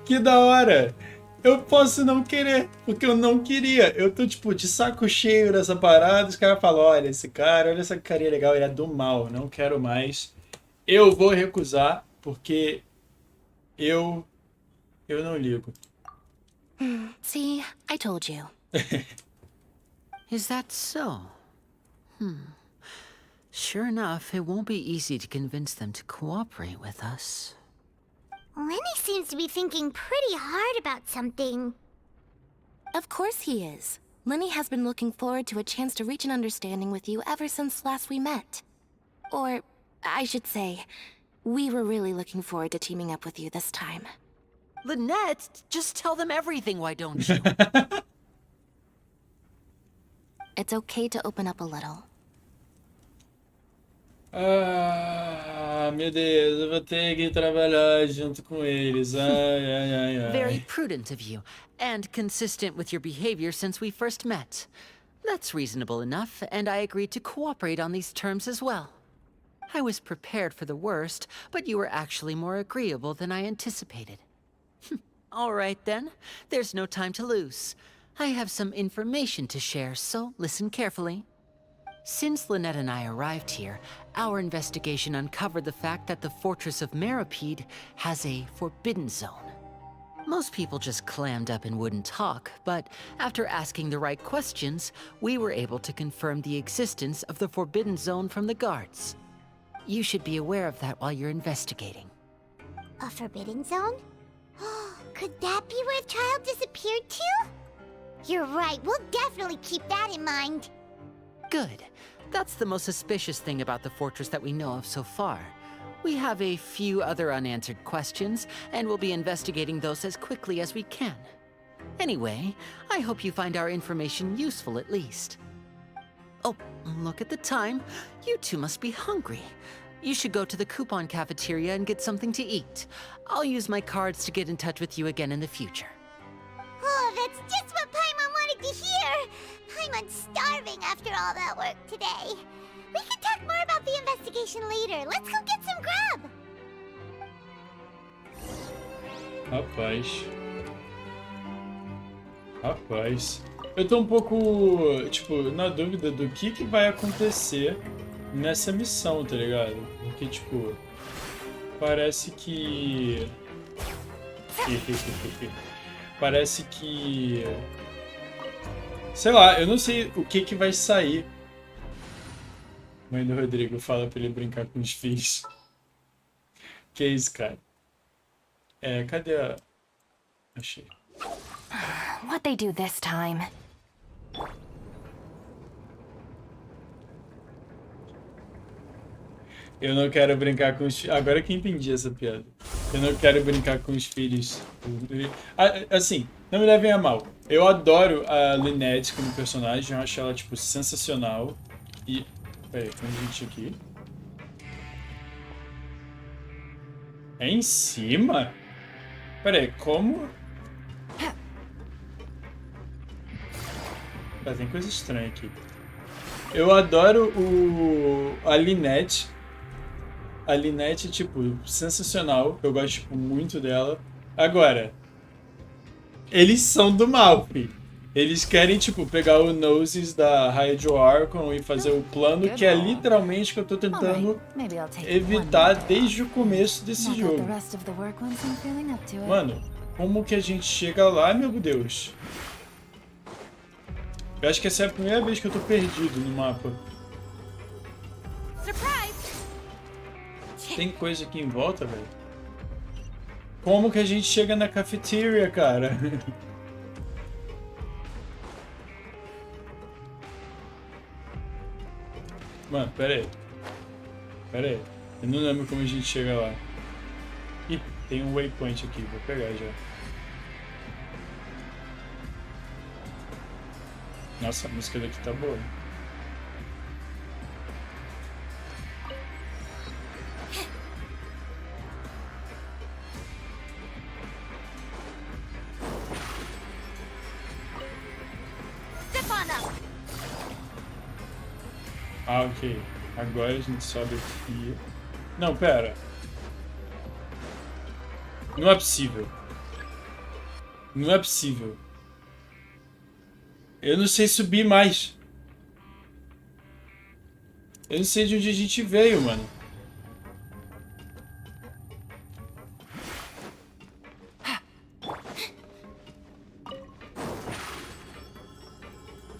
Speaker 1: Que da hora! Eu posso não querer, porque eu não queria. Eu tô, tipo, de saco cheio dessa parada. Os caras falam, olha esse cara, olha essa carinha legal, ele é do mal, não quero mais. Eu vou recusar, porque eu não ligo.
Speaker 17: See, I told you.
Speaker 13: Is that so? Sure enough, it won't be easy to convince them to cooperate with us.
Speaker 14: Lenny seems to be thinking pretty hard about something.
Speaker 17: Of course he is. Lenny has been looking forward to a chance to reach an understanding with you ever since last we met. Or, I should say, we were really looking forward to teaming up with you this time.
Speaker 13: Lynette, just tell them everything, why don't you?
Speaker 17: It's okay to open up a little.
Speaker 1: Ah, meu Deus, eu vou ter que trabalhar junto com eles. Ai.
Speaker 13: Very prudent of you, and consistent with your behavior since we first met. That's reasonable enough, and I agreed to cooperate on these terms as well. I was prepared for the worst, but you were actually more agreeable than I anticipated. All right then, there's no time to lose. I have some information to share, so listen carefully. Since Lynette and I arrived here, our investigation uncovered the fact that the fortress of Meripede has a forbidden zone. Most people just clammed up and wouldn't talk, but after asking the right questions, we were able to confirm the existence of the forbidden zone from the guards. You should be aware of that while you're investigating.
Speaker 14: A forbidden zone? Could that be where Child disappeared to? You're right, we'll definitely keep that in mind.
Speaker 13: Good. That's the most suspicious thing about the fortress that we know of so far. We have a few other unanswered questions, and we'll be investigating those as quickly as we can. Anyway, I hope you find our information useful at least. Oh, look at the time. You two must be hungry. You should go to the coupon cafeteria and get something to eat. I'll use my cards to get in touch with you again in the future.
Speaker 14: Oh, that's just what Paimon wanted to hear! Paimon's starving after all that work today. We can talk more about the investigation later. Let's go get some grub!
Speaker 1: Rapaz. Eu tô um pouco, tipo, na dúvida do que vai acontecer nessa missão, tá ligado? Porque, tipo, parece que... Parece que... Sei lá, eu não sei o que vai sair. Mãe do Rodrigo fala pra ele brincar com os filhos. Que isso, cara? Cadê a... Achei.
Speaker 7: What'd they do this time?
Speaker 1: Eu não quero brincar com os filhos. Agora que eu entendi essa piada. Eu não quero brincar com os filhos. Assim, não me levem a mal. Eu adoro a Lynette como personagem. Eu acho ela, tipo, sensacional. E... Peraí, tem gente aqui. É em cima? Peraí, como... Tem coisa estranha aqui. Eu adoro a Lynette. A Lynette, tipo, sensacional. Eu gosto, tipo, muito dela. Agora, eles são do mal, filho. Eles querem, tipo, pegar o Noses da Raid Archon e fazer o plano que é literalmente o que eu tô tentando evitar desde o começo desse jogo. Mano, como que a gente chega lá, meu Deus? Eu acho que essa é a primeira vez que eu tô perdido no mapa. Tem coisa aqui em volta, velho? Como que a gente chega na cafeteria, cara? Mano, pera aí. Pera aí. Eu não lembro como a gente chega lá. Ih, tem um waypoint aqui. Vou pegar já. Nossa, a música daqui tá boa. Ah, ok. Agora a gente sobe aqui. Não, pera. Não é possível. Não é possível. Eu não sei subir mais. Eu não sei de onde a gente veio, mano.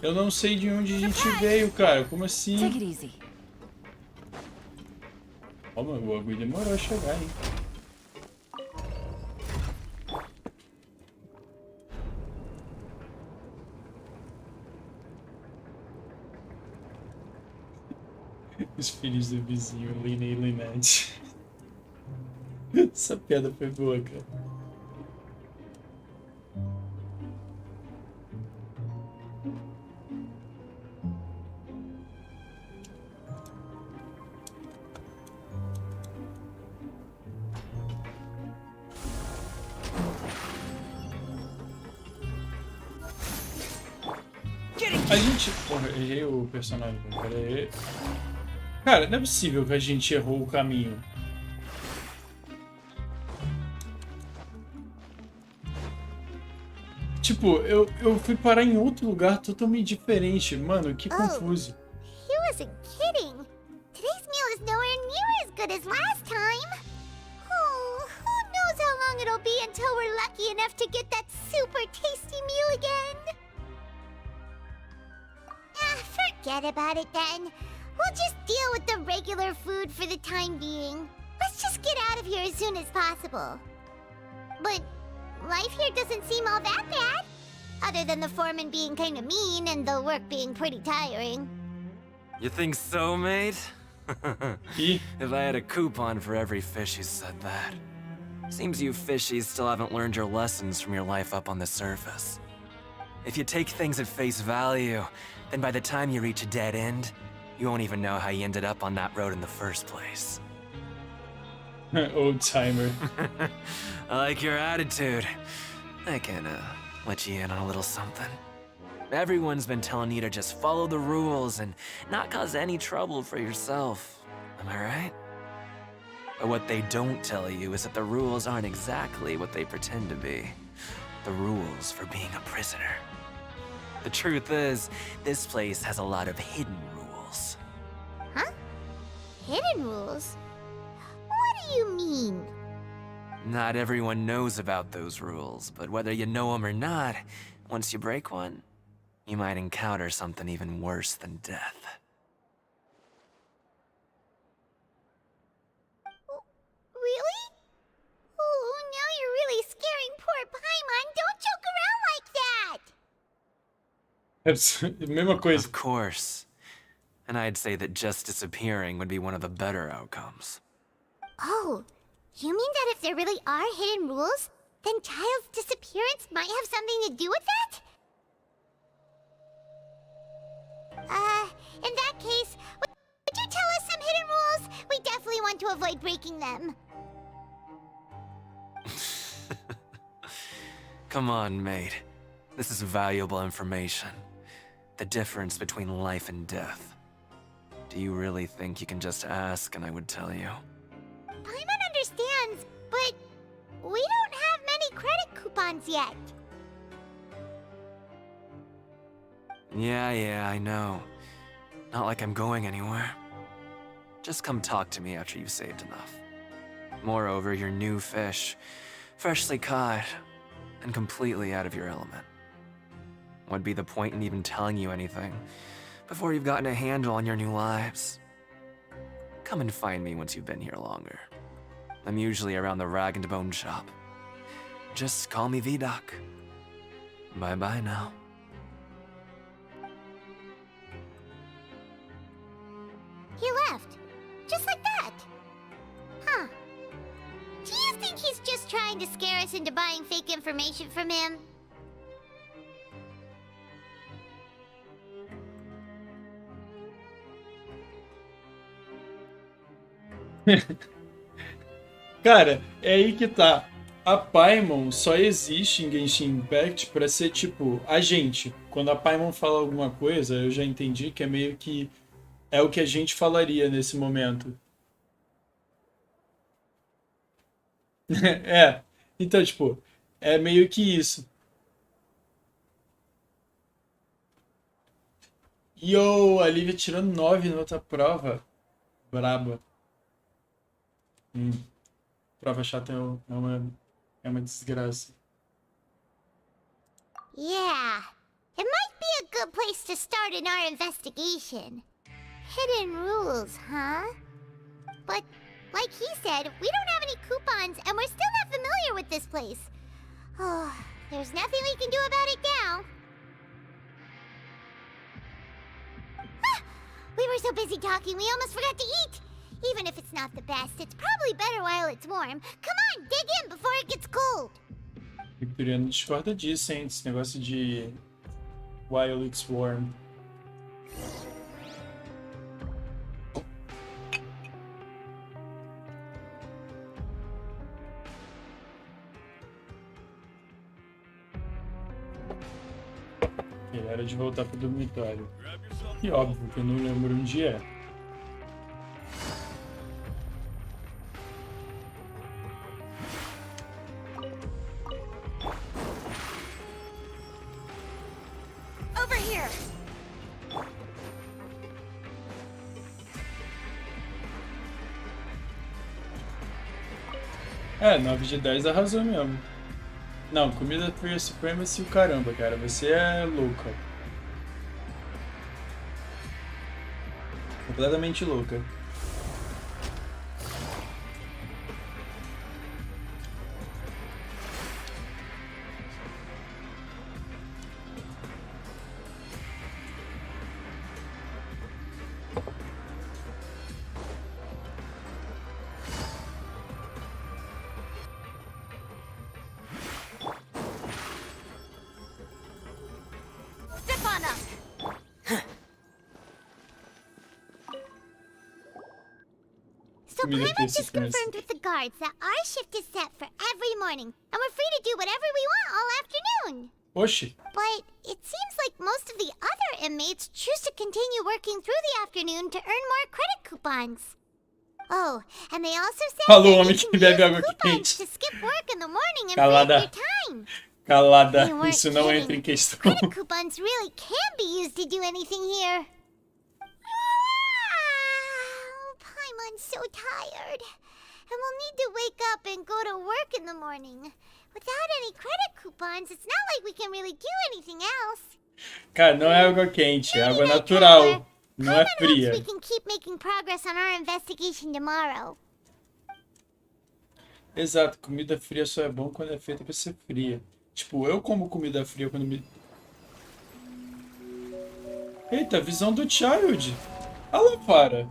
Speaker 1: Eu não sei de onde a gente veio, cara. Como assim? Ó, mano, o bagulho demorou a chegar, hein? Os filhos do vizinho, Lina e Lynette. Essa piada foi boa, cara. A gente... Porra, errei o personagem. Pera aí. Cara, não é possível que a gente errou o caminho. Tipo, eu fui parar em outro lugar totalmente diferente. Mano, que confuso.
Speaker 2: He wasn't kidding. Today's meal is nowhere near as good as last time. Oh, who knows how long it'll be until we're lucky enough to get that super tasty meal again. Forget about it then. We'll just deal with the regular food for the time being. Let's just get out of here as soon as possible. But life here doesn't seem all that bad. Other than the foreman being kinda mean and the work being pretty tiring.
Speaker 10: You think so, mate? If I had a coupon for every fish who said that. Seems you fishies still haven't learned your lessons from your life up on the surface. If you take things at face value, then by the time you reach a dead end, you won't even know how you ended up on that road in the first place.
Speaker 1: Old timer.
Speaker 10: I like your attitude. I can, let you in on a little something. Everyone's been telling you to just follow the rules and not cause any trouble for yourself. Am I right? But what they don't tell you is that the rules aren't exactly what they pretend to be. The rules for being a prisoner. The truth is, this place has a lot of hidden rules.
Speaker 2: Huh? hidden rules? What do you mean?
Speaker 10: Not everyone knows about those rules, but whether you know them or not, once you break one, you might encounter something even worse than death.
Speaker 2: Really? Oh, now you're really scaring poor Paimon. Don't joke around like that!
Speaker 1: É a mesma coisa.
Speaker 10: Of course. And I'd say that just disappearing would be one of the better outcomes.
Speaker 2: Oh, you mean that if there really are hidden rules, then Child's disappearance might have something to do with that? In that case, would you tell us some hidden rules? We definitely want to avoid breaking them.
Speaker 10: Come on, mate. This is valuable information. The difference between life and death. Do you really think you can just ask and I would tell you?
Speaker 2: Paimon understands, but we don't have many credit coupons yet.
Speaker 10: Yeah, I know. Not like I'm going anywhere. Just come talk to me after you've saved enough. Moreover, you're new fish, freshly caught, and completely out of your element. What'd be the point in even telling you anything before you've gotten a handle on your new lives? Come and find me once you've been here longer. I'm usually around the rag and bone shop. Just call me V-Doc. Bye-bye now.
Speaker 2: He left. Just like that. Huh. Do you think he's just trying to scare us into buying fake information from him?
Speaker 1: Cara, é aí que tá. A Paimon só existe em Genshin Impact pra ser tipo a gente. Quando a Paimon fala alguma coisa, eu já entendi que é meio que é o que a gente falaria nesse momento. É, então, tipo, é meio que isso. Yo, a Lívia tirou 9 na outra prova. Braba. Prova chata é uma desgraça.
Speaker 2: Yeah. It might be a good place to start in our investigation. Hidden rules, huh? But, like he said, we don't have any coupons and we're still not familiar with this place. Oh, there's nothing we can do about it now. Ah, we were so busy talking we almost forgot to eat. Even if it's not the best, it's probably better while it's warm. Come on, dig in before it gets cold.
Speaker 1: Victoriano discorda disso, hein? Esse negócio de while it's warm. Era de voltar pro dormitório. E óbvio que eu não lembro onde é.
Speaker 7: Over here.
Speaker 1: É, 9 de 10 arrasou mesmo. Não, comida for your supremacy, o caramba, cara. Você é louca. Completamente louca.
Speaker 2: So Paimon just confirmed with the guards that our shift is set for every morning, and we're free to do whatever we want all afternoon.
Speaker 1: Oxi.
Speaker 2: But it seems like most of the other inmates choose to continue working through the afternoon to earn more credit coupons. Oh, and they also said
Speaker 1: Falou
Speaker 2: that
Speaker 1: homem
Speaker 2: you
Speaker 1: que
Speaker 2: can
Speaker 1: bebe
Speaker 2: use
Speaker 1: água
Speaker 2: coupons
Speaker 1: quente.
Speaker 2: to skip work in the morning and
Speaker 1: Calada.
Speaker 2: free up your time.
Speaker 1: Calada,
Speaker 2: They weren't
Speaker 1: isso não
Speaker 2: kidding.
Speaker 1: entra em questão.
Speaker 2: Credit coupons really can be used to do anything here. Paimon
Speaker 14: so tired. And we'll need to wake up and go to work in the morning. Without any credit coupons, it's not like we can really do anything else.
Speaker 1: Cara, não é água quente, é água natural. Não é fria.
Speaker 14: We can keep making progress on our investigation tomorrow.
Speaker 1: Exato, comida fria só é bom quando é feita pra ser fria. Tipo, eu como comida fria quando me... Eita, visão do Child. Alô, para.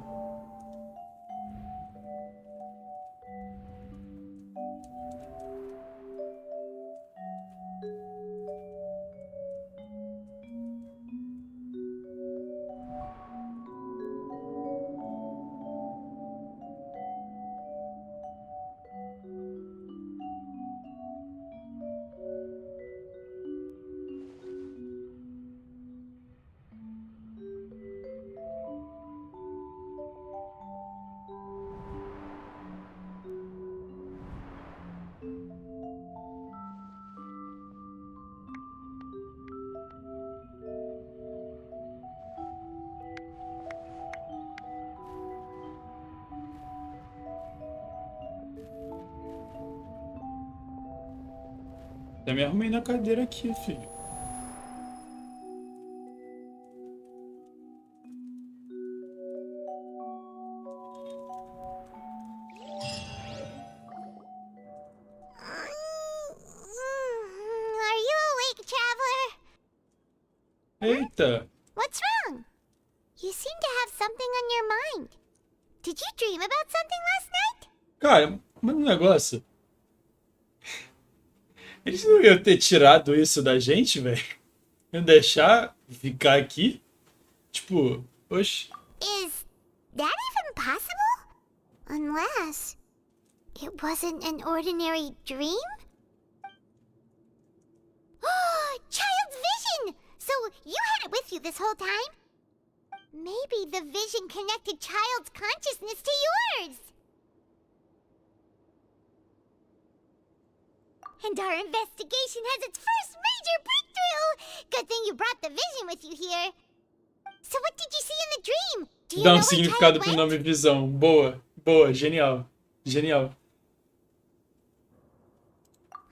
Speaker 1: Já me arrumei na cadeira aqui, filho.
Speaker 14: Are you awake, traveler?
Speaker 1: Eita.
Speaker 14: What's wrong? You seem to have something on your mind. Did you dream about something last night?
Speaker 1: Cara, mas um negócio. Eles não iam ter tirado isso da gente, velho? Iam deixar ficar aqui? Tipo, oxe.
Speaker 14: Is that even possible? Unless it wasn't an ordinary dream? Child's vision! So you had it with you this whole time? Maybe the vision connected Child's consciousness to yours. And our investigation has its first major breakthrough! Good thing you brought the vision with you here. So what did you see in the dream? Do you
Speaker 1: Dá
Speaker 14: know
Speaker 1: significado
Speaker 14: where
Speaker 1: pro
Speaker 14: Child
Speaker 1: nome visão. Boa, boa, genial. Genial.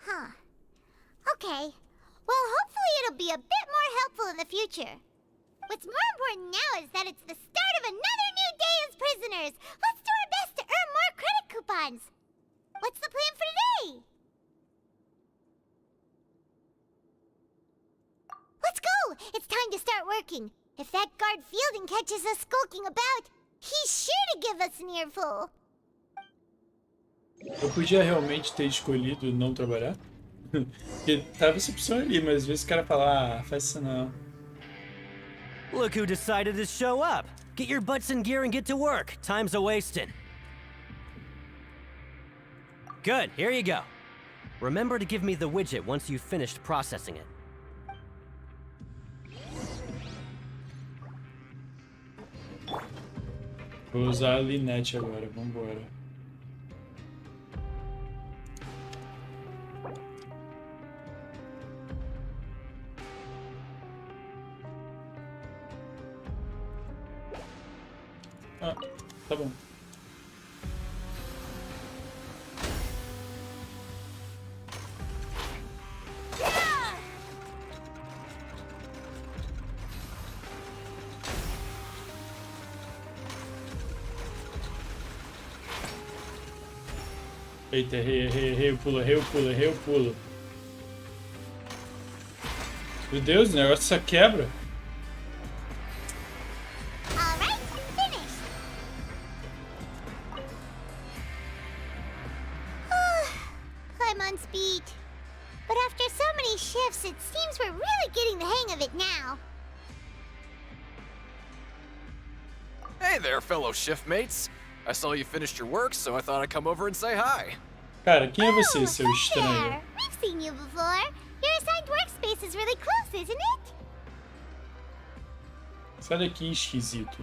Speaker 14: Huh. Okay. Well, hopefully it'll be a bit more helpful in the future. What's more important now is that it's the start of another new day as prisoners. Let's do our best to earn more credit coupons. What's the plan for today? Let's go! It's time to start working. If that guard Fielding catches us skulking about, he's sure to give us an earful.
Speaker 1: Eu podia realmente ter escolhido não trabalhar? Porque tava essa opção ali, mas às vezes o cara fala, faz isso não.
Speaker 16: Look who decided to show up. Get your butts in gear and get to work. Time's a-wasting. Good, here you go. Remember to give me the widget once you've finished processing it.
Speaker 1: Vou usar a Linette agora, vambora. Ah, tá bom. Eita, errei o pulo. Meu Deus, o negócio só quebra.
Speaker 14: Alright, finished. I'm on speed. But after so many shifts, it seems we're really getting the hang of it now.
Speaker 18: Hey there, fellow shiftmates. I saw you finished your work, so I thought I'd come over and say hi.
Speaker 1: Cara, quem é você, seu estranho?
Speaker 14: There, we've seen you before. Your assigned workspace is really close, isn't it?
Speaker 1: Sai daqui, esquisito.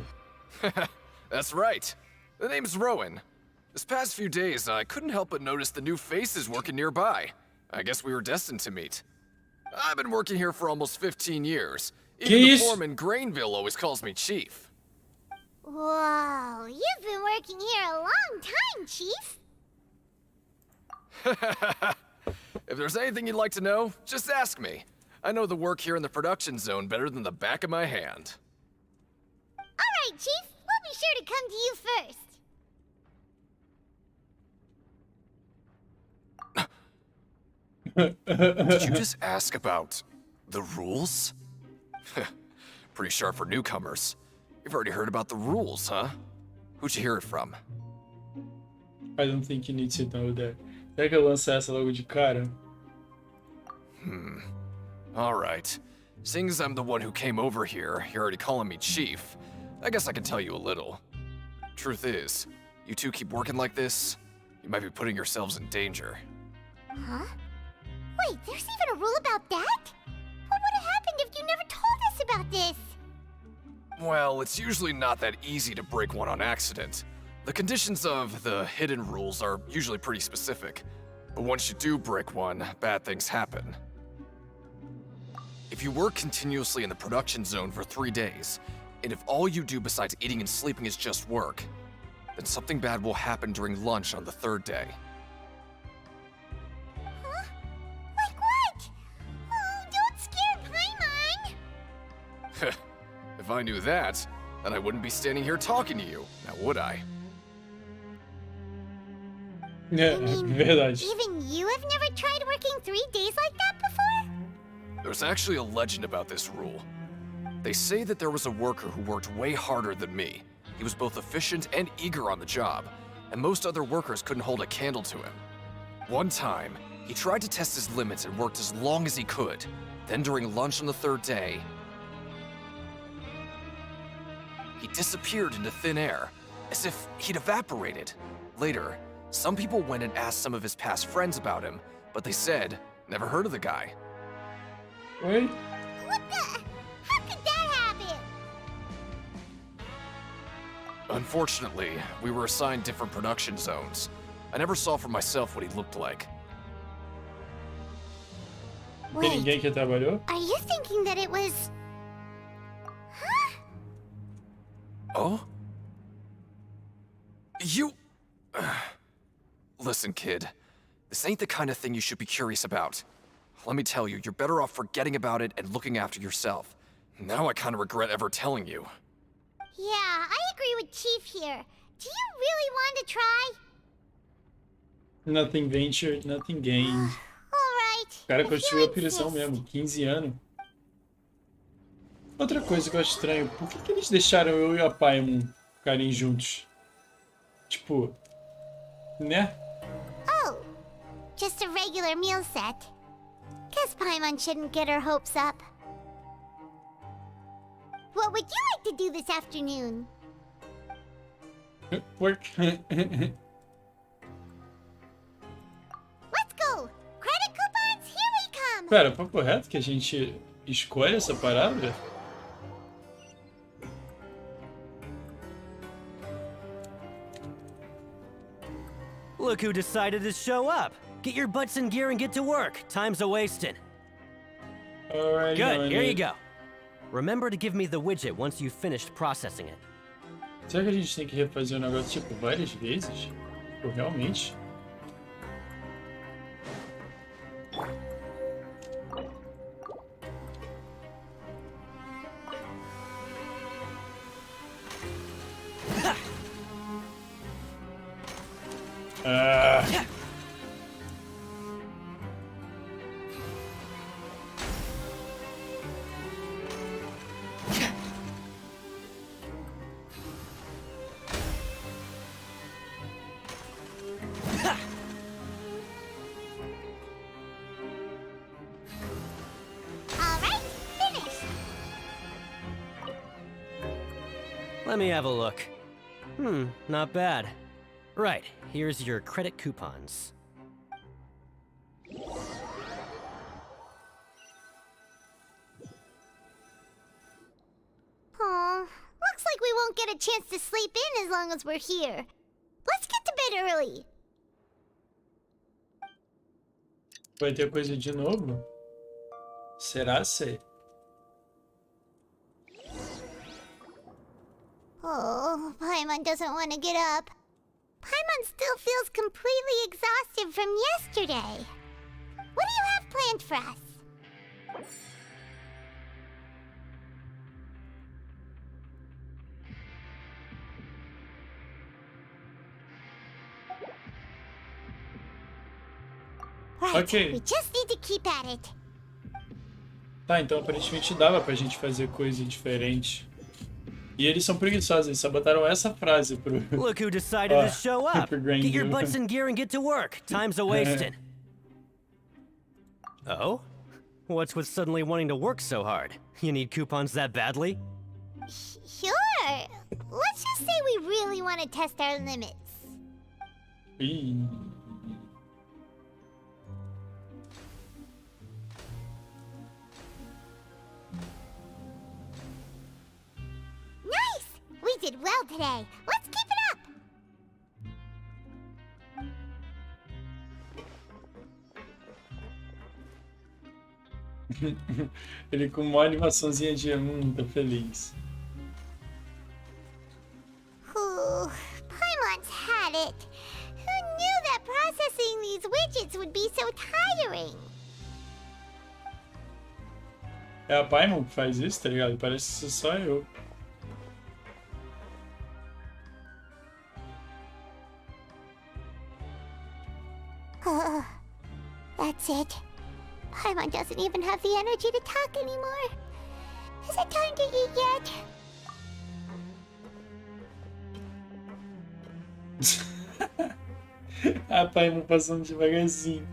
Speaker 18: That's right. The name's Rowan. This past few days, I couldn't help but notice the new faces working nearby. I guess we were destined to meet. I've been working here for almost 15 years. Even the foreman Grainville always calls me Chief.
Speaker 14: Whoa, you've been working here a long time, Chief.
Speaker 18: If there's anything you'd like to know, just ask me. I know the work here in the production zone better than the back of my hand.
Speaker 14: All right, Chief. We'll be sure to come to you first.
Speaker 18: Did you just ask about the rules? Pretty sharp for newcomers. You've already heard about the rules, huh? Who'd you hear it from?
Speaker 1: I don't think you need to know that. Será que eu lanço essa logo de cara?
Speaker 18: Alright. Seeing as I'm the one who came over here, you're already calling me Chief. I guess I can tell you a little. Truth is, you two keep working like this, you might be putting yourselves in danger.
Speaker 14: Huh? Wait, there's even a rule about that? What would have happened if you never told us about this?
Speaker 18: Well, it's usually not that easy to break one on accident. The conditions of the hidden rules are usually pretty specific. But once you do break one, bad things happen. If you work continuously in the production zone for 3 days, and if all you do besides eating and sleeping is just work, then something bad will happen during lunch on the 3rd day.
Speaker 14: Huh? Like what? Oh, don't scare Paimon!
Speaker 18: If I knew that, then I wouldn't be standing here talking to you, now would I?
Speaker 1: É, verdade.
Speaker 14: Even you have never tried working 3 days like that before?
Speaker 18: There's actually a legend about this rule. They say that there was a worker who worked way harder than me. He was both efficient and eager on the job, and most other workers couldn't hold a candle to him. One time, he tried to test his limits and worked as long as he could. Then during lunch on the 3rd day, he disappeared into thin air, as if he'd evaporated. Later, some people went and asked some of his past friends about him, but they said, never heard of the guy.
Speaker 1: Oi?
Speaker 14: What the? How could that happen?
Speaker 18: Unfortunately, we were assigned different production zones. I never saw for myself what he looked like.
Speaker 1: Tem ninguém que trabalhou?
Speaker 14: Are you thinking that it was... Huh?
Speaker 18: Oh? You... Listen, kid. This ain't the kind of thing you should be curious about. Let me tell you, you're better off forgetting about it and looking after yourself. Now I kind of regret ever telling you.
Speaker 14: Yeah, I agree with Chief here. Do you really want to try?
Speaker 1: Nothing ventured, nothing gained.
Speaker 14: Alright.
Speaker 1: O cara construiu a prisão mesmo, 15 anos. Outra coisa que eu acho estranho, por que eles deixaram eu e a Paimon ficarem juntos? Tipo, né?
Speaker 14: Oh, just a regular meal set. Guess Paimon shouldn't get her hopes up. What would you like to do this afternoon?
Speaker 1: Work.
Speaker 14: Let's go! Credit coupons, here we come!
Speaker 1: Pera, papo reto que a gente escolhe essa parada?
Speaker 16: Look who decided to show up. Get your butts in gear and get to work. Time's a-wasting.
Speaker 1: Alright,
Speaker 16: Good, here you go. Remember to give me the widget once you've finished processing it.
Speaker 1: Será que a gente tem que refazer o negócio tipo várias vezes? Tipo, realmente?
Speaker 14: Alright, finished!
Speaker 16: Let me have a look. Not bad. Right, here's your credit coupons.
Speaker 14: Aw, looks like we won't get a chance to sleep in as long as we're here. Let's get to bed early.
Speaker 1: Vai ter coisa de novo? Será, sei?
Speaker 14: Oh, Paimon doesn't want to get up. Paimon still feels completely exhausted from yesterday. What do you have planned for us? Right,
Speaker 1: Ok.
Speaker 14: we just need to keep at it.
Speaker 1: Tá, então aparentemente dava pra gente fazer coisa diferente. E eles são preguiçosos, eles só botaram essa frase pro...
Speaker 16: Look who decided to show up.
Speaker 1: pro
Speaker 16: Get your
Speaker 1: Grandu.
Speaker 16: butts in gear and get to work. Time's a wasted. Oh? What's with suddenly wanting to work so hard? You need coupons that badly?
Speaker 14: Sure. Let's just say we really want to test our limits.
Speaker 1: Ih.
Speaker 14: Nice! We did well today. Let's keep it up!
Speaker 1: Ele com uma animaçãozinha de tô feliz.
Speaker 14: Ooh, Paimon's had it. Who knew that processing these widgets would be so tiring?
Speaker 1: É a Paimon que faz isso, tá ligado? Parece que sou só eu.
Speaker 14: That's it. Paimon doesn't even have the energy to talk anymore. Is it time to eat yet?
Speaker 1: A Paimon passando devagarzinho.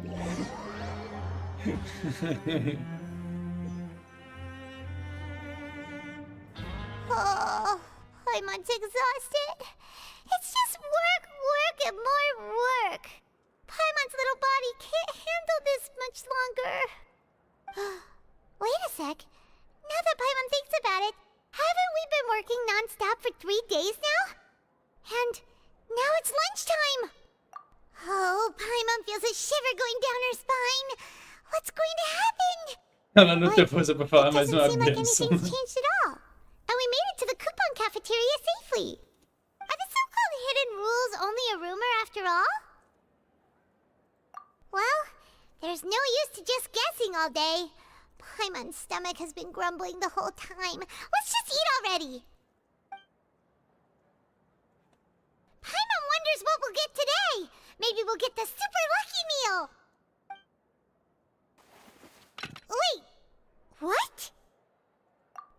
Speaker 14: Oh, Paimon's exhausted. It's just work, work, and more work. Paimon's little body can't handle this much longer. Wait a sec. Now that Paimon thinks about it, haven't we been working non-stop for 3 days now? And now it's lunchtime. Oh, Paimon feels a shiver going down her spine. What's going to happen?
Speaker 1: Ela não tem força pra falar mais uma
Speaker 14: Doesn't seem like
Speaker 1: benção.
Speaker 14: anything's changed at all. And we made it to the coupon cafeteria safely. Are the so-called hidden rules only a rumor after all? Well, there's no use to just guessing all day. Paimon's stomach has been grumbling the whole time. Let's just eat already. Paimon wonders what we'll get today. Maybe we'll get the super lucky meal. Wait, what?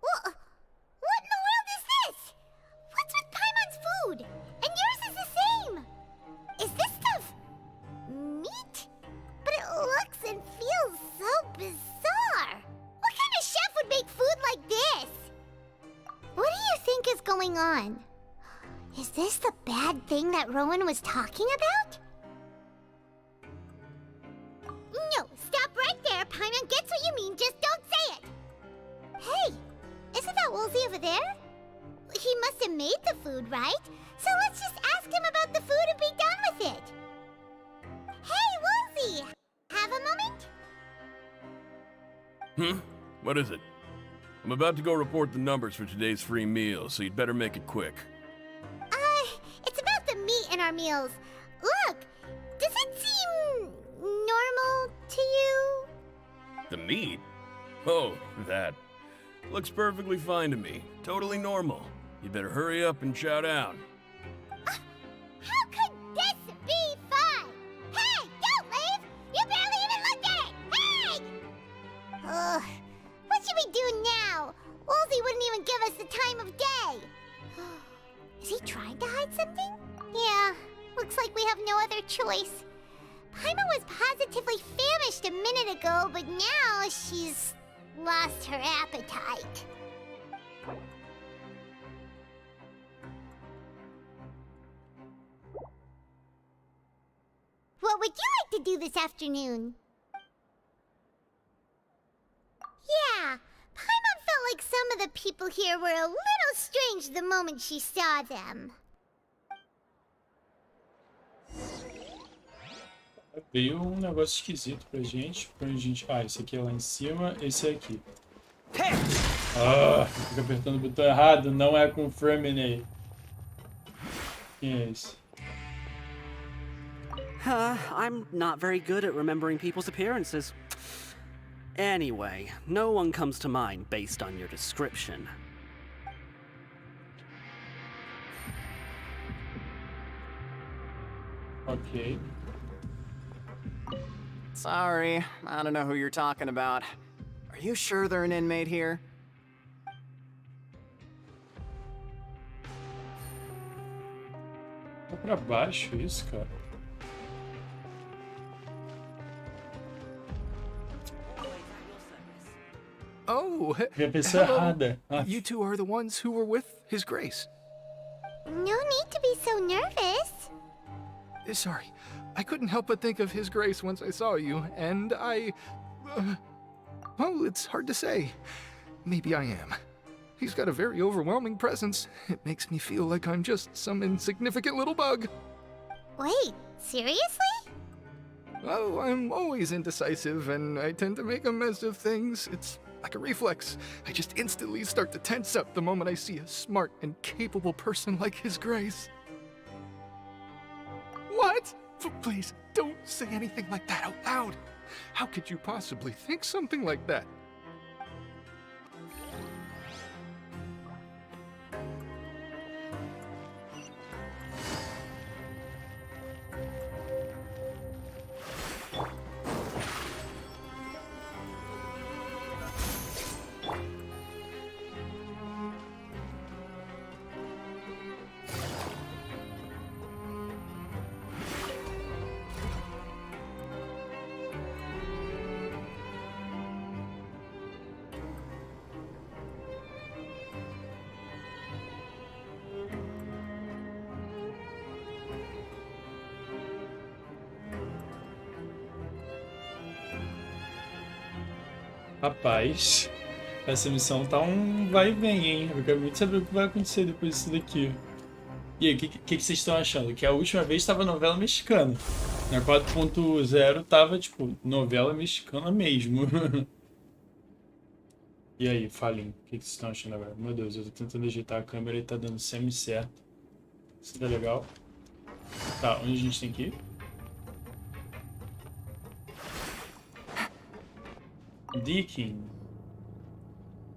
Speaker 14: What in the world is this? What's with Paimon's food? And yours is the same. Is this stuff meat? But it looks and feels so bizarre. What kind of chef would make food like this? What do you think is going on? Is this the bad thing that Rowan was talking about? No, stop right there. Paimon gets what you mean, just don't say it. Hey, isn't that Woolsey over there? He must have made the food, right? So let's just ask him about the food and be done with it. Hey, Woolsey! Have a moment?
Speaker 12: What is it? I'm about to go report the numbers for today's free meal, so you'd better make it quick.
Speaker 14: It's about the meat in our meals. Look, does it seem normal to you?
Speaker 12: The meat? Oh, that. Looks perfectly fine to me. Totally normal. You better hurry up and chow down.
Speaker 14: How could this be fun? Hey, don't leave! You barely even looked at it! Hey! Ugh, what should we do now? Woolsey wouldn't even give us the time of day. Is he trying to hide something? Yeah, looks like we have no other choice. Paimon was positively famished a minute ago, but now she's lost her appetite. What would you like to do this afternoon? Yeah, Paimon felt like some of the people here were a little strange the moment she saw them.
Speaker 1: Veio negócio esquisito pra gente. Ah, esse aqui é lá em cima, esse é aqui. Ah, fica apertando o botão errado, não é com Ferminate. Quem é esse?
Speaker 19: I'm not very good at remembering people's appearances. Anyway, no one comes to mind based on your description.
Speaker 1: Ok.
Speaker 20: Sorry, I don't know who you're talking about. Are you sure they're an inmate here?
Speaker 1: Tá pra baixo isso, cara.
Speaker 21: Oh,
Speaker 1: É a pessoa
Speaker 21: hello.
Speaker 1: errada. Ah.
Speaker 21: You two are the ones who were with His Grace.
Speaker 14: No need to be so nervous.
Speaker 21: Sorry, I couldn't help but think of His Grace once I saw you, and well, it's hard to say. Maybe I am. He's got a very overwhelming presence. It makes me feel like I'm just some insignificant little bug.
Speaker 14: Wait, seriously?
Speaker 21: Oh, I'm always indecisive, and I tend to make a mess of things. It's like a reflex. I just instantly start to tense up the moment I see a smart and capable person like His Grace. What? Please, don't say anything like that out loud. How could you possibly think something like that?
Speaker 1: Rapaz, essa missão tá um vai e vem, hein? Eu quero muito saber o que vai acontecer depois disso daqui. E aí, o que vocês estão achando? Que a última vez tava novela mexicana. Na 4.0 tava, tipo, novela mexicana mesmo. E aí, falem, o que vocês estão achando agora? Meu Deus, eu tô tentando ajeitar a câmera e tá dando semi-certo. Isso tá legal. Tá, onde a gente tem que ir? Deacon.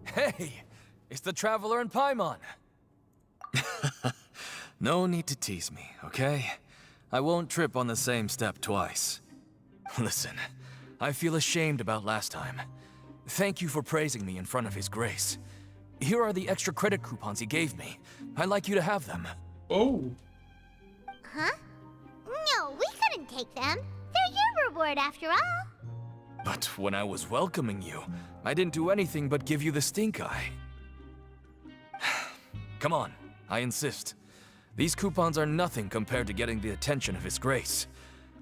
Speaker 10: Hey, it's the Traveler and Paimon. No need to tease me, okay? I won't trip on the same step twice. Listen, I feel ashamed about last time. Thank you for praising me in front of His Grace. Here are the extra credit coupons he gave me. I'd like you to have them.
Speaker 1: Oh.
Speaker 14: Huh? No, we couldn't take them. They're your reward after all.
Speaker 10: But when I was welcoming you, I didn't do anything but give you the stink eye. Come on, I insist. These coupons are nothing compared to getting the attention of His Grace.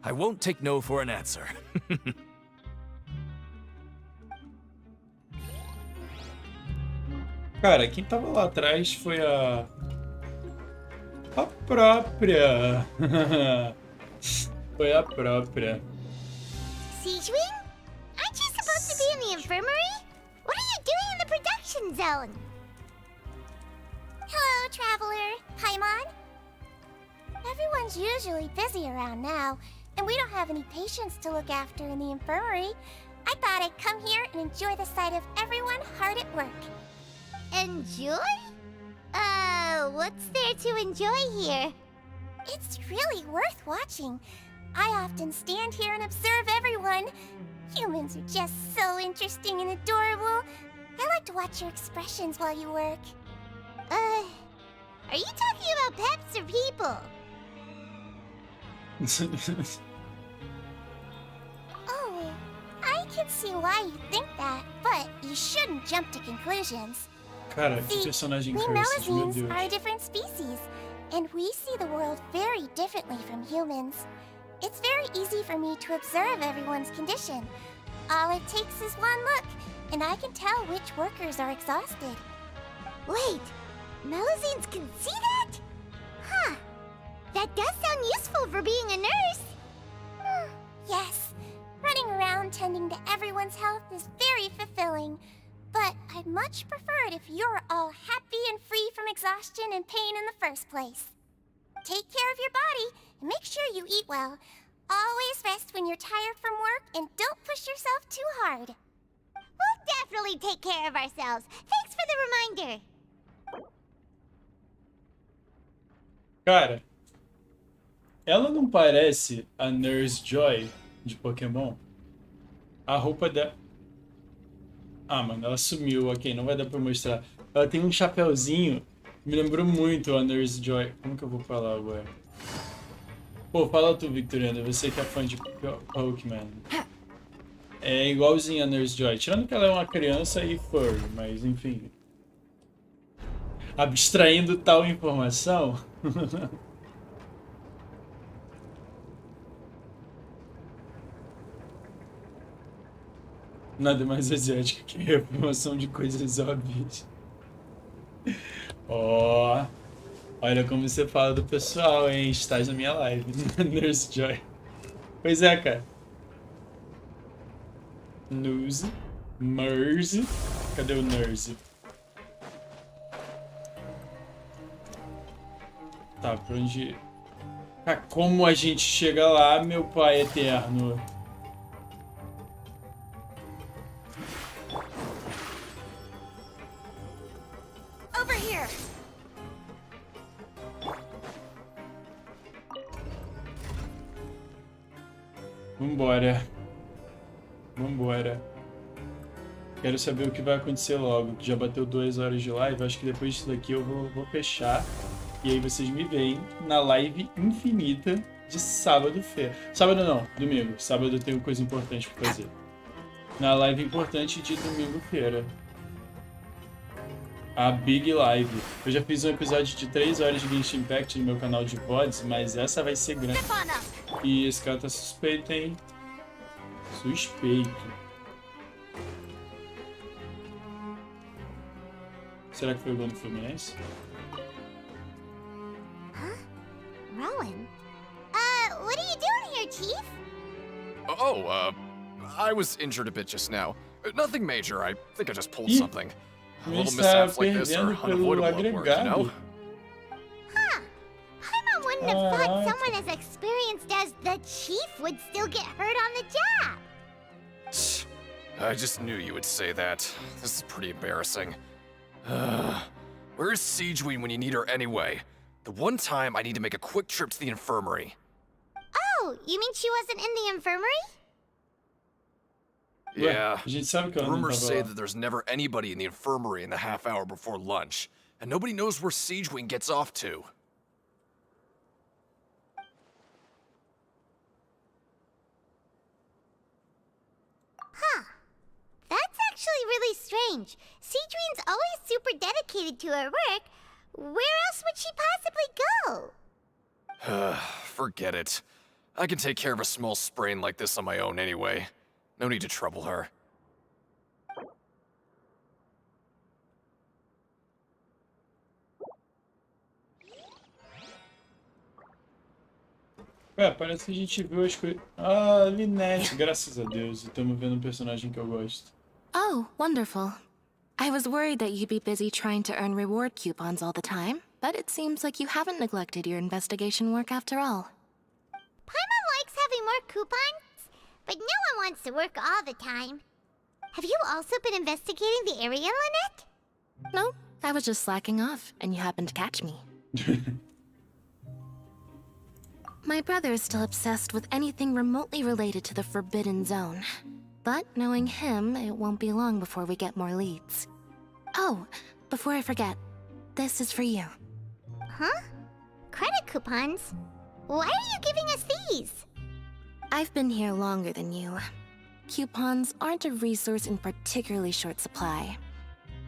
Speaker 10: I won't take no for an answer.
Speaker 1: Cara, quem tava lá atrás foi a própria. Foi a própria.
Speaker 14: Siegewing? Aren't you supposed to be in the infirmary? What are you doing in the production zone? Hello, Traveler. Paimon? Everyone's usually busy around now, and we don't have any patients to look after in the infirmary. I thought I'd come here and enjoy the sight of everyone hard at work. Enjoy? What's there to enjoy here? It's really worth watching. I often stand here and observe everyone. Humans are just so interesting and adorable. I like to watch your expressions while you work. Are you talking about pets or people? Oh, I can see why you think that, but you shouldn't jump to conclusions.
Speaker 1: Cara, que personagem
Speaker 14: We
Speaker 1: cursed, meu
Speaker 14: Melusines
Speaker 1: Deus.
Speaker 14: are a different species, and we see the world very differently from humans. It's very easy for me to observe everyone's condition. All it takes is one look, and I can tell which workers are exhausted. Wait, Melusines can see that? Huh. That does sound useful for being a nurse. Yes, running around tending to everyone's health is very fulfilling. But I'd much prefer it if you're all happy and free from exhaustion and pain in the first place. take care of your body and make sure you eat well. Always rest when you're tired from work and don't push yourself too hard. We'll definitely take care of ourselves. Thanks for the reminder.
Speaker 1: Cara, ela não parece a Nurse Joy de Pokémon? A roupa dela... Ah, mano, ela sumiu. Ok, não vai dar pra mostrar. Ela tem um chapéuzinho. Me lembrou muito a Nurse Joy. Como que eu vou falar agora? Pô, fala tu, Victoriano. Você que é fã de Pokémon. É igualzinho a Nurse Joy. Tirando que ela é uma criança e furry, mas enfim. Abstraindo tal informação... Nada mais asiático que a repromoção de coisas óbvias. Ó, olha como você fala do pessoal, hein? Estás na minha live, Nurse Joy. Pois é, cara. Nurse. Merse. Cadê o Nurse? Tá, pra onde... Ah, como a gente chega lá, meu pai eterno?
Speaker 7: Over here.
Speaker 1: Vambora. Vambora. Quero saber o que vai acontecer logo. Já bateu 2 horas de live. Acho que depois disso daqui eu vou fechar. E aí vocês me veem na live infinita de sábado-feira. Sábado não, domingo. Sábado eu tenho coisa importante pra fazer. Na live importante de domingo-feira. A Big Live. Eu já fiz um episódio de 3 horas de Genshin Impact no meu canal de VODs, mas essa vai ser grande. E esse cara tá suspeito, hein? Suspeito. Será que foi o gol do Fluminense?
Speaker 14: Rowan? What are you doing here, Chief?
Speaker 18: I was injured a bit just now. Nothing major, I think I just pulled something. Little
Speaker 1: Está
Speaker 18: mishaps like this are
Speaker 1: perdendo pelo
Speaker 18: unavoidable at work, you know?
Speaker 1: agregado.
Speaker 14: Huh. Paimon wouldn't have thought someone as experienced as the Chief would still get hurt on the job.
Speaker 18: I just knew you would say that. This is pretty embarrassing. Where's Siegeween when you need her anyway? The one time I need to make a quick trip to the infirmary.
Speaker 14: Oh, you mean she wasn't in the infirmary?
Speaker 18: Yeah.
Speaker 1: A gente sabe que ela não
Speaker 18: Rumors
Speaker 1: tava
Speaker 18: say
Speaker 1: lá.
Speaker 18: that there's never anybody in the infirmary in the half hour before lunch, and nobody knows where Siegeween gets off to.
Speaker 14: Huh. That's actually really strange. Siegeween's always super dedicated to her work. Where else would she possibly go?
Speaker 18: Forget it. I can take care of a small sprain like this on my own anyway. No need to trouble her.
Speaker 1: Ué, parece que a gente viu as coisas... Ah, Linette, graças a Deus. Estamos vendo um personagem que eu gosto.
Speaker 17: Oh, wonderful. I was worried that you'd be busy trying to earn reward coupons all the time, but it seems like you haven't neglected your investigation work after all.
Speaker 14: Paimon likes having more coupons, but no one wants to work all the time. Have you also been investigating the area, Lynette?
Speaker 17: No, I was just slacking off, and you happened to catch me. My brother is still obsessed with anything remotely related to the Forbidden Zone. But knowing him, it won't be long before we get more leads. Oh, before I forget, this is for you.
Speaker 14: Huh? Credit coupons? Why are you giving us these?
Speaker 17: I've been here longer than you. Coupons aren't a resource in particularly short supply.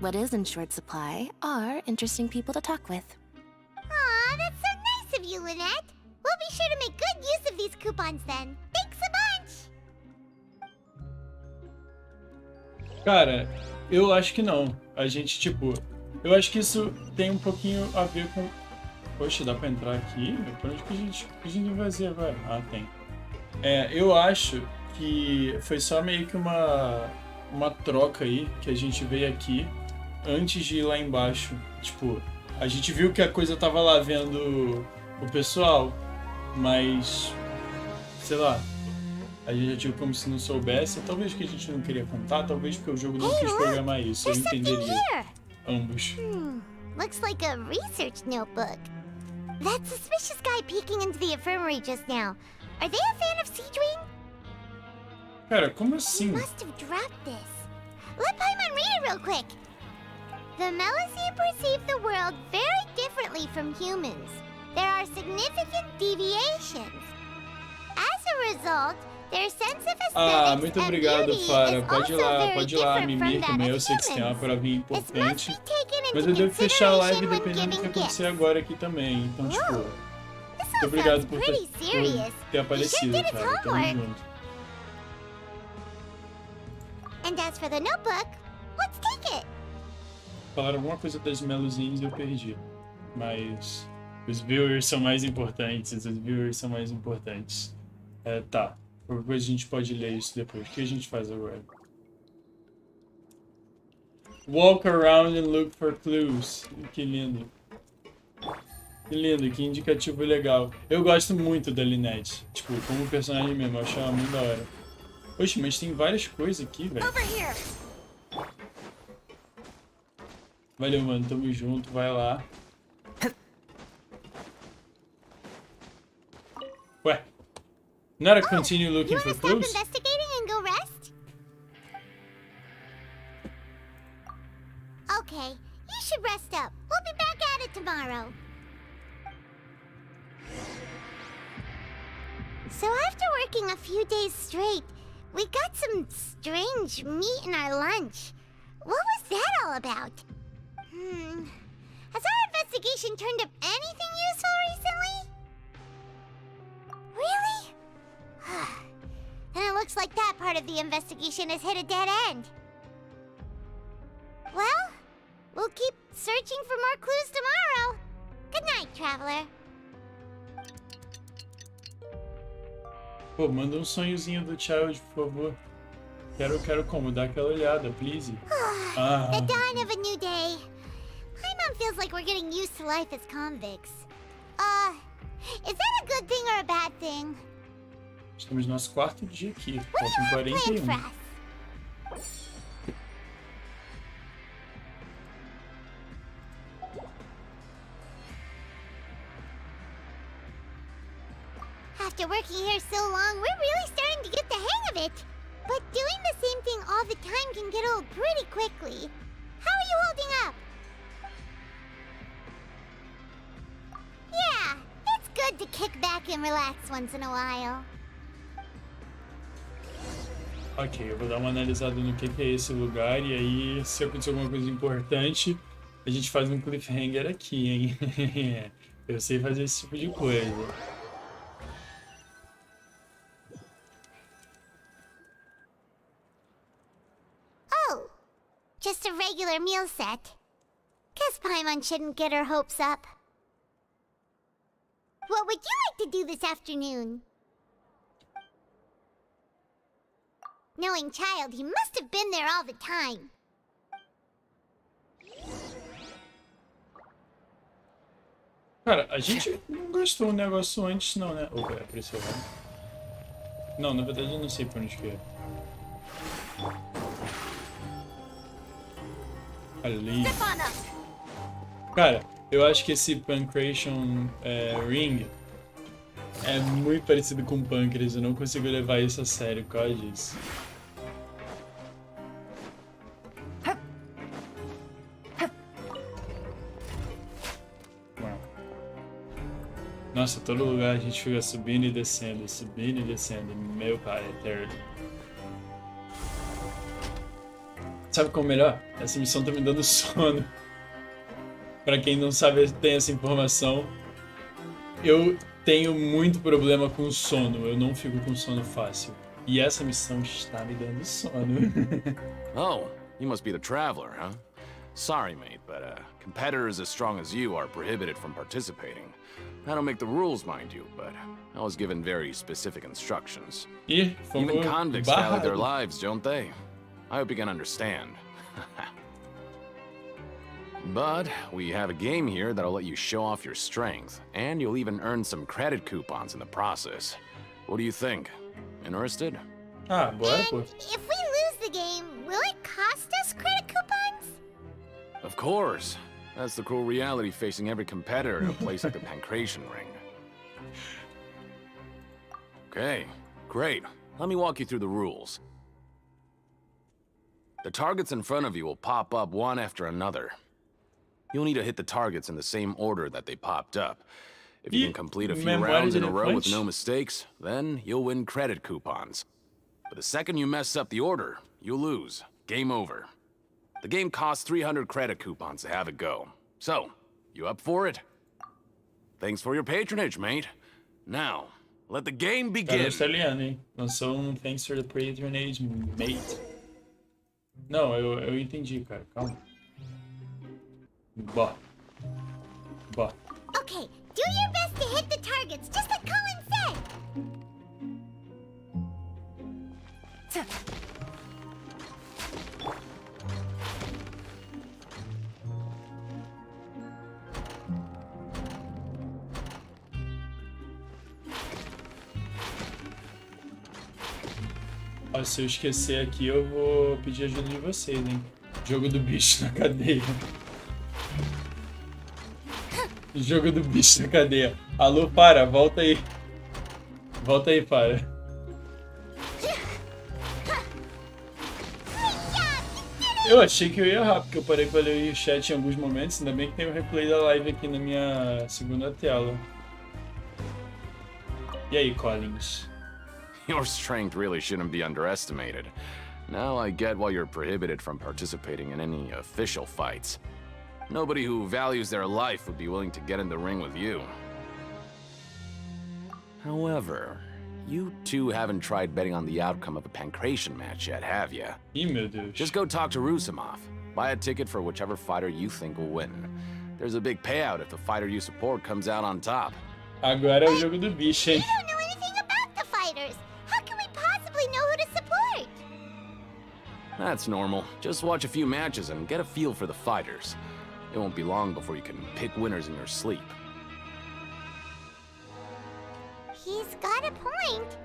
Speaker 17: What is in short supply are interesting people to talk with.
Speaker 14: Aw, that's so nice of you, Lynette. We'll be sure to make good use of these coupons then. Thanks a bunch!
Speaker 1: Cara, eu acho que não. A gente, tipo... Eu acho que isso tem um pouquinho a ver com... Poxa, dá pra entrar aqui? Por onde que a gente vai fazer agora? Ah, tem. Eu acho que foi só meio que uma troca aí, que a gente veio aqui antes de ir lá embaixo. Tipo, a gente viu que a coisa tava lá vendo o pessoal, mas sei lá, a gente agiu como se não soubesse, talvez que a gente não queria contar, talvez porque o jogo não quis programar isso, eu entenderia ambos.
Speaker 2: Looks like a research notebook. That suspicious guy peeking into the infirmary just now. Are they a fan of Seedring?
Speaker 1: Cara, como assim?
Speaker 2: Must have dropped this. Let Paimon read it real quick. The Melusine perceive the world very differently from humans. There are significant deviations. As a result, their sense of aesthetics
Speaker 1: muito
Speaker 2: and
Speaker 1: obrigado,
Speaker 2: beauty
Speaker 1: Fara.
Speaker 2: is
Speaker 1: Pode
Speaker 2: also very
Speaker 1: ir lá,
Speaker 2: different
Speaker 1: Mimi
Speaker 2: from that
Speaker 1: também. Eu
Speaker 2: of
Speaker 1: sei que você tem uma
Speaker 2: humans.
Speaker 1: provinha importante.
Speaker 2: Taken
Speaker 1: Mas
Speaker 2: into
Speaker 1: eu devo fechar a live
Speaker 2: consideration when
Speaker 1: dependendo do que
Speaker 2: giving
Speaker 1: acontecer
Speaker 2: gifts.
Speaker 1: agora aqui também. Então, tipo,
Speaker 2: This
Speaker 1: muito
Speaker 2: all
Speaker 1: obrigado
Speaker 2: sounds
Speaker 1: por
Speaker 2: pretty
Speaker 1: ter
Speaker 2: serious.
Speaker 1: aparecido,
Speaker 2: He sure did his
Speaker 1: cara. Tamo
Speaker 2: homework.
Speaker 1: junto.
Speaker 2: And as for the notebook, let's take it.
Speaker 1: Falaram alguma coisa das meluzinhas e eu perdi. Mas os viewers são mais importantes. Os viewers são mais importantes. Tá. Qualquer coisa a gente pode ler isso depois. O que a gente faz agora? Walk around and look for clues. Que lindo. Que lindo, que indicativo legal. Eu gosto muito da Lynette. Tipo, como personagem mesmo. Eu acho ela muito da hora. Oxe, mas tem várias coisas aqui, velho. Valeu, mano. Tamo junto. Vai lá. Ué. Not a continue looking for clues?
Speaker 2: Investigating and go rest? Okay, you should rest up. We'll be back at it tomorrow. So after working a few days straight, we got some strange meat in our lunch. What was that all about? Has our investigation turned up anything useful recently? Really? Then it looks like that part of the investigation has hit a dead end. Well, we'll keep searching for more clues tomorrow. Good night, traveler.
Speaker 1: Pô, manda sonhozinho do Child, por favor. Quero como? Dar aquela olhada, please.
Speaker 2: The dawn of a new day. Paimon feels like we're getting used to life as convicts. Is that a good thing or a bad thing?
Speaker 1: Estamos no nosso quarto dia aqui.
Speaker 2: What do
Speaker 1: Faltam
Speaker 2: you have planned for
Speaker 1: 41.
Speaker 2: us? After working here so long, we're really starting to get the hang of it. But doing the same thing all the time can get old pretty quickly. How are you holding up? Yeah, it's good to kick back and relax once in a while.
Speaker 1: Ok, eu vou dar uma analisada no que é esse lugar e aí, se acontecer alguma coisa importante, a gente faz um cliffhanger aqui, hein? Eu sei fazer esse tipo de coisa.
Speaker 2: Oh, just a regular meal set. Guess Paimon shouldn't get her hopes up. What would you like to do this afternoon? Knowing Child, he must have been there all the time.
Speaker 1: Cara, a gente não gastou o negócio antes não, né? Opa, apareceu lá. Não, na verdade eu não sei pra onde que é. Ali. Cara, eu acho que esse Pancreation Ring é muito parecido com o Pâncreas. Eu não consigo levar isso a sério por causa disso. Nossa, todo lugar a gente fica subindo e descendo, subindo e descendo. Meu pai é eterno. Sabe qual é o melhor? Essa missão tá me dando sono. Pra quem não sabe, tem essa informação. Eu tenho muito problema com sono. Eu não fico com sono fácil. E essa missão está me dando sono.
Speaker 18: Oh, you must be the traveler, huh? Sorry, mate, but competitors as strong as you are prohibited from participating. I don't make the rules, mind you, but I was given very specific instructions. Even convicts value their lives, don't they? I hope you can understand.
Speaker 3: But we have a game here that'll let you show off your strength, and you'll even earn some credit coupons in the process. What do you think? Interested?
Speaker 1: Ah, bora, pô.
Speaker 14: If we lose the game, will it cost us credit coupons?
Speaker 3: Of course. That's the cruel reality facing every competitor in a place like the Pancration Ring. Okay, great. Let me walk you through the rules. The targets in front of you will pop up one after another. You'll need to hit the targets in the same order that they popped up. If you can complete a few rounds in a row with no mistakes, then you'll win credit coupons. But the second you mess up the order, you'll lose. Game over. The game costs 300 credit coupons to have it go. So, you up for it? Thanks for your patronage, mate. Now, let the game begin.
Speaker 1: Cara australiano, hein? Lançou Thanks for the patronage, mate. Não, eu entendi, cara. Calma. Bó.
Speaker 14: Okay, do your best to hit the targets, just like Colin said.
Speaker 1: Ó, se eu esquecer aqui, eu vou pedir ajuda de vocês, hein? Jogo do bicho na cadeia. Jogo do bicho na cadeia. Alô, para, volta aí. Volta aí, para. Eu achei que eu ia errar, porque eu parei pra ler o chat em alguns momentos. Ainda bem que tem o replay da live aqui na minha segunda tela. E aí, Collins?
Speaker 3: Your strength really shouldn't be underestimated. Now I get why you're prohibited from participating in any official fights. Nobody who values their life would be willing to get in the ring with you. However, you two haven't tried betting on the outcome of a Pancration match yet, have you? Just go talk to Rusimov. Buy a ticket for whichever fighter you think will win. There's a big payout if the fighter you support comes out on top.
Speaker 1: Agora é o jogo do bicho, hein?
Speaker 14: We don't know anything about the fighters. How can we possibly know who to support?
Speaker 3: That's normal. Just watch a few matches and get a feel for the fighters. It won't be long before you can pick winners in your sleep.
Speaker 14: He's got a point.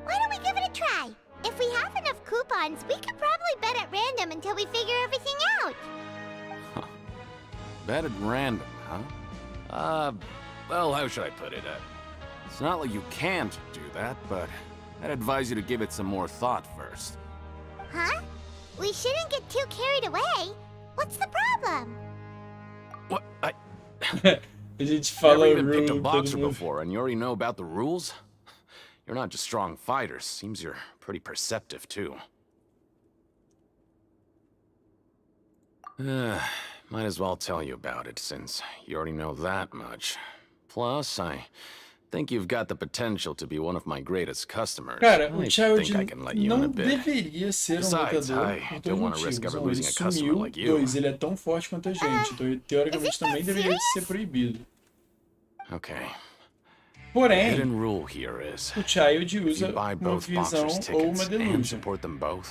Speaker 14: Why don't we give it a try? If we have enough coupons, we could probably bet at random until we figure everything out.
Speaker 3: Bet at random, huh? Well, how should I put it? It's not like you can't do that, but I'd advise you to give it some more thought first.
Speaker 14: Huh? We shouldn't get too carried away. What's the problem?
Speaker 3: What?
Speaker 1: A gente fala
Speaker 3: never even picked a
Speaker 1: rule,
Speaker 3: boxer
Speaker 1: todo mundo.
Speaker 3: before, and you already know about the rules? You're not just strong fighters. Seems you're pretty perceptive, too. Might as well tell you about it, since you already know that much. Plus, I think you've got the potential to be one of my greatest customers.
Speaker 1: Cara, o
Speaker 3: I
Speaker 1: Child
Speaker 3: think I can let you in a
Speaker 1: não
Speaker 3: bit.
Speaker 1: deveria ser
Speaker 3: Besides,
Speaker 1: lutador
Speaker 3: I
Speaker 1: por
Speaker 3: don't
Speaker 1: dois
Speaker 3: want to risk
Speaker 1: motivos.
Speaker 3: ever
Speaker 1: Um, ele
Speaker 3: losing a customer
Speaker 1: sumiu.
Speaker 3: like you.
Speaker 1: Dois, ele é tão forte quanto a gente. Então, teoricamente, também deveria ser proibido.
Speaker 3: Okay.
Speaker 1: Porém,
Speaker 3: hidden rule here is,
Speaker 1: o Child
Speaker 3: if
Speaker 1: usa
Speaker 3: you buy
Speaker 1: uma
Speaker 3: both
Speaker 1: visão
Speaker 3: boxers'
Speaker 1: ou uma
Speaker 3: tickets and
Speaker 1: delusion.
Speaker 3: support them both,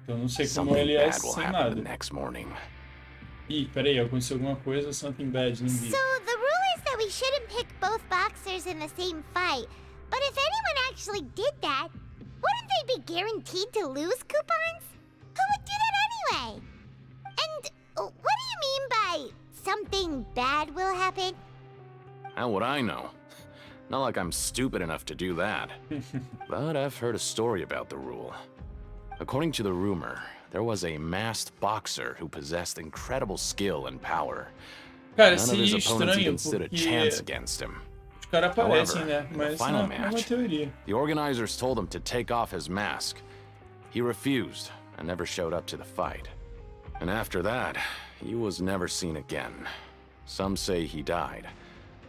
Speaker 1: Então não sei como
Speaker 3: something
Speaker 1: ele é
Speaker 3: bad will
Speaker 1: sem
Speaker 3: happen the
Speaker 1: nada.
Speaker 3: next morning.
Speaker 1: Ih, peraí, aconteceu alguma coisa, something bad, não vi.
Speaker 14: So the rule is that we shouldn't pick both boxers in the same fight. But if anyone actually did that, wouldn't they be guaranteed to lose coupons? Who would do that anyway? And what do you mean by something bad will happen?
Speaker 3: How would I know? Not like I'm stupid enough to do that. But I've heard a story about the rule. According to the rumor, there was a masked boxer who possessed incredible skill and power.
Speaker 1: Cara,
Speaker 3: None of his
Speaker 1: seria
Speaker 3: opponents even
Speaker 1: estranho
Speaker 3: stood a
Speaker 1: porque
Speaker 3: chance against him.
Speaker 1: os caras aparecem,
Speaker 3: However,
Speaker 1: né?
Speaker 3: in the
Speaker 1: Mas
Speaker 3: final
Speaker 1: é uma
Speaker 3: match,
Speaker 1: teoria.
Speaker 3: the organizers told him to take off his mask. He refused and never showed up to the fight. And after that, he was never seen again. Some say he died,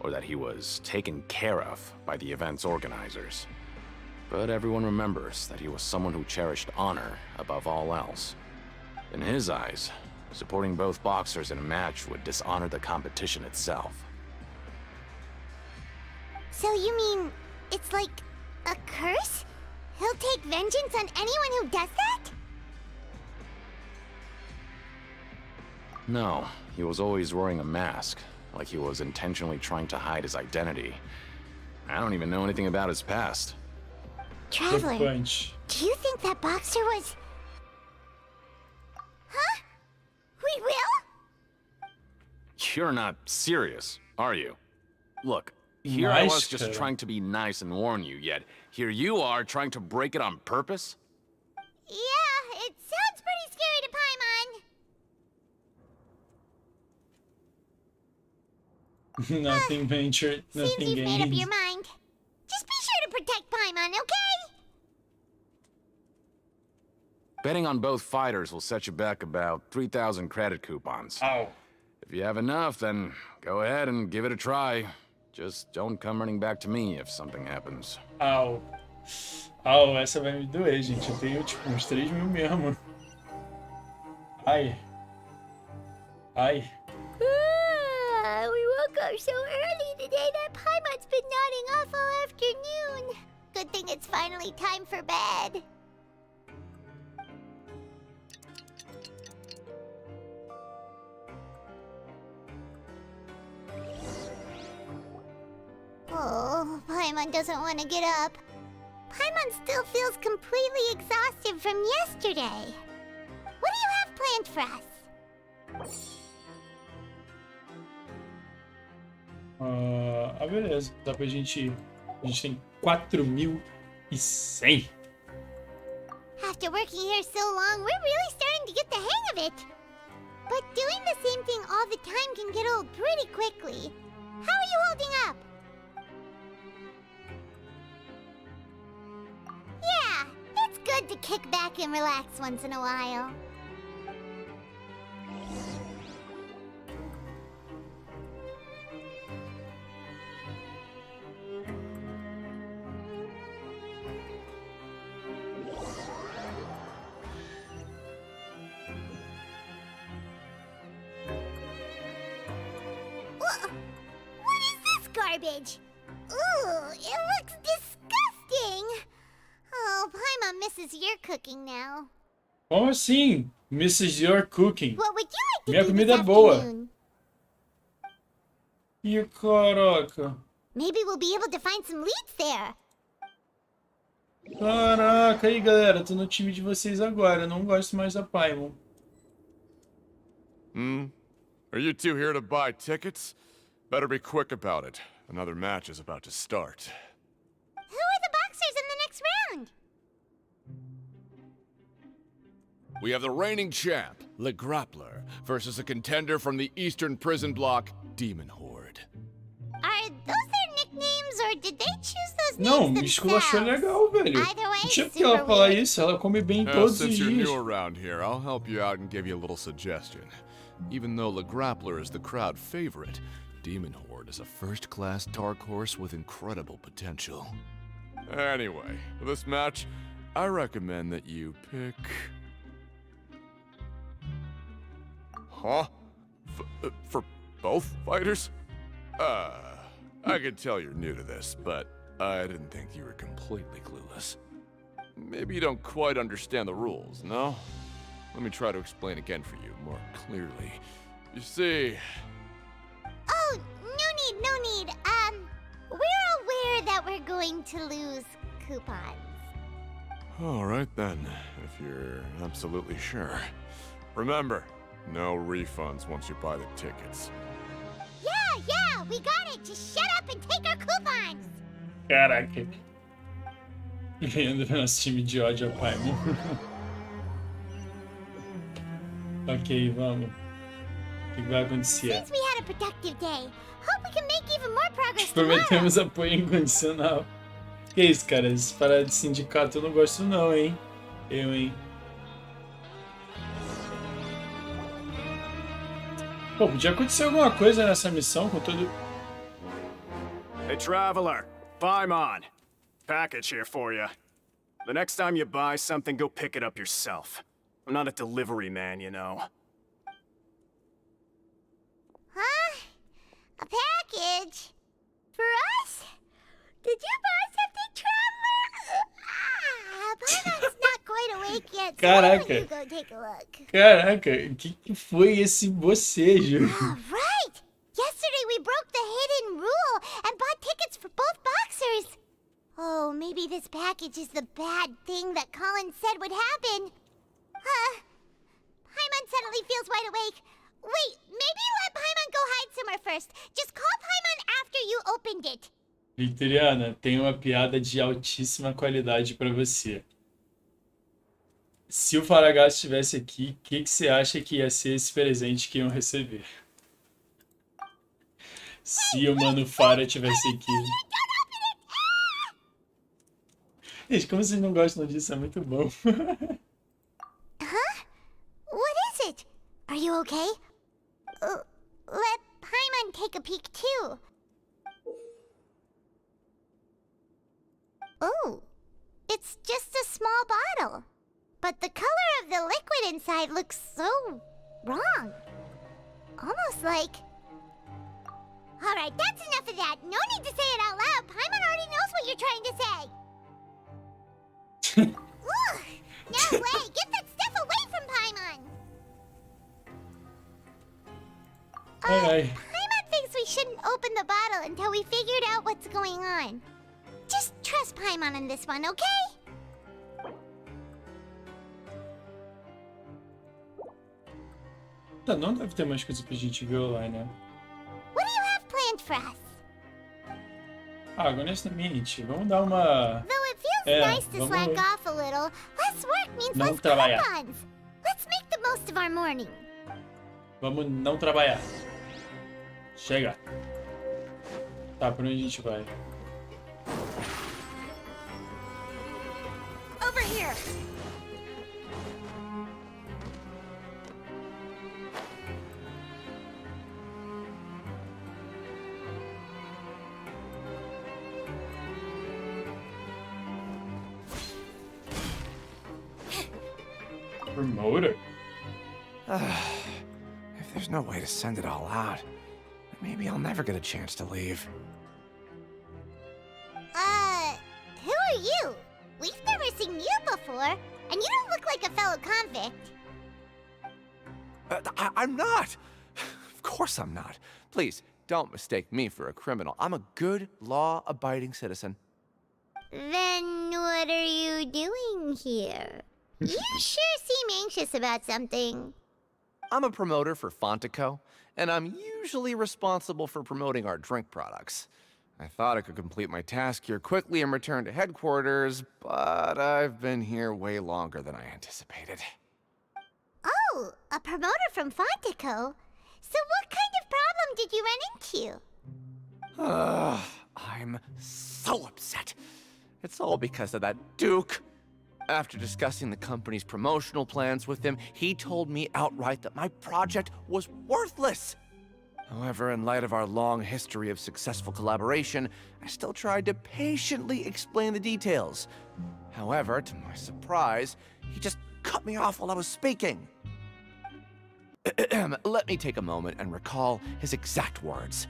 Speaker 3: or that he was taken care of by the event's organizers. But everyone remembers that he was someone who cherished honor above all else. In his eyes, supporting both boxers in a match would dishonor the competition itself.
Speaker 14: So you mean it's like a curse? He'll take vengeance on anyone who does that?
Speaker 3: No, he was always wearing a mask, like he was intentionally trying to hide his identity. I don't even know anything about his past.
Speaker 2: Traveler, do you think that boxer was... Huh? We will?
Speaker 3: You're not serious, are you? Look, here I was just trying to be nice and warn you, yet here you are trying to break it on purpose?
Speaker 2: Yeah, it sounds pretty scary to Paimon.
Speaker 1: Nothing ventured, nothing
Speaker 2: Seems you've
Speaker 1: gained.
Speaker 2: made up your mind. Just be sure to protect Paimon, okay?
Speaker 3: Betting on both fighters will set you back about 3,000 credit coupons.
Speaker 1: Oh.
Speaker 3: If you have enough, then go ahead and give it a try. Just don't come running back to me if something happens.
Speaker 1: Au. Au, essa vai me doer, gente. Eu tenho, tipo, uns 3.000 mesmo. Ai. Ai.
Speaker 2: We woke up so early today that Paimon's been nodding off all afternoon. Good thing it's finally time for bed. Oh, Paimon doesn't want to get up. Paimon still feels completely exhausted from yesterday. What do you have planned for us?
Speaker 1: Ah, beleza. Dá pra gente ir. A gente tem 4.100.
Speaker 2: After working here so long, we're really starting to get the hang of it. But doing the same thing all the time can get old pretty quickly. How are you holding up? Yeah, it's good to kick back and relax once in a while. What is this garbage? Ooh, it looks disgusting. Oh, Paimon misses your cooking now.
Speaker 1: Como assim? Mrs. Your Cooking.
Speaker 2: What would you like to
Speaker 1: Minha
Speaker 2: do
Speaker 1: comida
Speaker 2: this
Speaker 1: é boa.
Speaker 2: afternoon?
Speaker 1: Ih, caraca.
Speaker 2: Maybe we'll be able to find some leads there.
Speaker 1: Caraca, aí galera, tô no time de vocês agora. Eu não gosto mais da Paimon.
Speaker 6: Are you two here to buy tickets? Better be quick about it. Another match is about to start.
Speaker 2: Who are the boxers in the next round?
Speaker 6: We have the reigning champ, Le Grappler, versus a contender from the Eastern Prison Block, Demon Horde.
Speaker 2: Are those their nicknames, or did they choose those
Speaker 1: Não,
Speaker 2: names
Speaker 1: me esculachou
Speaker 2: themselves?
Speaker 1: legal, velho.
Speaker 2: Either way,
Speaker 1: Não tinha por que
Speaker 2: super
Speaker 1: ela falar
Speaker 2: weird.
Speaker 1: isso. Ela come bem
Speaker 6: Now,
Speaker 1: todos os
Speaker 6: since you're
Speaker 1: dias.
Speaker 6: new around here, I'll help you out and give you a little suggestion. Even though Le Grappler is the crowd favorite, Demon Horde is a first-class dark horse with incredible potential. Anyway, for this match, I recommend that you pick... Huh? For both fighters? I can tell you're new to this, but I didn't think you were completely clueless. Maybe you don't quite understand the rules, no? Let me try to explain again for you more clearly. You see...
Speaker 2: Oh, no need. We're aware that we're going to lose coupons.
Speaker 6: All right then, if you're absolutely sure. Remember, no refunds once you buy the tickets.
Speaker 2: Yeah, we got it. Just shut up and take our coupons.
Speaker 1: Caraca. Ganhando pro nosso time de ódio a Paimon. Ok, vamos. O que vai acontecer?
Speaker 2: Since we had a productive day, hope we can make even more progress tomorrow.
Speaker 1: Prometemos apoio incondicional. Que isso, cara? Esse parada de sindicato eu não gosto não, hein? Hein? Pô, podia acontecer alguma coisa nessa missão com todo...
Speaker 15: Hey, Traveler. Paimon. Package here for you. The next time you buy something, go pick it up yourself. I'm not a delivery man, you know.
Speaker 2: Huh? A package? For us? Did you buy something, Traveler? Paimon's not
Speaker 14: quite awake yet, so why
Speaker 1: Caraca.
Speaker 14: don't you go take a look?
Speaker 1: Caraca, o que foi esse bocejo?
Speaker 14: All right! Yesterday we broke the hidden rule and bought tickets for both boxers. Oh, maybe this package is the bad thing that Colin said would happen. Paimon suddenly feels wide awake. Wait, maybe let Paimon go hide somewhere first. Just call Paimon after you opened it.
Speaker 1: Victoriana, tem uma piada de altíssima qualidade pra você. Se o Faragato estivesse aqui, o que você acha que ia ser esse presente que iam receber? Se o Mano Fara estivesse aqui. Gente, como vocês não gostam disso? É muito bom.
Speaker 14: Huh? What is it? Are you okay? Let Paimon take a peek too. Oh, it's just a small bottle. But the color of the liquid inside looks so wrong. Almost like... Alright, that's enough of that. No need to say it out loud. Paimon already knows what you're trying to say. Ugh, no way. Get that stuff away from Paimon. Paimon thinks we shouldn't open the bottle until we figured out what's going on. Just trust Paimon on this one, okay?
Speaker 1: Tá, não deve ter mais coisa pra gente ver lá, né?
Speaker 14: What do you have planned for us?
Speaker 1: Ah, honestamente, vamos dar uma...
Speaker 14: Though it feels nice to slack off a little, less work means
Speaker 1: Não
Speaker 14: less
Speaker 1: trabalhar.
Speaker 14: coupons. Let's make the most of our morning.
Speaker 1: Vamos não trabalhar. Chega. Tá, pra onde a gente vai?
Speaker 14: Over here.
Speaker 1: Promoter?
Speaker 6: If there's no way to send it all out, maybe I'll never get a chance to leave.
Speaker 14: Who are you? We've never seen you before, and you don't look like a fellow convict.
Speaker 6: I'm not! Of course I'm not. Please, don't mistake me for a criminal. I'm a good, law-abiding citizen.
Speaker 14: Then what are you doing here? You sure seem anxious about something.
Speaker 6: I'm a promoter for Fontaine, and I'm usually responsible for promoting our drink products. I thought I could complete my task here quickly and return to headquarters, but I've been here way longer than I anticipated.
Speaker 14: Oh, a promoter from Fontaine. So what kind of problem did you run into?
Speaker 6: I'm so upset. It's all because of that Duke. After discussing the company's promotional plans with him, he told me outright that my project was worthless. However, in light of our long history of successful collaboration, I still tried to patiently explain the details. However, to my surprise, he just cut me off while I was speaking. Let me take a moment and recall his exact words.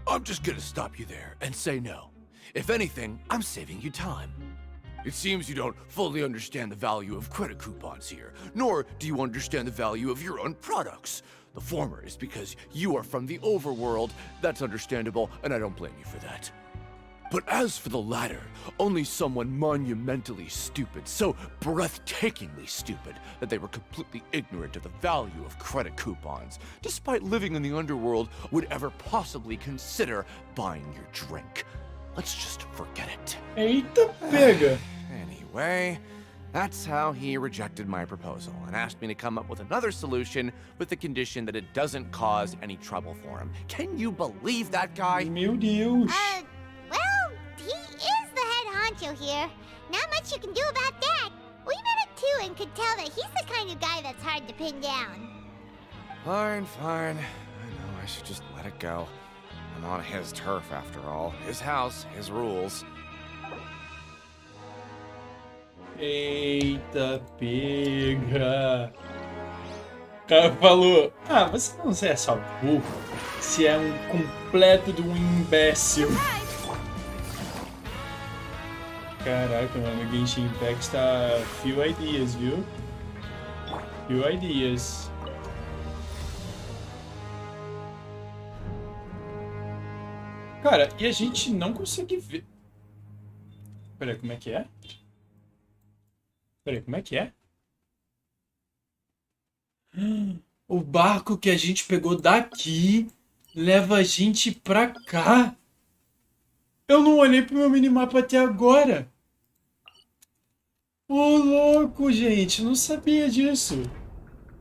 Speaker 6: I'm just gonna stop you there and say no. If anything, I'm saving you time. It seems you don't fully understand the value of credit coupons here, nor do you understand the value of your own products. The former is because you are from the overworld. That's understandable, and I don't blame you for that. But as for the latter, only someone monumentally stupid, so breathtakingly stupid, that they were completely ignorant of the value of credit coupons, despite living in the underworld, would ever possibly consider buying your drink. Let's just forget it.
Speaker 1: Eita pega!
Speaker 6: Anyway, that's how he rejected my proposal and asked me to come up with another solution with the condition that it doesn't cause any trouble for him. Can you believe that guy?
Speaker 1: Meu Deus!
Speaker 14: Well, he is the head honcho here. Not much you can do about that. We met him too and could tell that he's the kind of guy that's hard to pin down.
Speaker 6: Fine. I know I should just let it go. I'm on his turf, after all. His house, his rules.
Speaker 1: Eita pega! O cara falou, você não é só burro, você é um completo de um imbécil. Caraca, mano, o Genshin Impact tá few ideas, viu? Few ideas. Cara, e a gente não consegue ver... Peraí, como é que é? Peraí, como é que é? O barco que a gente pegou daqui leva a gente pra cá. Eu não olhei pro meu minimapa até agora. Ô, louco, gente. Não sabia disso.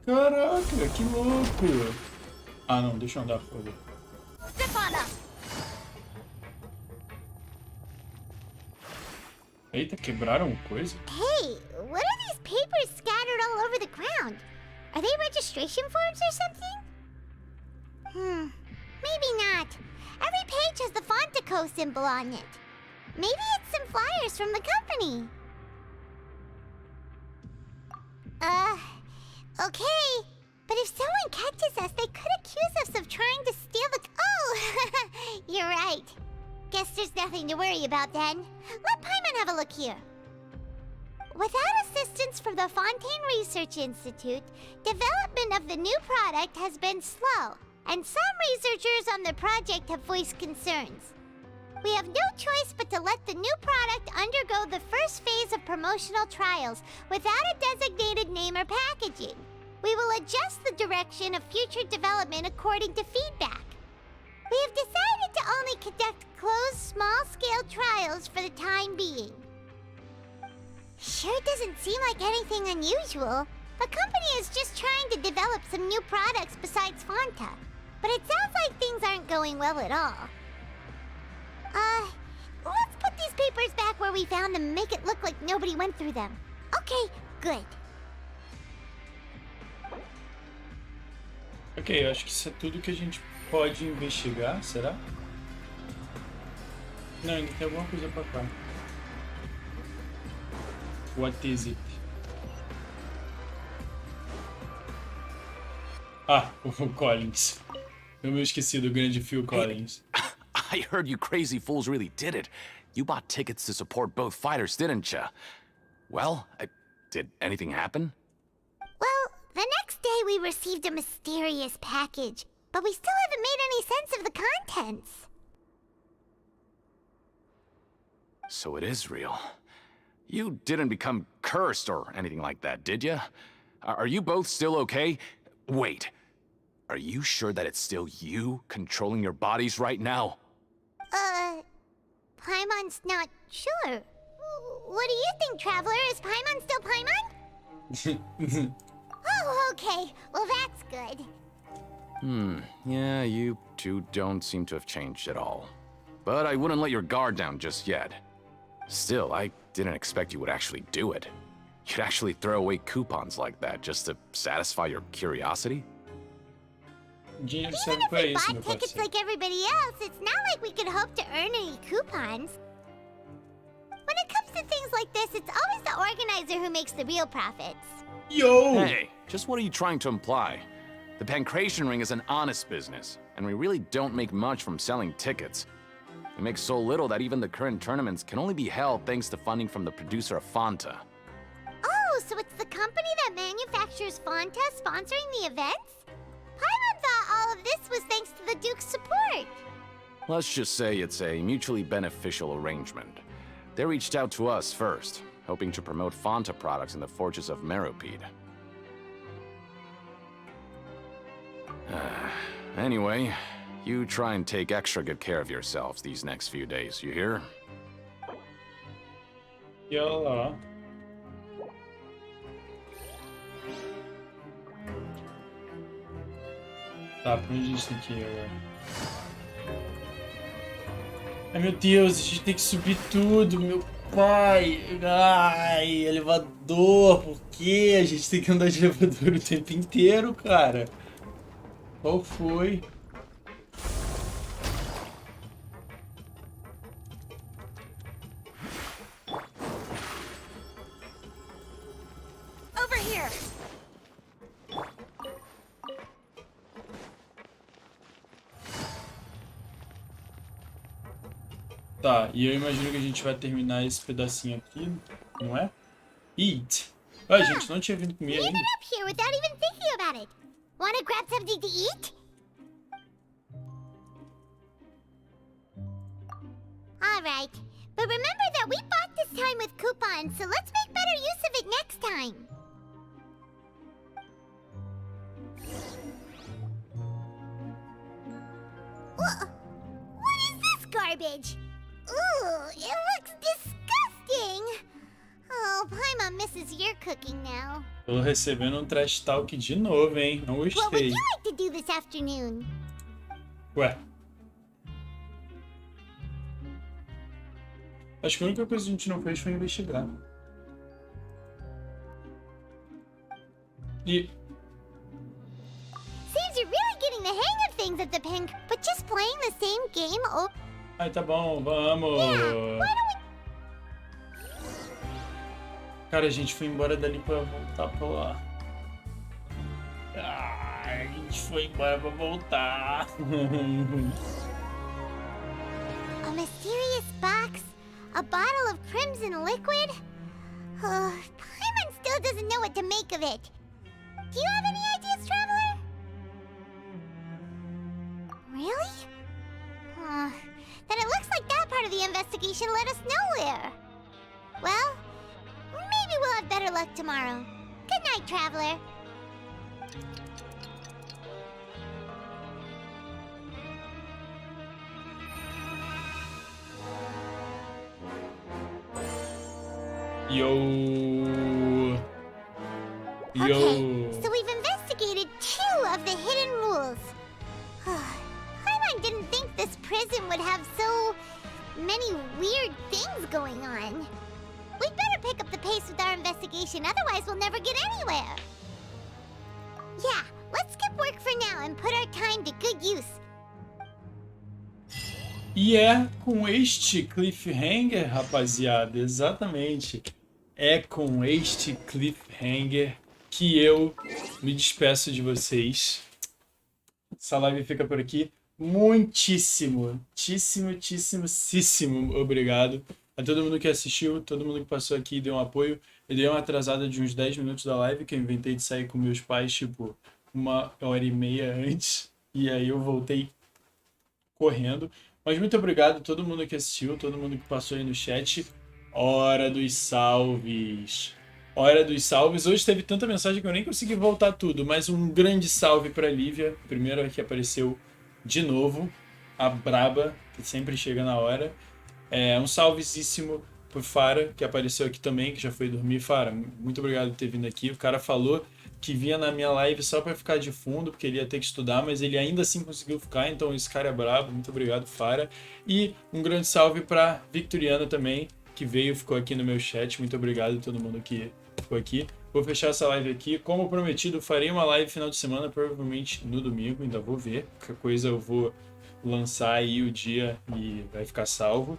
Speaker 1: Caraca, que louco. Ah, não. Deixa eu andar, por favor. Eita, quebraram coisa?
Speaker 2: Hey, what are these papers scattered all over the ground? Are they registration forms or something? Maybe not. Every page has the Fontaine symbol on it. Maybe it's some flyers from the company. Okay. But if someone catches us, they could accuse us of trying to steal the... Oh, you're right. Guess there's nothing to worry about then. Let Paimon have a look here. Without assistance from the Fontaine Research Institute, development of the new product has been slow, and some researchers on the project have voiced concerns. We have no choice but to let the new product undergo the first phase of promotional trials without a designated name or packaging. We will adjust the direction of future development according to feedback. We have decided to only conduct closed, small-scale trials for the time being. Sure doesn't seem like anything unusual. The company is just trying to develop some new products besides Fanta. But it sounds like things aren't going well at all. Let's put these papers back where we found them and make it look like nobody went through them. Okay, good.
Speaker 1: Ok, eu acho que isso é tudo que a gente pode investigar, será? Não, ainda tem alguma coisa pra cá. What is it? Ah, o Collins. Eu me esqueci do grande Phil Collins.
Speaker 3: I heard you crazy fools really did it. You bought tickets to support both fighters, didn't ya? Well, did anything happen?
Speaker 2: Well, the next day we received a mysterious package, but we still haven't made any sense of the contents.
Speaker 3: So it is real. You didn't become cursed or anything like that, did ya? Are you both still okay? Wait, are you sure that it's still you controlling your bodies right now?
Speaker 2: Paimon's not sure. What do you think, Traveler? Is Paimon still Paimon? Oh, okay. Well, that's good.
Speaker 3: Yeah, you two don't seem to have changed at all. But I wouldn't let your guard down just yet. Still, I didn't expect you would actually do it. You'd actually throw away coupons like that just to satisfy your curiosity?
Speaker 2: Even if we bought tickets like everybody else, it's not like we could hope to earn any coupons. When it comes to things like this, it's always the organizer who makes the real profits.
Speaker 1: Yo!
Speaker 3: Hey, just what are you trying to imply? The Pancration Ring is an honest business, and we really don't make much from selling tickets. We make so little that even the current tournaments can only be held thanks to funding from the producer of Fanta.
Speaker 2: Oh, so it's the company that manufactures Fanta sponsoring the events? Paimon thought all of this was thanks to the Duke's support.
Speaker 3: Let's just say it's a mutually beneficial arrangement. They reached out to us first, hoping to promote Fanta products in the fortress of Meropide. Anyway, you try and take extra good care of yourselves these next few days, you hear?
Speaker 1: Yola. Tá, pra onde a gente tem que ir agora? Ai, meu Deus, a gente tem que subir tudo, meu pai. Ai, elevador, por quê? A gente tem que andar de elevador o tempo inteiro, cara. Qual foi?
Speaker 7: Over here.
Speaker 1: Tá, e eu imagino que a gente vai terminar esse pedacinho aqui, não é? Eat. Ah, gente, não tinha vindo comer ainda.
Speaker 2: Up here without even thinking about it. Wanna grab something to eat? Alright, but remember that we bought this time with coupons, so let's make better use of it next time. What is this garbage? Ooh, it looks disgusting. Oh, Paimon misses your cooking now.
Speaker 1: Tô recebendo um trash talk de novo, hein? Não
Speaker 2: What would
Speaker 1: gostei.
Speaker 2: you like to do this afternoon?
Speaker 1: Ué. Acho que a única coisa que a gente não fez foi investigar. E...
Speaker 2: Seems you're really getting the hang of things at the Pink, but just playing the same game over...
Speaker 1: Ai, tá bom, vamos. Cara, a gente foi embora dali pra voltar pra lá. Ai, a gente foi embora pra voltar.
Speaker 2: A mysterious box? A bottle of crimson liquid? Paimon still doesn't know what to make of it. Do you have any ideas, Traveler? Really? Then it looks like that part of the investigation led us nowhere. Well, maybe we'll have better luck tomorrow. Good night, Traveler.
Speaker 1: Yo.
Speaker 2: Okay, so we've investigated 2 of the hidden rules. Paimon didn't think this prison would have so many weird things going on. We'd better pick up the pace with our investigation, otherwise we'll never get anywhere. Yeah, let's skip work for now and put our time to good use.
Speaker 1: E é com este cliffhanger, rapaziada, exatamente. É com este cliffhanger que eu me despeço de vocês. Essa live fica por aqui. Muitíssimo obrigado a todo mundo que assistiu, todo mundo que passou aqui e deu um apoio. Eu dei uma atrasada de uns 10 minutos da live, que eu inventei de sair com meus pais, tipo, 1h30 antes. E aí eu voltei correndo. Mas muito obrigado a todo mundo que assistiu, todo mundo que passou aí no chat. Hora dos salves. Hora dos salves. Hoje teve tanta mensagem que eu nem consegui voltar tudo, mas um grande salve para Lívia, primeira que apareceu de novo, a braba, que sempre chega na hora. Um salvezíssimo pro Fara, que apareceu aqui também, que já foi dormir. Fara, muito obrigado por ter vindo aqui. O cara falou que vinha na minha live só para ficar de fundo, porque ele ia ter que estudar, mas ele ainda assim conseguiu ficar, então esse cara é brabo. Muito obrigado, Fara. E um grande salve para Victoriana também, que veio, ficou aqui no meu chat. Muito obrigado a todo mundo que ficou aqui. Vou fechar essa live aqui. Como prometido, farei uma live final de semana, provavelmente no domingo, ainda vou ver. Qualquer coisa eu vou lançar aí o dia e vai ficar salvo.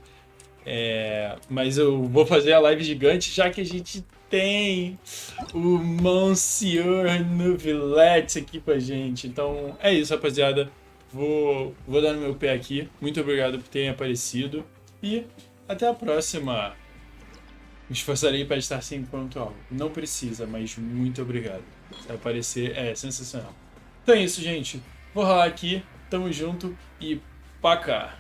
Speaker 1: Mas eu vou fazer a live gigante, já que a gente tem o Monsieur Novelette aqui com a gente. Então é isso, rapaziada. Vou dar no meu pé aqui. Muito obrigado por terem aparecido. E até a próxima. Me esforçarei para estar sempre pontual. Não precisa, mas muito obrigado. Se aparecer, é sensacional. Então é isso, gente. Vou rolar aqui. Tamo junto e pá cá.